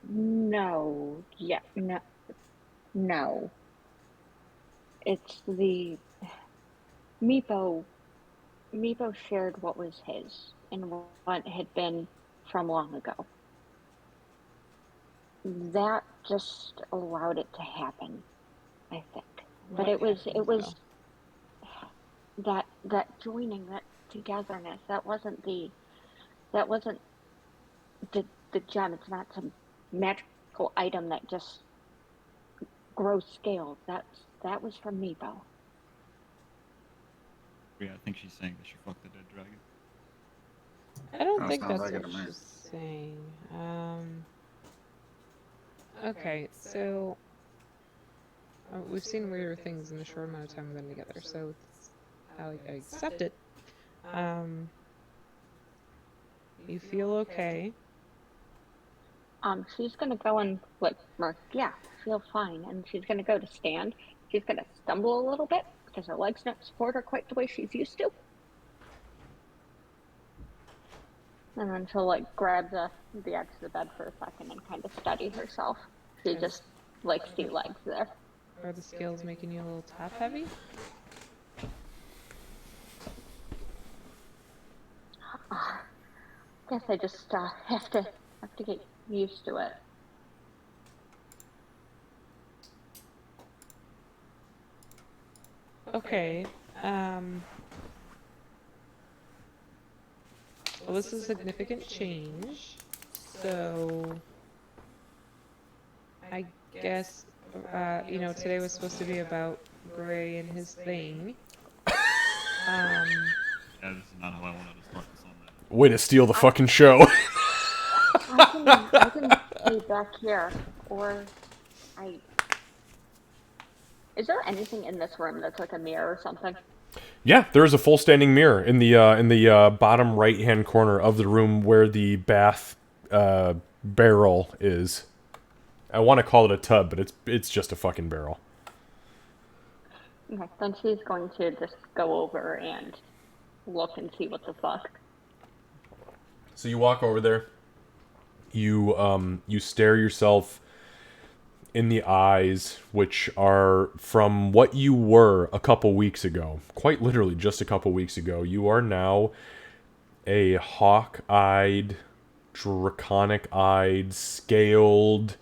No. Yeah. No. No. It's the Meepo shared what was his and what had been from long ago. That just allowed it to happen, I think. But it was that joining, that togetherness. That wasn't the gem. It's not some magical item that just grows scales. That was from Meepo. Yeah, I think she's saying that she fucked the dead dragon. I don't Oh, think sounds that's like it what to me. she's saying. Okay, so we've seen weirder things in the short amount of time we've been together, so I accept it. You feel okay? She's gonna go and feel fine, and she's gonna go to stand. She's gonna stumble a little bit because her legs don't support her quite the way she's used to. And then she'll grab the edge of the bed for a second and kind of steady herself. She just likes the legs there. Are the scales making you a little top heavy? Guess I just have to get used to it. Okay. Well, this is a significant change, so I guess, today was supposed to be about Gray and his thing. Yeah, this is not how I wanted to start this on that. Way to steal the fucking show. I can stay back here, or Is there anything in this room that's like a mirror or something? Yeah, there is a full standing mirror in the bottom right hand corner of the room where the bath barrel is. I want to call it a tub, but it's just a fucking barrel. Okay, then she's going to just go over and look and see what the fuck. So you walk over there. You stare yourself in the eyes, which are from what you were a couple weeks ago. Quite literally just a couple weeks ago. You are now a hawk-eyed, draconic-eyed, scaled...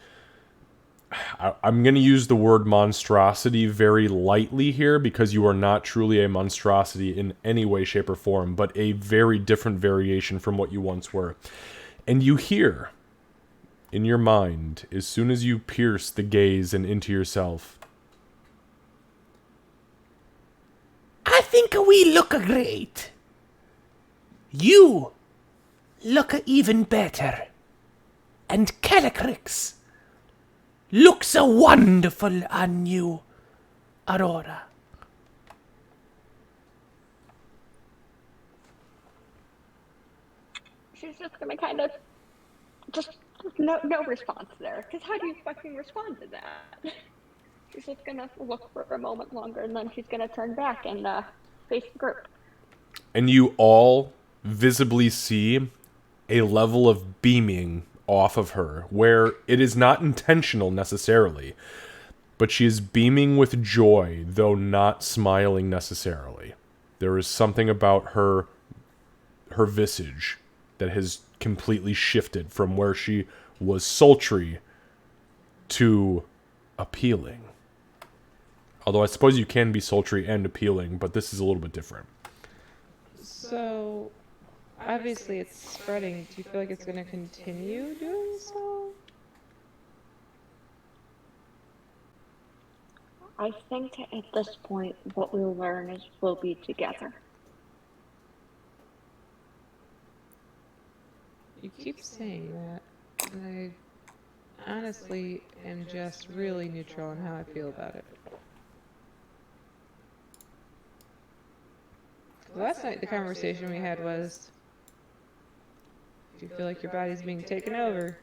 I'm going to use the word monstrosity very lightly here because you are not truly a monstrosity in any way, shape, or form, but a very different variation from what you once were. And you hear, in your mind, as soon as you pierce the gaze and into yourself, I think we look great. You look even better. And Calycrix looks wonderful on you, Aurora. She's just gonna kind of just no response there. Because how do you fucking respond to that? She's just gonna look for a moment longer, and then she's gonna turn back and face the group. and you all visibly see a level of beaming off of her, where it is not intentional necessarily, but she is beaming with joy, though not smiling necessarily. There is something about her visage that has completely shifted from where she was sultry to appealing. Although I suppose you can be sultry and appealing, but this is a little bit different. So, obviously it's spreading. Do you feel like it's going to continue doing so? I think at this point, what we'll learn is we'll be together. You keep saying that, and I honestly am just really neutral on how I feel about it. Last night, the conversation we had was, if you feel like your body's being taken over,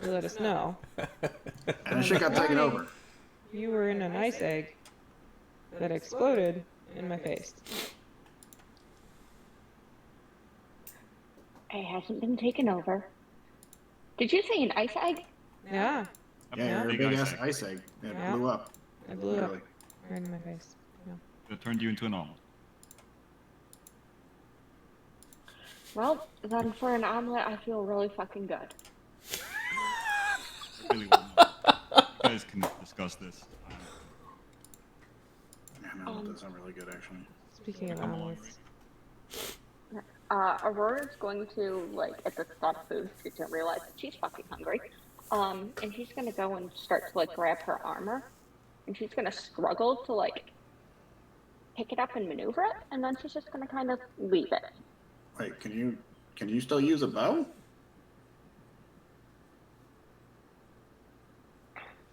you let us know. And shit got taken over. You were in an ice egg that exploded in my face. It hasn't been taken over. Did you say an ice egg? Yeah, Yeah, you're a Big big ice ass egg. ice egg. It Yeah. blew up. I blew up Literally. right in my face. Yeah. It turned you into an omelet. Well, then for an omelet, I feel really fucking good. I really want to know. You guys can discuss this. Man, that does sound really good, actually. Speaking of I'm hungry. omelets, Aurora's going to, like, at the thought of food, she's gonna realize that she's fucking hungry. And she's gonna go and start to, like, grab her armor. And she's gonna struggle to, like, pick it up and maneuver it. And then she's just gonna kind of leave it. Wait, can you still use a bow?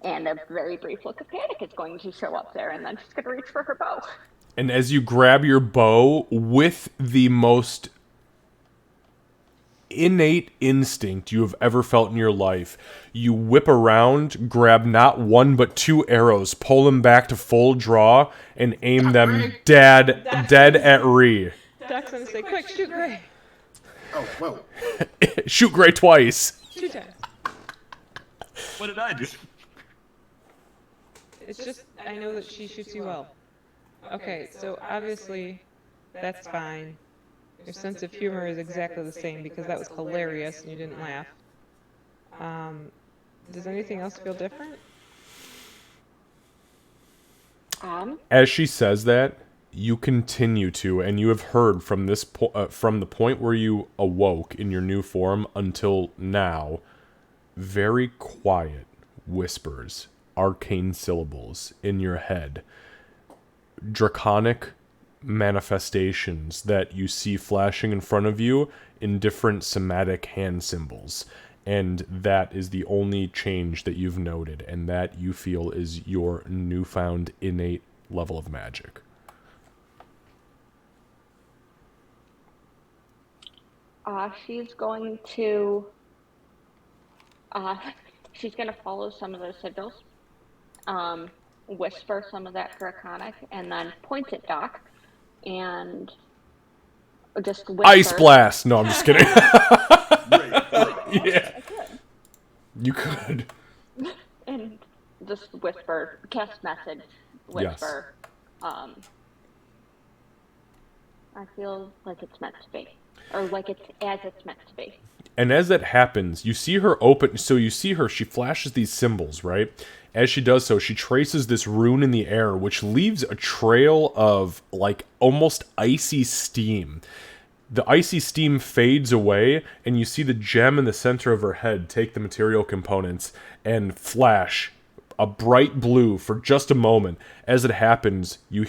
And a very brief look of panic is going to show up there. And then she's gonna reach for her bow. And as you grab your bow with the most innate instinct you have ever felt in your life, you whip around, grab not one but two arrows, pull them back to full draw, and aim them dead at Ree. Doc's gonna say, quick, shoot Gray. Oh, whoa. Shoot Gray twice. Shoot times. What did I do? It's just, I know that she shoots you well. Okay, so obviously, that's fine. Your sense of humor is exactly the same because that was hilarious and you didn't laugh. Does anything else feel different? As she says that, you continue to, and you have heard from this from the point where you awoke in your new form until now, very quiet whispers, arcane syllables in your head, draconic manifestations that you see flashing in front of you in different somatic hand symbols. And that is the only change that you've noted, and that you feel is your newfound innate level of magic. She's going to she's going to follow some of those sigils, whisper some of that draconic, and then point at Doc and just whisper. Ice blast! No, I'm just kidding. Yeah. I could. You could. And just whisper, cast message, whisper. I feel like it's meant to be. Or like it's as it's meant to be. And as that happens, you see her open. So you see her, she flashes these symbols, right? As she does so, she traces this rune in the air, which leaves a trail of, like, almost icy steam. The icy steam fades away, and you see the gem in the center of her head take the material components and flash a bright blue for just a moment. As it happens, you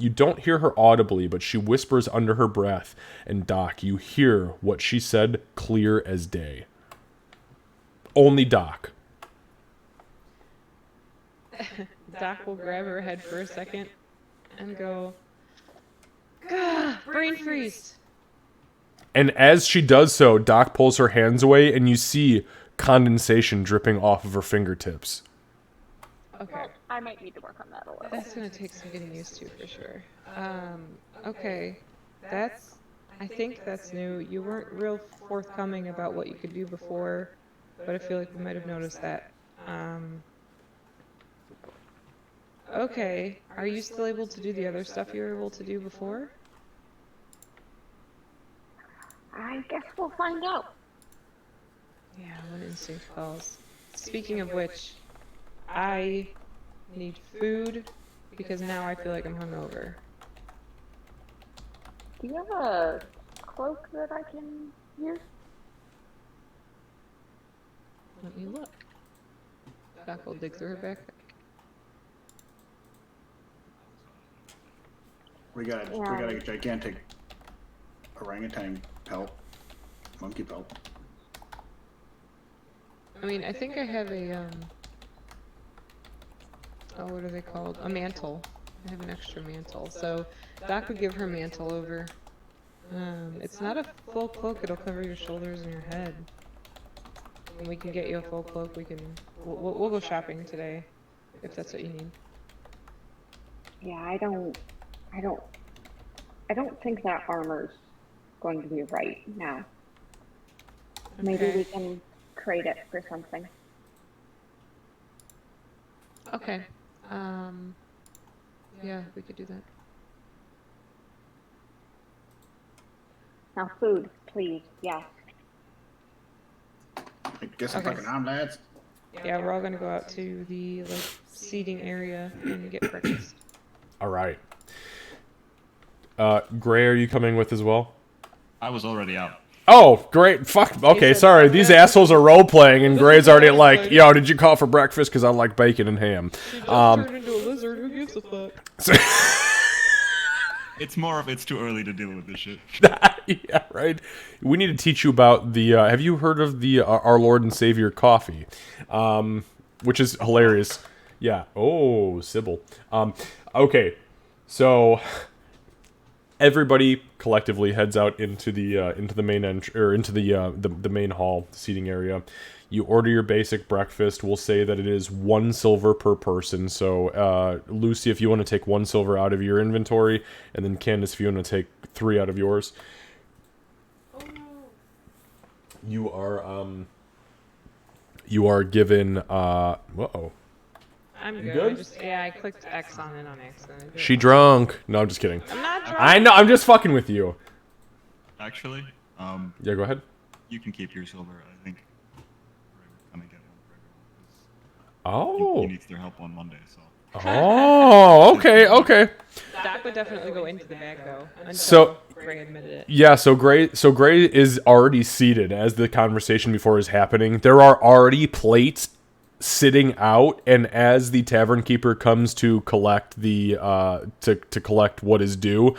don't hear her audibly, but she whispers under her breath, and Doc, you hear what she said clear as day. Only Doc. Doc will grab her head for a second and go, "Gah, brain freeze." And as she does so, Doc pulls her hands away, and you see condensation dripping off of her fingertips. Okay. I might need to work on that a little. That's gonna take some getting used to for sure. Okay. I think that's new. You weren't real forthcoming about what you could do before, but I feel like we might have noticed that. Okay. Are you still able to do the other stuff you were able to do before? I guess we'll find out. Yeah, when instinct calls. Speaking of which, I need food because now I feel like I'm hungover. Do you have a cloak that I can use? Let me look. Doc will dig through her backpack. We got a gigantic orangutan pelt, monkey pelt. I mean, I think I have a, oh, what are they called? A mantle. I have an extra mantle. So, Doc would give her mantle over. It's not a full cloak, it'll cover your shoulders and your head. And we can get you a full cloak, we'll go shopping today, if that's what you need. Yeah, I don't think that armor's going to be right now. Maybe we can trade it for something. Okay. Yeah, we could do that. Now, food, please. Yeah. I guess I'm Okay. fucking on, lads. Yeah, we're all gonna go out to the, like, seating area and get breakfast. Alright. Gray, are you coming with as well? I was already out. Oh, great. Fuck. Okay, sorry. These assholes are role-playing, and Gray's already like, yo, did you call for breakfast? Because I like bacon and ham. Turned into a lizard, who gives a fuck? It's more of it's too early to deal with this shit. Yeah, right. We need to teach you about the. Have you heard of the Our Lord and Savior coffee? Which is hilarious. Yeah. Oh, Sybil. Okay. So everybody collectively heads out into the main into the main hall, the seating area. You order your basic breakfast. We'll say that it is 1 silver per person. So, Lucy, if you want to take 1 silver out of your inventory, and then Candace, if you want to take 3 out of yours. Oh no. You are given, whoa. I'm good. good? I clicked X on it on accident. She drunk. No, I'm just kidding. I'm not drunk. I know, I'm just fucking with you. Actually, Yeah, go ahead. you can keep your silver. I think we're gonna get one for everyone. 'Cause Oh. He needs their help on Monday, so. Oh, okay, okay. Doc would definitely go into the bag though. Until So- Gray admitted it. Yeah, so Gray is already seated as the conversation before is happening. There are already plates sitting out, and as the tavern keeper comes to collect the to collect what is due,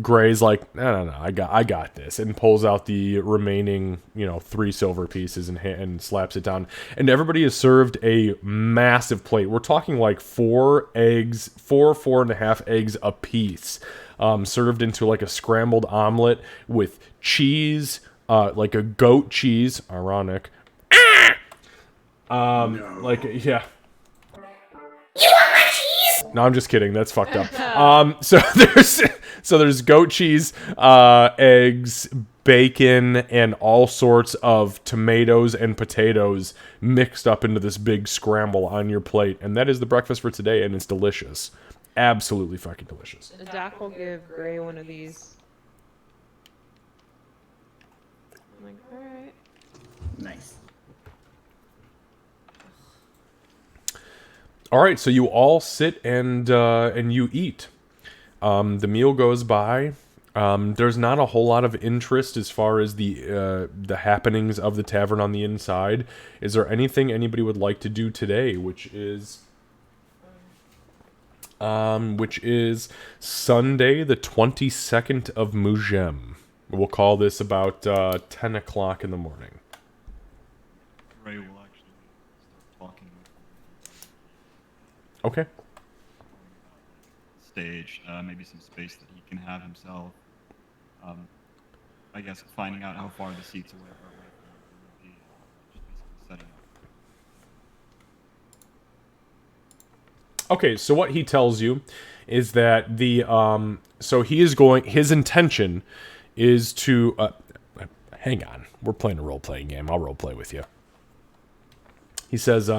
Gray's like, no, I got this, and pulls out the remaining 3 silver pieces and slaps it down, and everybody is served a massive plate. We're talking like 4.5 eggs a piece, served into like a scrambled omelet with cheese, like a goat cheese, ironic. Like, yeah. You want my cheese? No, I'm just kidding. That's fucked up. So there's goat cheese, eggs, bacon, and all sorts of tomatoes and potatoes mixed up into this big scramble on your plate, and that is the breakfast for today, and it's delicious. Absolutely fucking delicious. The Doc will give Gray one of these. I'm like, alright. Nice. All right, so you all sit and you eat. The meal goes by. There's not a whole lot of interest as far as the happenings of the tavern on the inside. Is there anything anybody would like to do today, which is Sunday, the 22nd of Mujem? We'll call this about 10 o'clock in the morning. Ray will actually start talking with Okay. stage, maybe some space that he can have himself. I guess finding out how far the seats away from him would be just basically setting up. Okay, so what he tells you is that his intention is to hang on. We're playing a role-playing game. I'll role-play with you. He says Speed it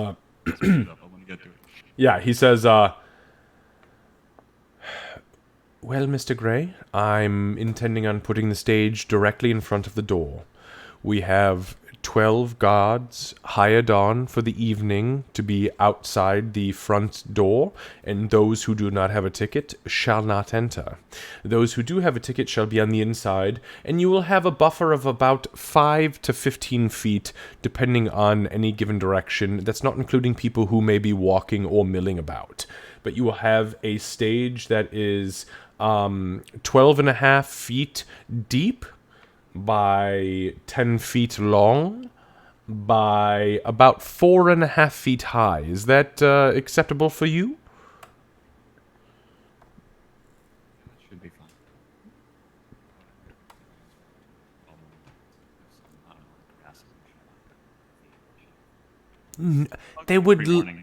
up, I want to get to it. yeah, he says well, Mr. Gray, I'm intending on putting the stage directly in front of the door. We have 12 guards hired on for the evening to be outside the front door, and those who do not have a ticket shall not enter. Those who do have a ticket shall be on the inside, and you will have a buffer of about 5 to 15 feet, depending on any given direction. That's not including people who may be walking or milling about. But you will have a stage that is 12.5 feet deep by 10 feet long by about 4.5 feet high. Is that acceptable for you? That should be fine. They would. Pre-warning.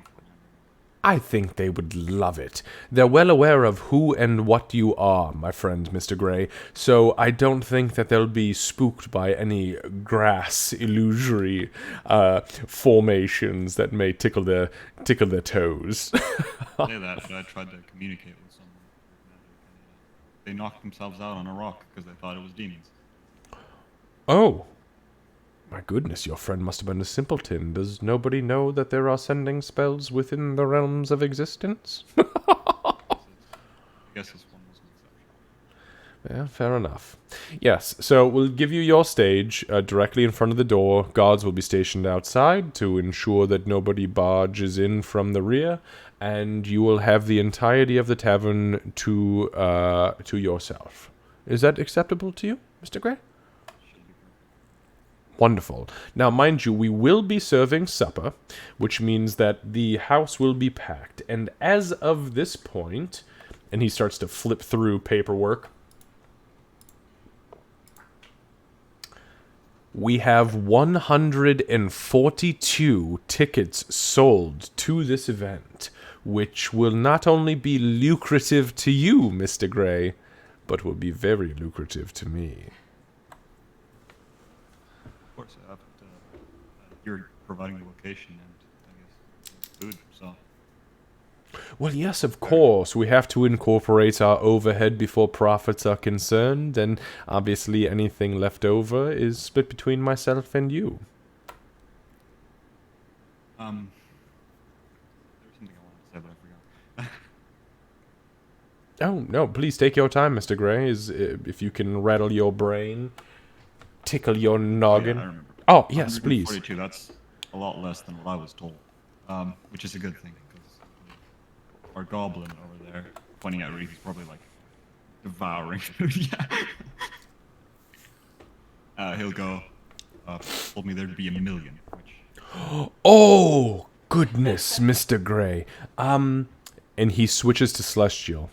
I think they would love it. They're well aware of who and what you are, my friend, Mr. Gray, so I don't think that they'll be spooked by any grass illusory formations that may tickle their toes. Say that, but I tried to communicate with someone. They knocked themselves out on a rock because they thought it was demons. Oh. My goodness, your friend must have been a simpleton. Does nobody know that there are sending spells within the realms of existence? I guess this one was an exception. Yeah, fair enough. Yes, so we'll give you your stage directly in front of the door. Guards will be stationed outside to ensure that nobody barges in from the rear, and you will have the entirety of the tavern to yourself. Is that acceptable to you, Mr. Gray? Wonderful. Now, mind you, we will be serving supper, which means that the house will be packed. And as of this point, and he starts to flip through paperwork, we have 142 tickets sold to this event, which will not only be lucrative to you, Mr. Gray, but will be very lucrative to me. Of course, you're providing the location and I guess food, so Well, yes, of course. We have to incorporate our overhead before profits are concerned, and obviously anything left over is split between myself and you. there was something I wanted to say, but I forgot. Oh, no, please take your time, Mr. Gray. If you can rattle your brain, tickle your Oh, yeah, noggin. I remember. Oh, yes, please. 142, that's a lot less than what I was told. Which is a good thing, because our goblin over there, pointing at Reef, is probably like devouring food. Yeah. He'll go, told me there'd be 1 million, which... Oh, goodness, Mr. Gray. And he switches to Celestial.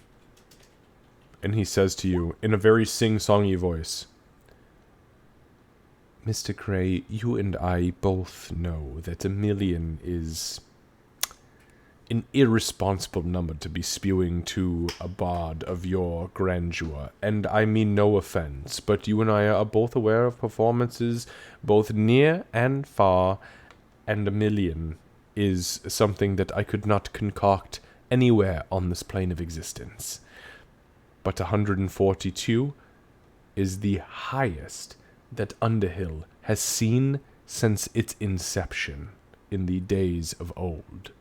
And he says to you, in a very sing-songy voice, Mr. Gray, you and I both know that 1 million is an irresponsible number to be spewing to a bard of your grandeur, and I mean no offense, but you and I are both aware of performances both near and far, and 1 million is something that I could not concoct anywhere on this plane of existence. But 142 is the highest that Underhill has seen since its inception in the days of old.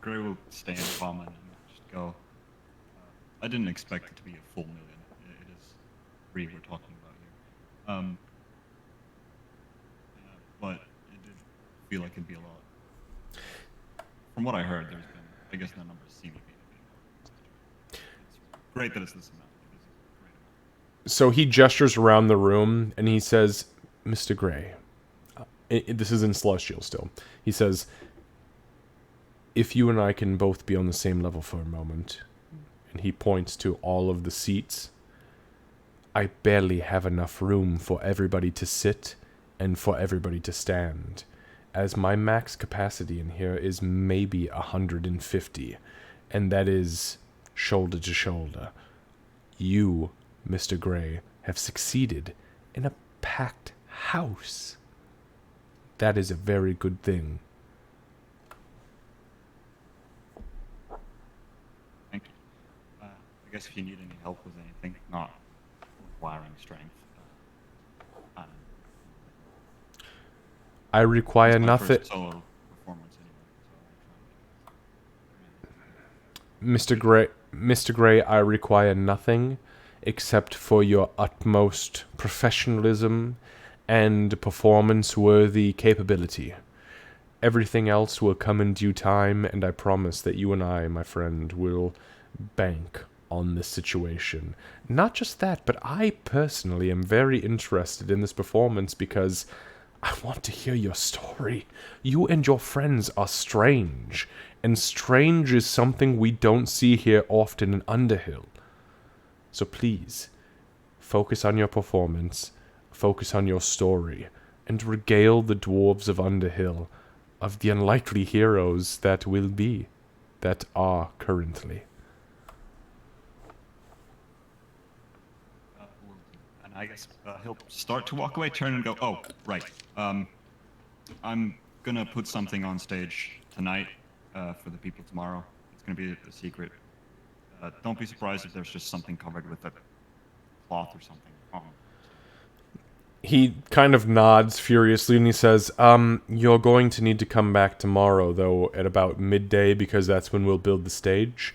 Gray will stay in common and just go, I didn't expect it to be a full 1 million. It is 3 we're talking about here. But it did feel like it'd be a lot. From what I heard, there's been, I guess the numbers seem to be it's great that it's this amount. It is a great amount. So he gestures around the room and he says, Mr. Gray, this is in Celestial still. He says, if you and I can both be on the same level for a moment, and he points to all of the seats, I barely have enough room for everybody to sit and for everybody to stand, as my max capacity in here is maybe 150, and that is shoulder to shoulder. You, Mr. Gray, have succeeded in a packed house. That is a very good thing. Thank you. I guess if you need any help with anything, not requiring strength. I require It's my nothing. first solo performance anyway, so Mr. Gray, I require nothing except for your utmost professionalism and performance-worthy capability. Everything else will come in due time, and I promise that you and I, my friend, will bank on this situation. Not just that, but I personally am very interested in this performance because I want to hear your story. You and your friends are strange, and strange is something we don't see here often in Underhill. So please, focus on your performance, focus on your story, and regale the dwarves of Underhill of the unlikely heroes that will be, that are currently. and I guess he'll start to walk away, turn and go, oh, right. I'm gonna put something on stage tonight for the people tomorrow. It's gonna be a secret. Don't be surprised if there's just something covered with a cloth or something. He kind of nods furiously and he says, you're going to need to come back tomorrow, though, at about midday, because that's when we'll build the stage.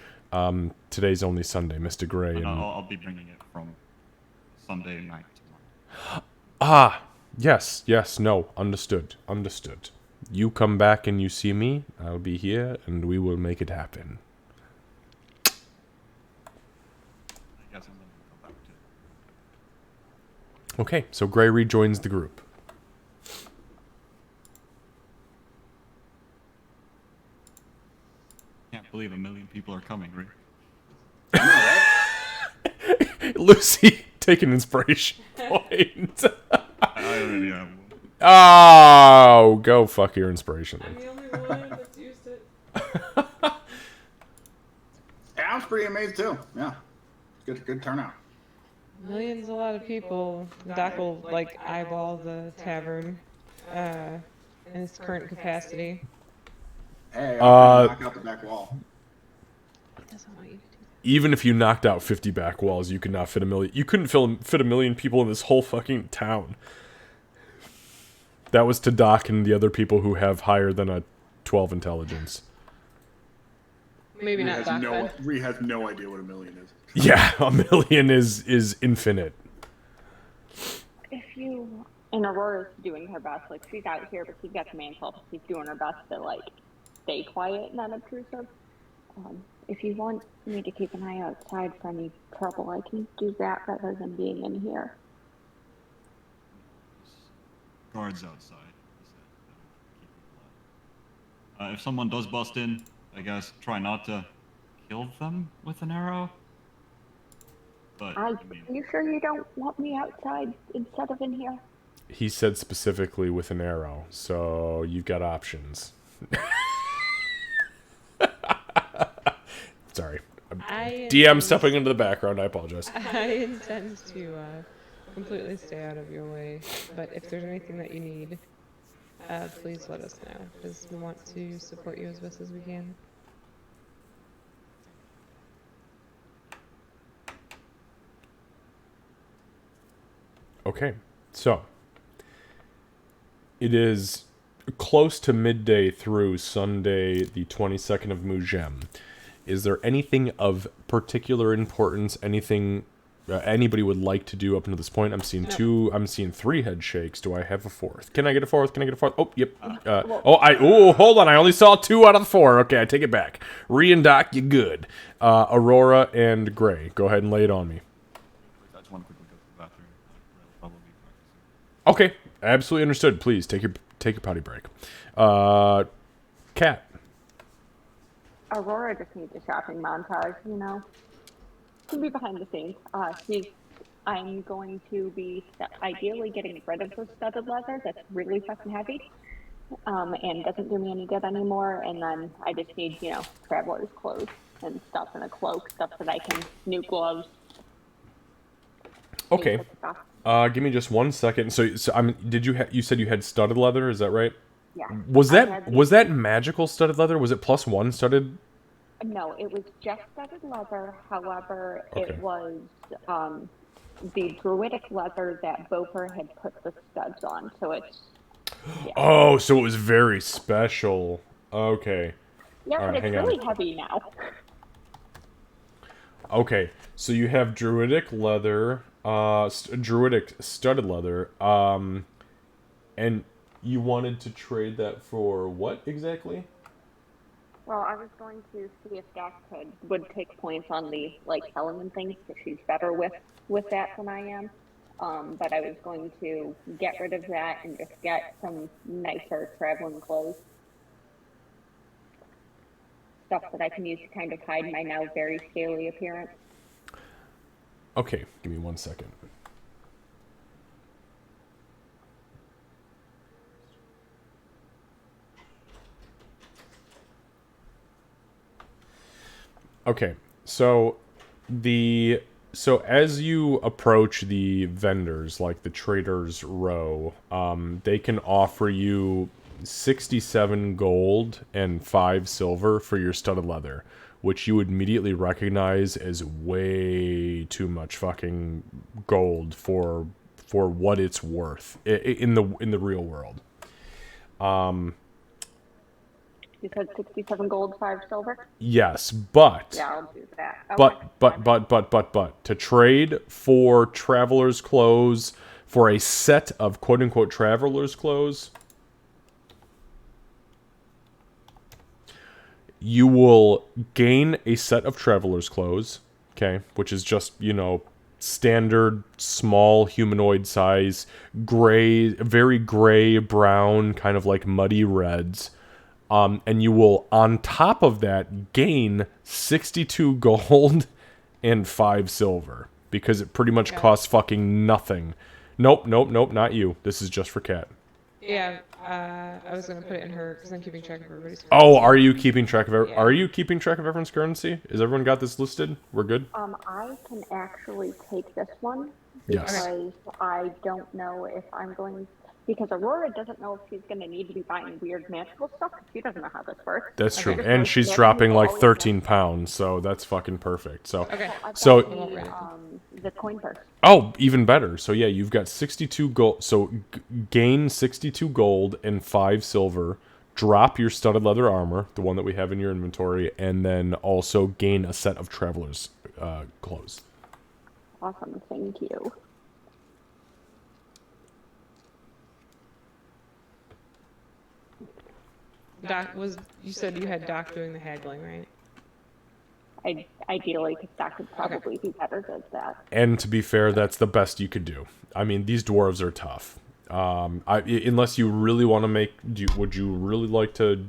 Today's only Sunday, Mr. Gray. And And... I'll be bringing it from Sunday night tomorrow. Ah, yes, no, understood. You come back and you see me, I'll be here, and we will make it happen. I guess I'm gonna go back to... Okay, so Gray rejoins the group. Can't believe 1 million people are coming, Rick. Lucy, take an inspiration point. I already have one. Oh, go fuck your inspiration. I'm the only one that's used it. Yeah, I was pretty amazed too. Yeah, good turnout. Millions, a lot of people. Doc will like eyeball the tavern in its current capacity. Hey, I'll knock out the back wall. He doesn't want you to do Even if you knocked out 50 back walls, you could not fit 1 million. You couldn't fit 1 million people in this whole fucking town. That was to Doc and the other people who have higher than a 12 intelligence. Maybe Ree not has back no then. Ree has no idea what a million is. Yeah, a million is infinite. If you and Aurora's doing her best, like she's out here, but she's got the mantle. She's doing her best to like stay quiet and unobtrusive. If you want me to keep an eye outside for any trouble, I can do that rather than being in here. Guards outside. He said, keep people out. If someone does bust in, I guess try not to kill them with an arrow. But Are you sure you don't want me outside instead of in here? He said specifically with an arrow, so you've got options. Sorry. DM stepping into the background, I apologize. I intend to completely stay out of your way, but if there's anything that you need, please let us know, because we want to support you as best as we can. Okay, so it is close to midday through Sunday, the 22nd of Mujem. Is there anything of particular importance? Anything anybody would like to do up until this point? I'm seeing I'm seeing 3 head shakes. Do I have a 4th? Can I get a 4th? Can I get a 4th? Oh, yep. Hold on. I only saw 2 out of the 4. Okay, I take it back. Ree and Doc, you good. Aurora and Gray, go ahead and lay it on me. I just want to quickly go to the bathroom. Probably practicing. Okay, absolutely understood. Please take your potty break. Cat. Aurora just needs a shopping montage, you know. Can be behind the scenes. I'm going to be ideally getting rid of the studded leather that's really fucking heavy, and doesn't do me any good anymore. And then I just need, you know, traveler's clothes and stuff, and a cloak, stuff that I can, new gloves. Okay. Give me just 1 second. So you said you had studded leather, is that right? Yeah. Was that magical studded leather? Was it +1 studded? No, it was just studded leather. However, Okay. it was the druidic leather that Boper had put the studs on. So it's Oh, so it was very special. Okay. yeah, All but right, it's hang on. really heavy now. Okay, so you have druidic leather, druidic studded leather, and you wanted to trade that for what exactly? Well, I was going to see if Doc would take points on the like selling and things, because she's better with that than I am. But I was going to get rid of that and just get some nicer traveling clothes, stuff that I can use to kind of hide my now very scaly appearance. Okay, give me 1 second. Okay, so as you approach the vendors, like the Traders Row, they can offer you 67 gold and 5 silver for your studded leather, which you would immediately recognize as way too much fucking gold for what it's worth in the real world. You said 67 gold, 5 silver? Yes, but Yeah, I'll do that. Okay. but to trade for traveler's clothes, for a set of quote-unquote traveler's clothes, you will gain a set of traveler's clothes, okay, which is just, you know, standard small humanoid size, gray, very gray brown, kind of like muddy reds. And you will, on top of that, gain 62 gold and 5 silver. Because it pretty much costs fucking nothing. Nope, not you. This is just for Kat. Yeah, I was gonna put it in her because I'm keeping track of everybody's. Oh, are you keeping track of Are you keeping track of everyone's currency? Is everyone got this listed? We're good? I can actually take this one Yes. because I don't know if I'm going. Because Aurora doesn't know if she's going to need to be buying weird magical stuff, because she doesn't know how this works. That's true. Just And knows she's that dropping people like always 13 pounds, so that's fucking perfect. So, Okay. I've so got the coin purse. oh, even better. So yeah, you've got 62 gold. So gain 62 gold and 5 silver drop your studded leather armor, the one that we have in your inventory, and then also gain a set of traveler's clothes. Awesome, thank you. Doc you said you had Doc doing the haggling, right? Ideally, because Doc would probably be better at that. And to be fair, that's the best you could do. I mean, these dwarves are tough. Unless you really want to would you really like to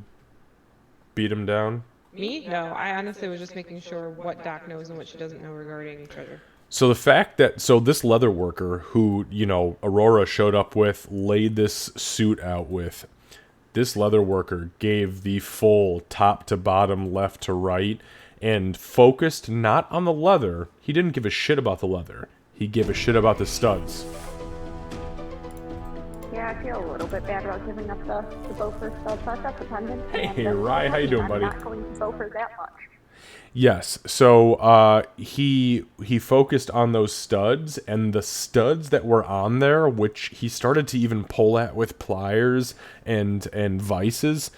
beat them down? Me? No, I honestly was just making sure what Doc knows and what she doesn't know regarding treasure. So the fact that this leather worker who, Aurora showed up with, laid this suit out with, this leather worker gave the full top to bottom, left to right, and focused not on the leather. He didn't give a shit about the leather. He gave a shit about the studs. Yeah, I feel a little bit bad about giving up the Beaufort stuff. That's a pendant. Hey, Rye, how you doing, buddy? I'm not going to Beaufort that much. Yes, so he focused on those studs, and the studs that were on there, which he started to even pull at with pliers and vices,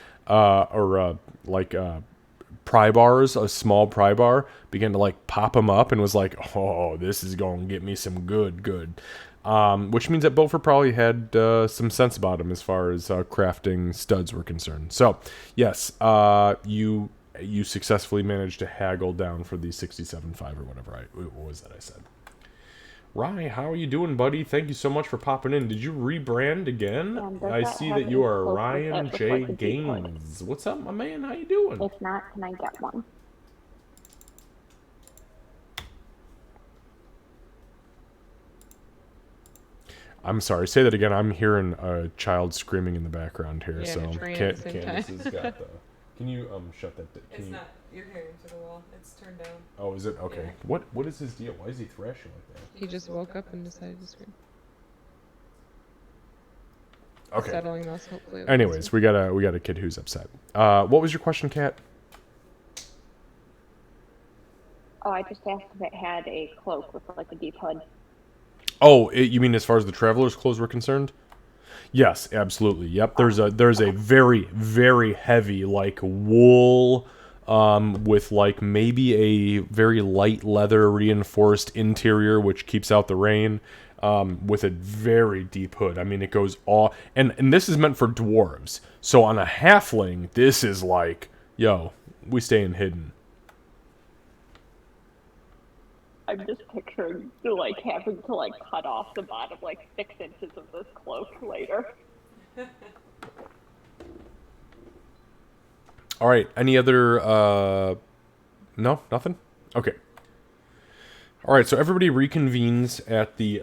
pry bars, a small pry bar, began to pop him up and was like, oh, this is going to get me some good. Which means that Beaufort probably had some sense about him as far as crafting studs were concerned. So, yes, you successfully managed to haggle down for the 67.5 or whatever what was that I said. Rye, how are you doing, buddy? Thank you so much for popping in. Did you rebrand again? I see that you are Ryan J. Gaines. What's up, my man? How you doing? If not, can I get one? I'm sorry. Say that again. I'm hearing a child screaming in the background here. Yeah, so Candace has got the. Can you shut that? It's not. You're hearing to the wall. It's turned down. Oh, is it okay? Yeah. What is his deal? Why is he thrashing like that? He just woke up and decided to scream. Okay. Settling us, hopefully. Anyways, we got a kid who's upset. What was your question, Kat? Oh, I just asked if it had a cloak with a deep hood. Oh, you mean as far as the traveler's clothes were concerned? Yes, absolutely. Yep. There's a very, very heavy wool with maybe a very light leather reinforced interior which keeps out the rain, with a very deep hood. I mean, it goes all and this is meant for dwarves. So on a halfling, this is yo, we staying hidden. I'm just picturing having to cut off the bottom 6 inches of this cloak later. All right. Any other? No, nothing. Okay. All right. So everybody reconvenes at the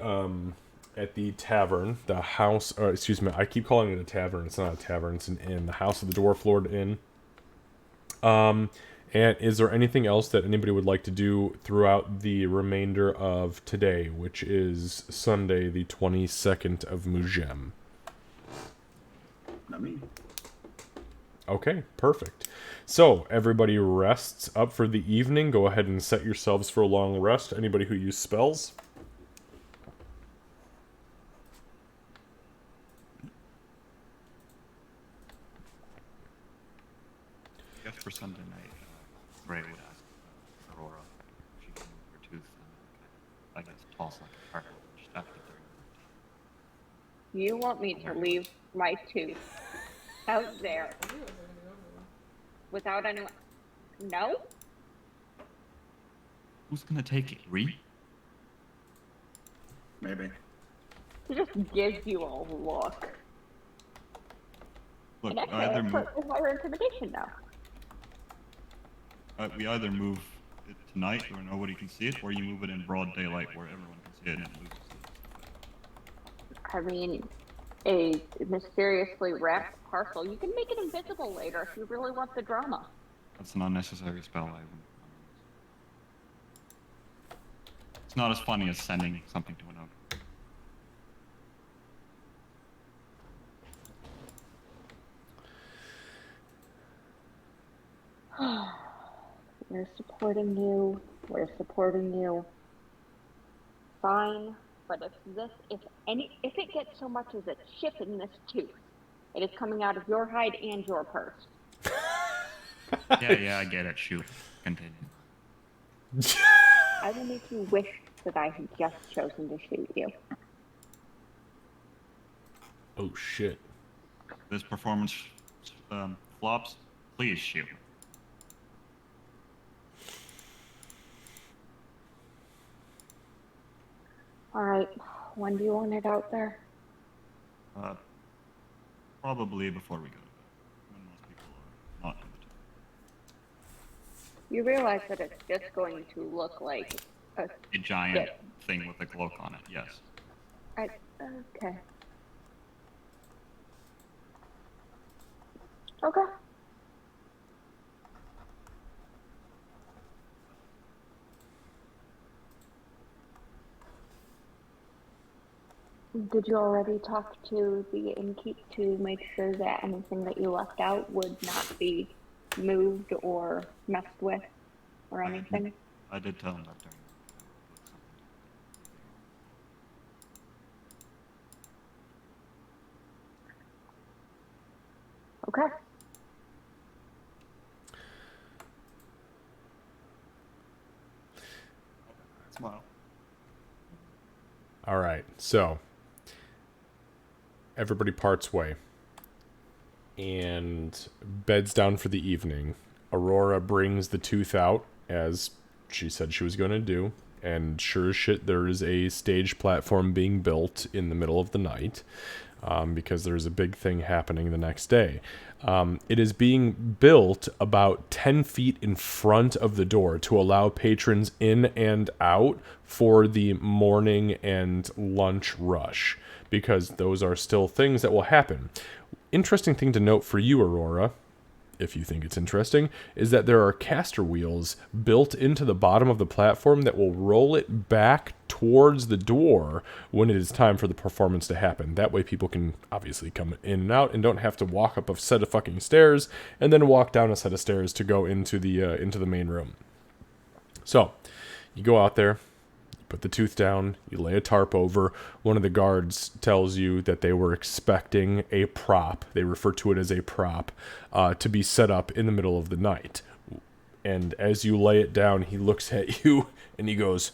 tavern, the house. Or excuse me, I keep calling it a tavern. It's not a tavern. It's an inn. The House of the Dwarf Lord Inn. And is there anything else that anybody would like to do throughout the remainder of today, which is Sunday, the 22nd of Mujem? Not me. Okay, perfect. So, everybody rests up for the evening. Go ahead and set yourselves for a long rest. Anybody who used spells? I guess for Sunday night, Ray would ask Aurora if she can move her tooth and I guess toss a cartridge after 30 minutes. You want me to leave my tooth out there without anyone? No? Who's gonna take it? Ree? Maybe. He just gives you a look. Look, And actually, I put higher intimidation now. we either move it tonight where nobody can see it, or you move it in broad daylight where everyone can see it and it loses it. I mean, a mysteriously wrapped parcel. You can make it invisible later if you really want the drama. That's an unnecessary spell. It's not as funny as sending something to another. We're supporting you. We're supporting you. Fine, but if it gets so much as a chip in this tooth, It is coming out of your hide and your purse. Yeah, I get it. Shoot. Continue. I will make you wish that I had just chosen to shoot you. Oh shit. This performance flops. Please shoot. Alright, when do you want it out there? Probably before we go to bed, when most people are not in the town. You realize that it's just going to look like a A giant stick. thing with a cloak on it. Yes. Okay. Okay. Did you already talk to the innkeep to make sure that anything that you left out would not be moved or messed with or anything? I did tell him that during Okay. Smile. All right, so everybody parts way and beds down for the evening. Aurora brings the tooth out, as she said she was going to do, and sure as shit, there is a stage platform being built in the middle of the night, because there's a big thing happening the next day. It is being built about 10 feet in front of the door to allow patrons in and out for the morning and lunch rush, because those are still things that will happen. Interesting thing to note for you, Aurora, if you think it's interesting, is that there are caster wheels built into the bottom of the platform that will roll it back towards the door when it is time for the performance to happen. That way people can obviously come in and out and don't have to walk up a set of fucking stairs and then walk down a set of stairs to go into the main room. So, you go out there, put the tooth down, you lay a tarp over. One of the guards tells you that they were expecting a prop, they refer to it as a prop, to be set up in the middle of the night. And as you lay it down, he looks at you and he goes,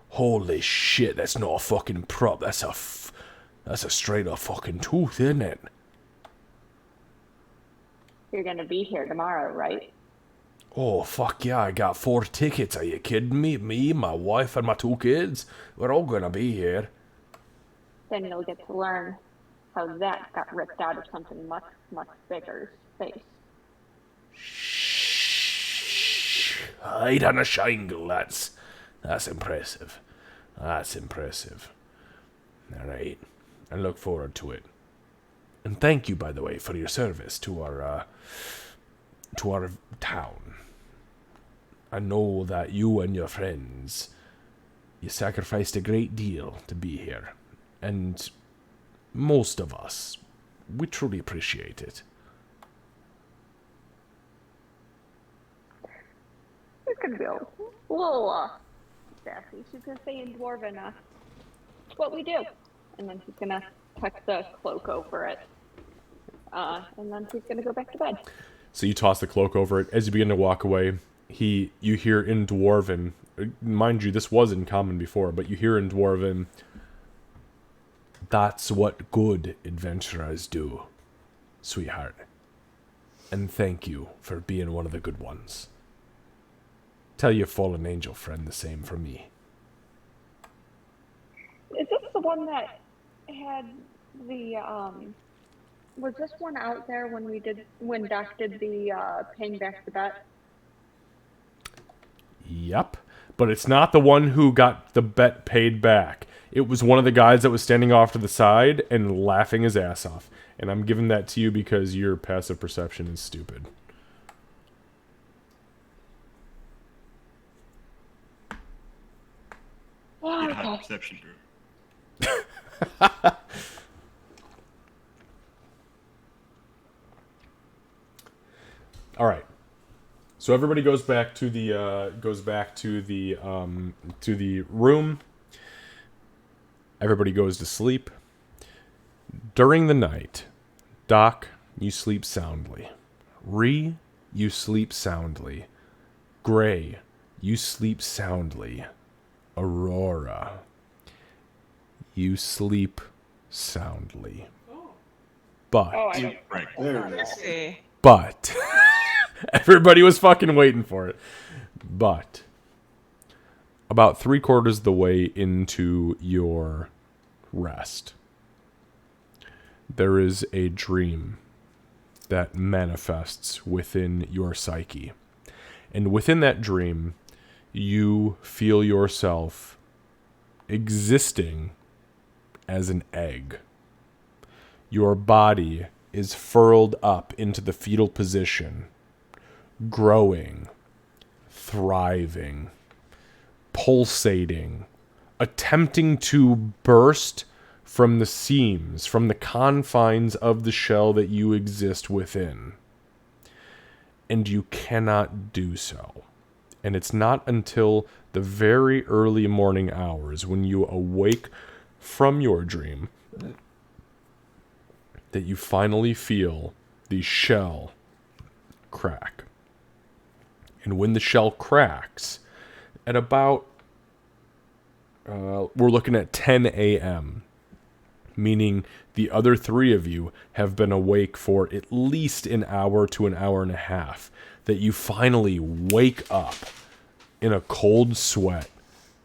"Holy shit, that's not a fucking prop, that's a straight up fucking tooth, isn't it?" You're gonna be here tomorrow, right? "Oh, fuck yeah, I got 4 tickets. Are you kidding me? Me, my wife, and my 2 kids. We're all gonna be here." Then you'll get to learn how that got ripped out of something much, much bigger's face. Shh. Hide on a shingle, that's impressive. That's impressive. Alright, I look forward to it. And thank you, by the way, for your service to our town. I know that you and your friends, you sacrificed a great deal to be here. And most of us, we truly appreciate it. It's gonna be a little, sassy. She's gonna say in Dwarven, it's what we do. And then she's gonna tuck the cloak over it. And then she's gonna go back to bed. So you toss the cloak over it. As you begin to walk away, you hear in Dwarven, mind you, this was in Common before, but you hear in Dwarven, "That's what good adventurers do, sweetheart. And thank you for being one of the good ones. Tell your fallen angel friend the same from me." Is this the one that had the, was this one out there when Doc did the, paying back the bet? Yep. But it's not the one who got the bet paid back. It was one of the guys that was standing off to the side and laughing his ass off. And I'm giving that to you because your passive perception is stupid. Oh, Yeah, okay. perception group. All right. So everybody goes back to the room. Everybody goes to sleep. During the night, Doc, you sleep soundly. Ree, you sleep soundly. Gray, you sleep soundly. Aurora, you sleep soundly. But, Oh, I don't. Right. There it is. See. but, everybody was fucking waiting for it. But, about 3/4 of the way into your rest, there is a dream that manifests within your psyche. And within that dream, you feel yourself existing as an egg. Your body is furled up into the fetal position, growing, thriving, pulsating, attempting to burst from the seams, from the confines of the shell that you exist within. And you cannot do so. And it's not until the very early morning hours when you awake from your dream that you finally feel the shell crack. And when the shell cracks, at about, we're looking at 10 a.m., meaning the other 3 of you have been awake for at least an hour to an hour and a half, that you finally wake up in a cold sweat,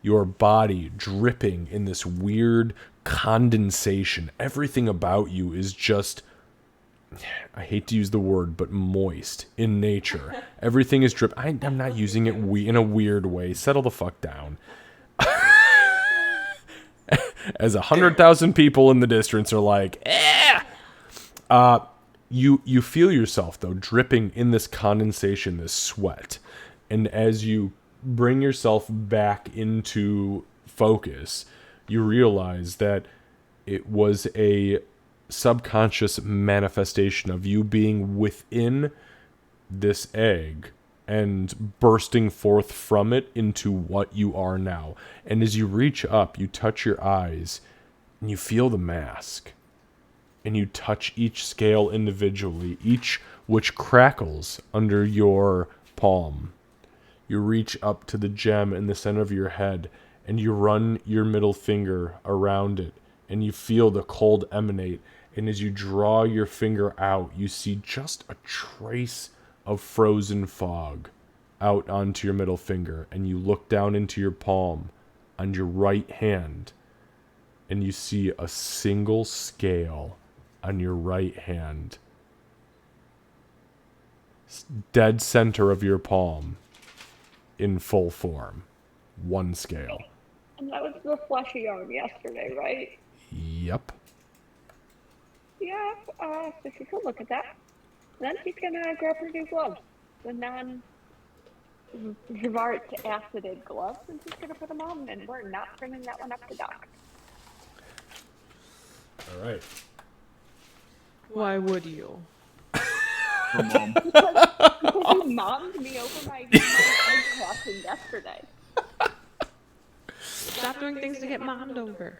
your body dripping in this weird condensation. Everything about you is just, I hate to use the word, but moist in nature. Everything is I'm not using it in a weird way. Settle the fuck down. As 100,000 people in the distance are like, you feel yourself, though, dripping in this condensation, this sweat. And as you bring yourself back into focus, you realize that it was a subconscious manifestation of you being within this egg and bursting forth from it into what you are now. And as you reach up, you touch your eyes and you feel the mask. And you touch each scale individually, each which crackles under your palm. You reach up to the gem in the center of your head and you run your middle finger around it and you feel the cold emanate. And as you draw your finger out, you see just a trace of frozen fog out onto your middle finger. And you look down into your palm on your right hand and you see a single scale on your right hand. Dead center of your palm in full form. One scale. And that was the fleshy arm yesterday, right? Yep. Yeah, so she could look at that. Then she's gonna grab her new gloves. The non-Javart acided gloves, and she's gonna put them on, and we're not bringing that one up to Doc. All right. Why would you? Her mom. Because you mommed me over my egg crossing yesterday. Stop doing things to get mommed over.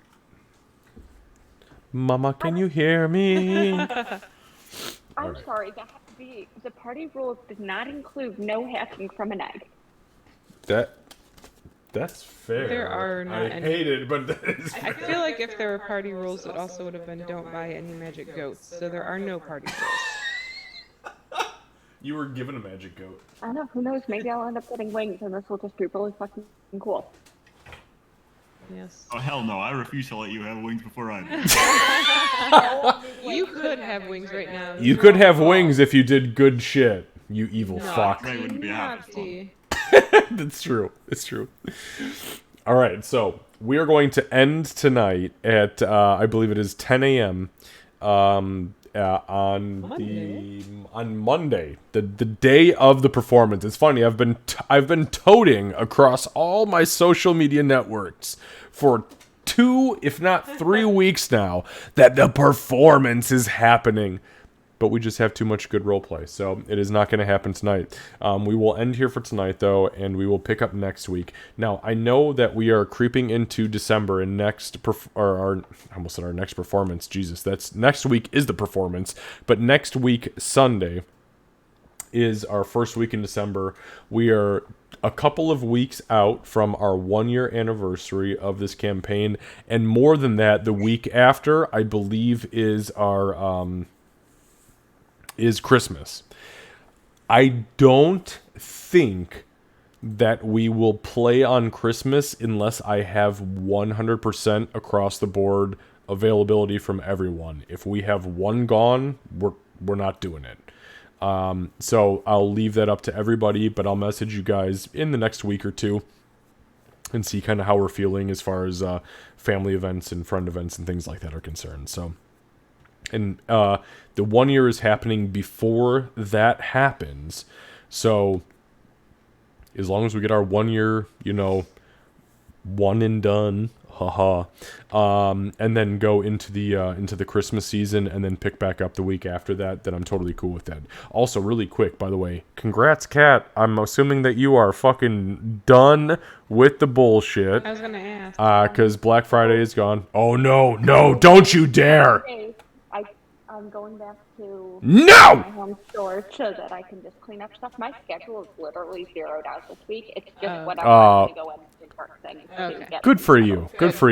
Mama, can you hear me? I'm sorry, the party rules did not include no hatching from an egg. That's fair. There are not I any. hate it, but that is I feel like if there were party rules, it also would have been don't buy any magic goats. So there are no party rules. You were given a magic goat. I don't know, who knows, maybe I'll end up getting wings and this will just be really fucking cool. Yes. Oh hell no! I refuse to let you have wings before I do. You could have wings right now. You could have wings if you did good shit, you evil fuck. Ray wouldn't be half as fun. Naughty. That's true. It's true. All right, so we are going to end tonight at I believe it is 10 a.m. On Monday, the day of the performance. It's funny. I've been toting across all my social media networks for 2, if not 3 weeks now that the performance is happening. but we just have too much good roleplay. So it is not going to happen tonight. We will end here for tonight, though, and we will pick up next week. Now, I know that we are creeping into December, and I almost said our next performance. Jesus, that's next week is the performance, but next week, Sunday, is our first week in December. We are a couple of weeks out from our 1-year anniversary of this campaign, and more than that, the week after, I believe, is our is Christmas. I don't think that we will play on Christmas unless I have 100% across the board availability from everyone. If we have one gone, we're not doing it. So I'll leave that up to everybody, but I'll message you guys in the next week or two and see kind of how we're feeling as far as family events and friend events and things like that are concerned. So, and the 1 year is happening before that happens. So as long as we get our 1 year, one and done, and then go into the Christmas season and then pick back up the week after that, then I'm totally cool with that. Also, really quick, by the way, congrats, Kat. I'm assuming that you are fucking done with the bullshit. I was gonna ask. Because Black Friday is gone. Oh, no, don't you dare! I'm going back to No! my home store so that I can just clean up stuff. My schedule is literally zeroed out this week. It's just whatever I'm going to go in and start things. Okay. Good for you. Good for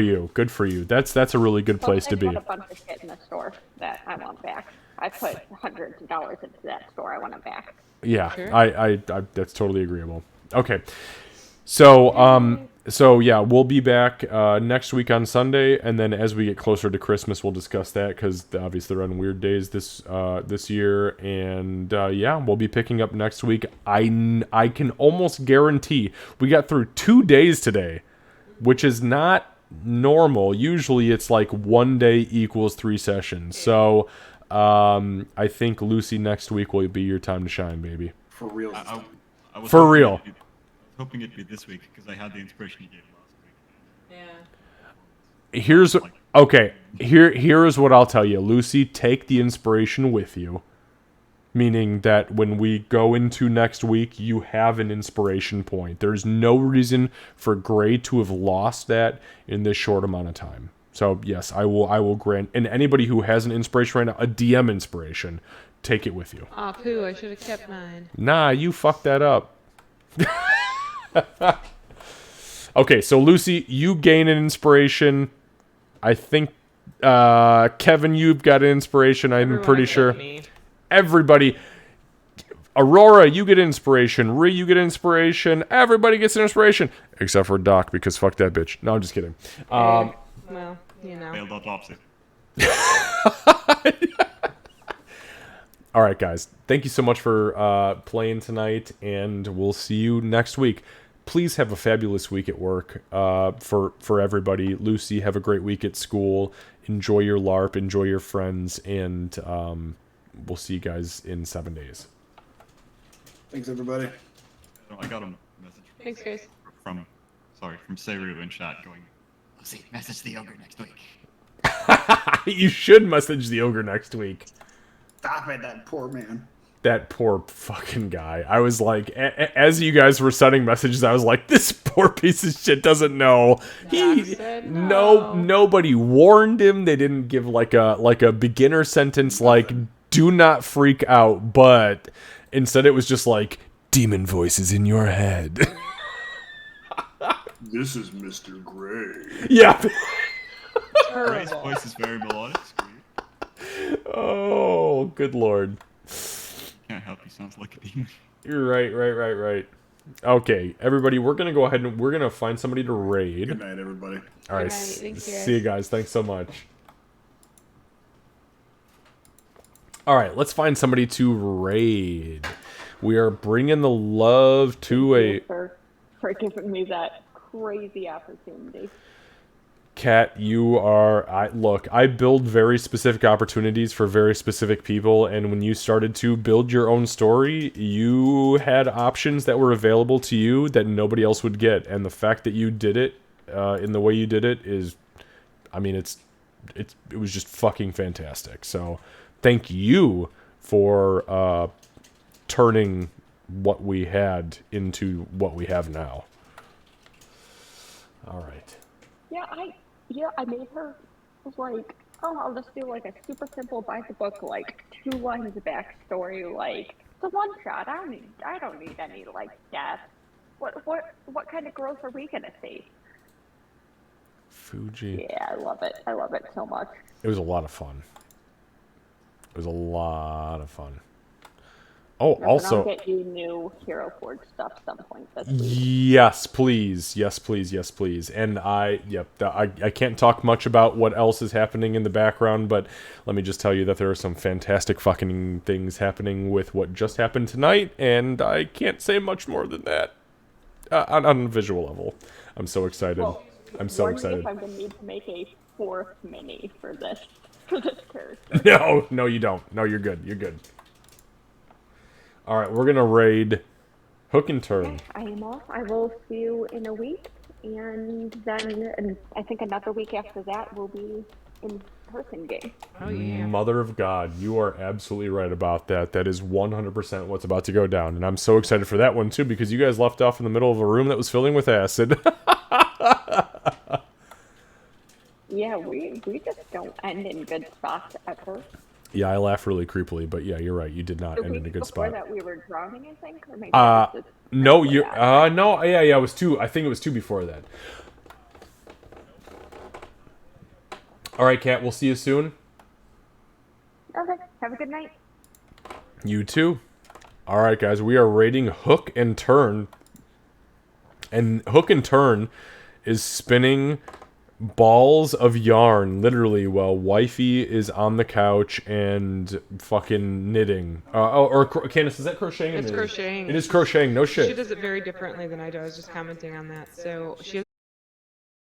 you. That's a really good place to be. I got a bunch of shit in the store that I want back. I put hundreds of dollars into that store. I want it back. Yeah, Sure. I that's totally agreeable. Okay. So yeah, we'll be back next week on Sunday, and then as we get closer to Christmas, we'll discuss that because obviously they're on weird days this year, and yeah, we'll be picking up next week. I can almost guarantee we got through 2 days today, which is not normal. Usually it's like 1 day equals 3 sessions. So I think Lucy, next week will be your time to shine, baby. For real. I was For hoping real. it'd be- I was hoping it'd be this week because I had the inspiration you gave last week. Yeah. Here is what I'll tell you. Lucy, take the inspiration with you. Meaning that when we go into next week, you have an inspiration point. There's no reason for Gray to have lost that in this short amount of time. So yes, I will grant, and anybody who has an inspiration right now, a DM inspiration, take it with you. Aw, poo, I should have kept mine. Nah, you fucked that up. Okay, so Lucy, you gain an inspiration. I think Kevin, you've got an inspiration. I'm Everyone pretty except sure. me. Everybody. Aurora, you get inspiration. Rhea, you get inspiration. Everybody gets an inspiration. Except for Doc, because fuck that bitch. No, I'm just kidding. Well, Failed autopsy. All right, guys. Thank you so much for playing tonight, and we'll see you next week. Please have a fabulous week at work for everybody. Lucy, have a great week at school. Enjoy your LARP. Enjoy your friends, and we'll see you guys in 7 days. Thanks, everybody. I got a message Thanks, guys. from Seru in chat going, Lucy, message the ogre next week. You should message the ogre next week. Stop it, that poor man. That poor fucking guy. I was like, as you guys were sending messages, I was like, this poor piece of shit doesn't know. said no. Nobody warned him. They didn't give like a beginner sentence like, do not freak out. But instead it was just like, demon voices in your head. This is Mr. Gray. Yeah. Gray's voice is very melodic. Oh, good lord. Can't help, he sounds like a demon. You're right. Okay, everybody, we're gonna go ahead and we're gonna find somebody to raid. Good night, everybody. All right, Good night. Thank you, guys. see you guys. Thanks so much. All right, let's find somebody to raid. We are bringing the love to a for giving me that crazy opportunity. Kat, you are. Look, I build very specific opportunities for very specific people, and when you started to build your own story, you had options that were available to you that nobody else would get, and the fact that you did it in the way you did it is, I mean, it was just fucking fantastic. So, thank you for turning what we had into what we have now. All right. Yeah, I made her like, oh, I'll just do like a super simple by the book, like 2 lines of backstory, like the one shot. I don't need any like death. What kind of growth are we gonna see? Fuji. Yeah, I love it. I love it so much. It was a lot of fun. It was a lot of fun. Oh, And also, I'll get you new Hero Forge stuff some point this week. yes, please. Yes, please. Yes, please. And I can't talk much about what else is happening in the background, but let me just tell you that there are some fantastic fucking things happening with what just happened tonight, and I can't say much more than that on a visual level. I'm so excited. Well, I'm so warn me excited. if I'm gonna need to make a 4th mini for this character. No, you don't. No, you're good. You're good. All right, we're gonna raid Hook and Turn. I am off. I will see you in a week, and then I think another week after that will be in person game. Oh yeah. Mother of God, you are absolutely right about that. That is 100% what's about to go down, and I'm so excited for that one too because you guys left off in the middle of a room that was filling with acid. Yeah, we just don't end in good spots ever. Yeah, I laugh really creepily, but yeah, you're right. You did not The end in a week good before spot. that we were drowning, I think, or maybe that was just No, after you that. no, yeah, it was 2. I think it was 2 before that. All right, Kat, we'll see you soon. Okay, have a good night. You too. All right, guys, we are raiding Hook and Turn. And Hook and Turn is spinning balls of yarn, literally, while Wifey is on the couch and fucking knitting. Candace, is that crocheting? It's crocheting. It is crocheting, no She shit. does it very differently than I do. I was just commenting on that. So she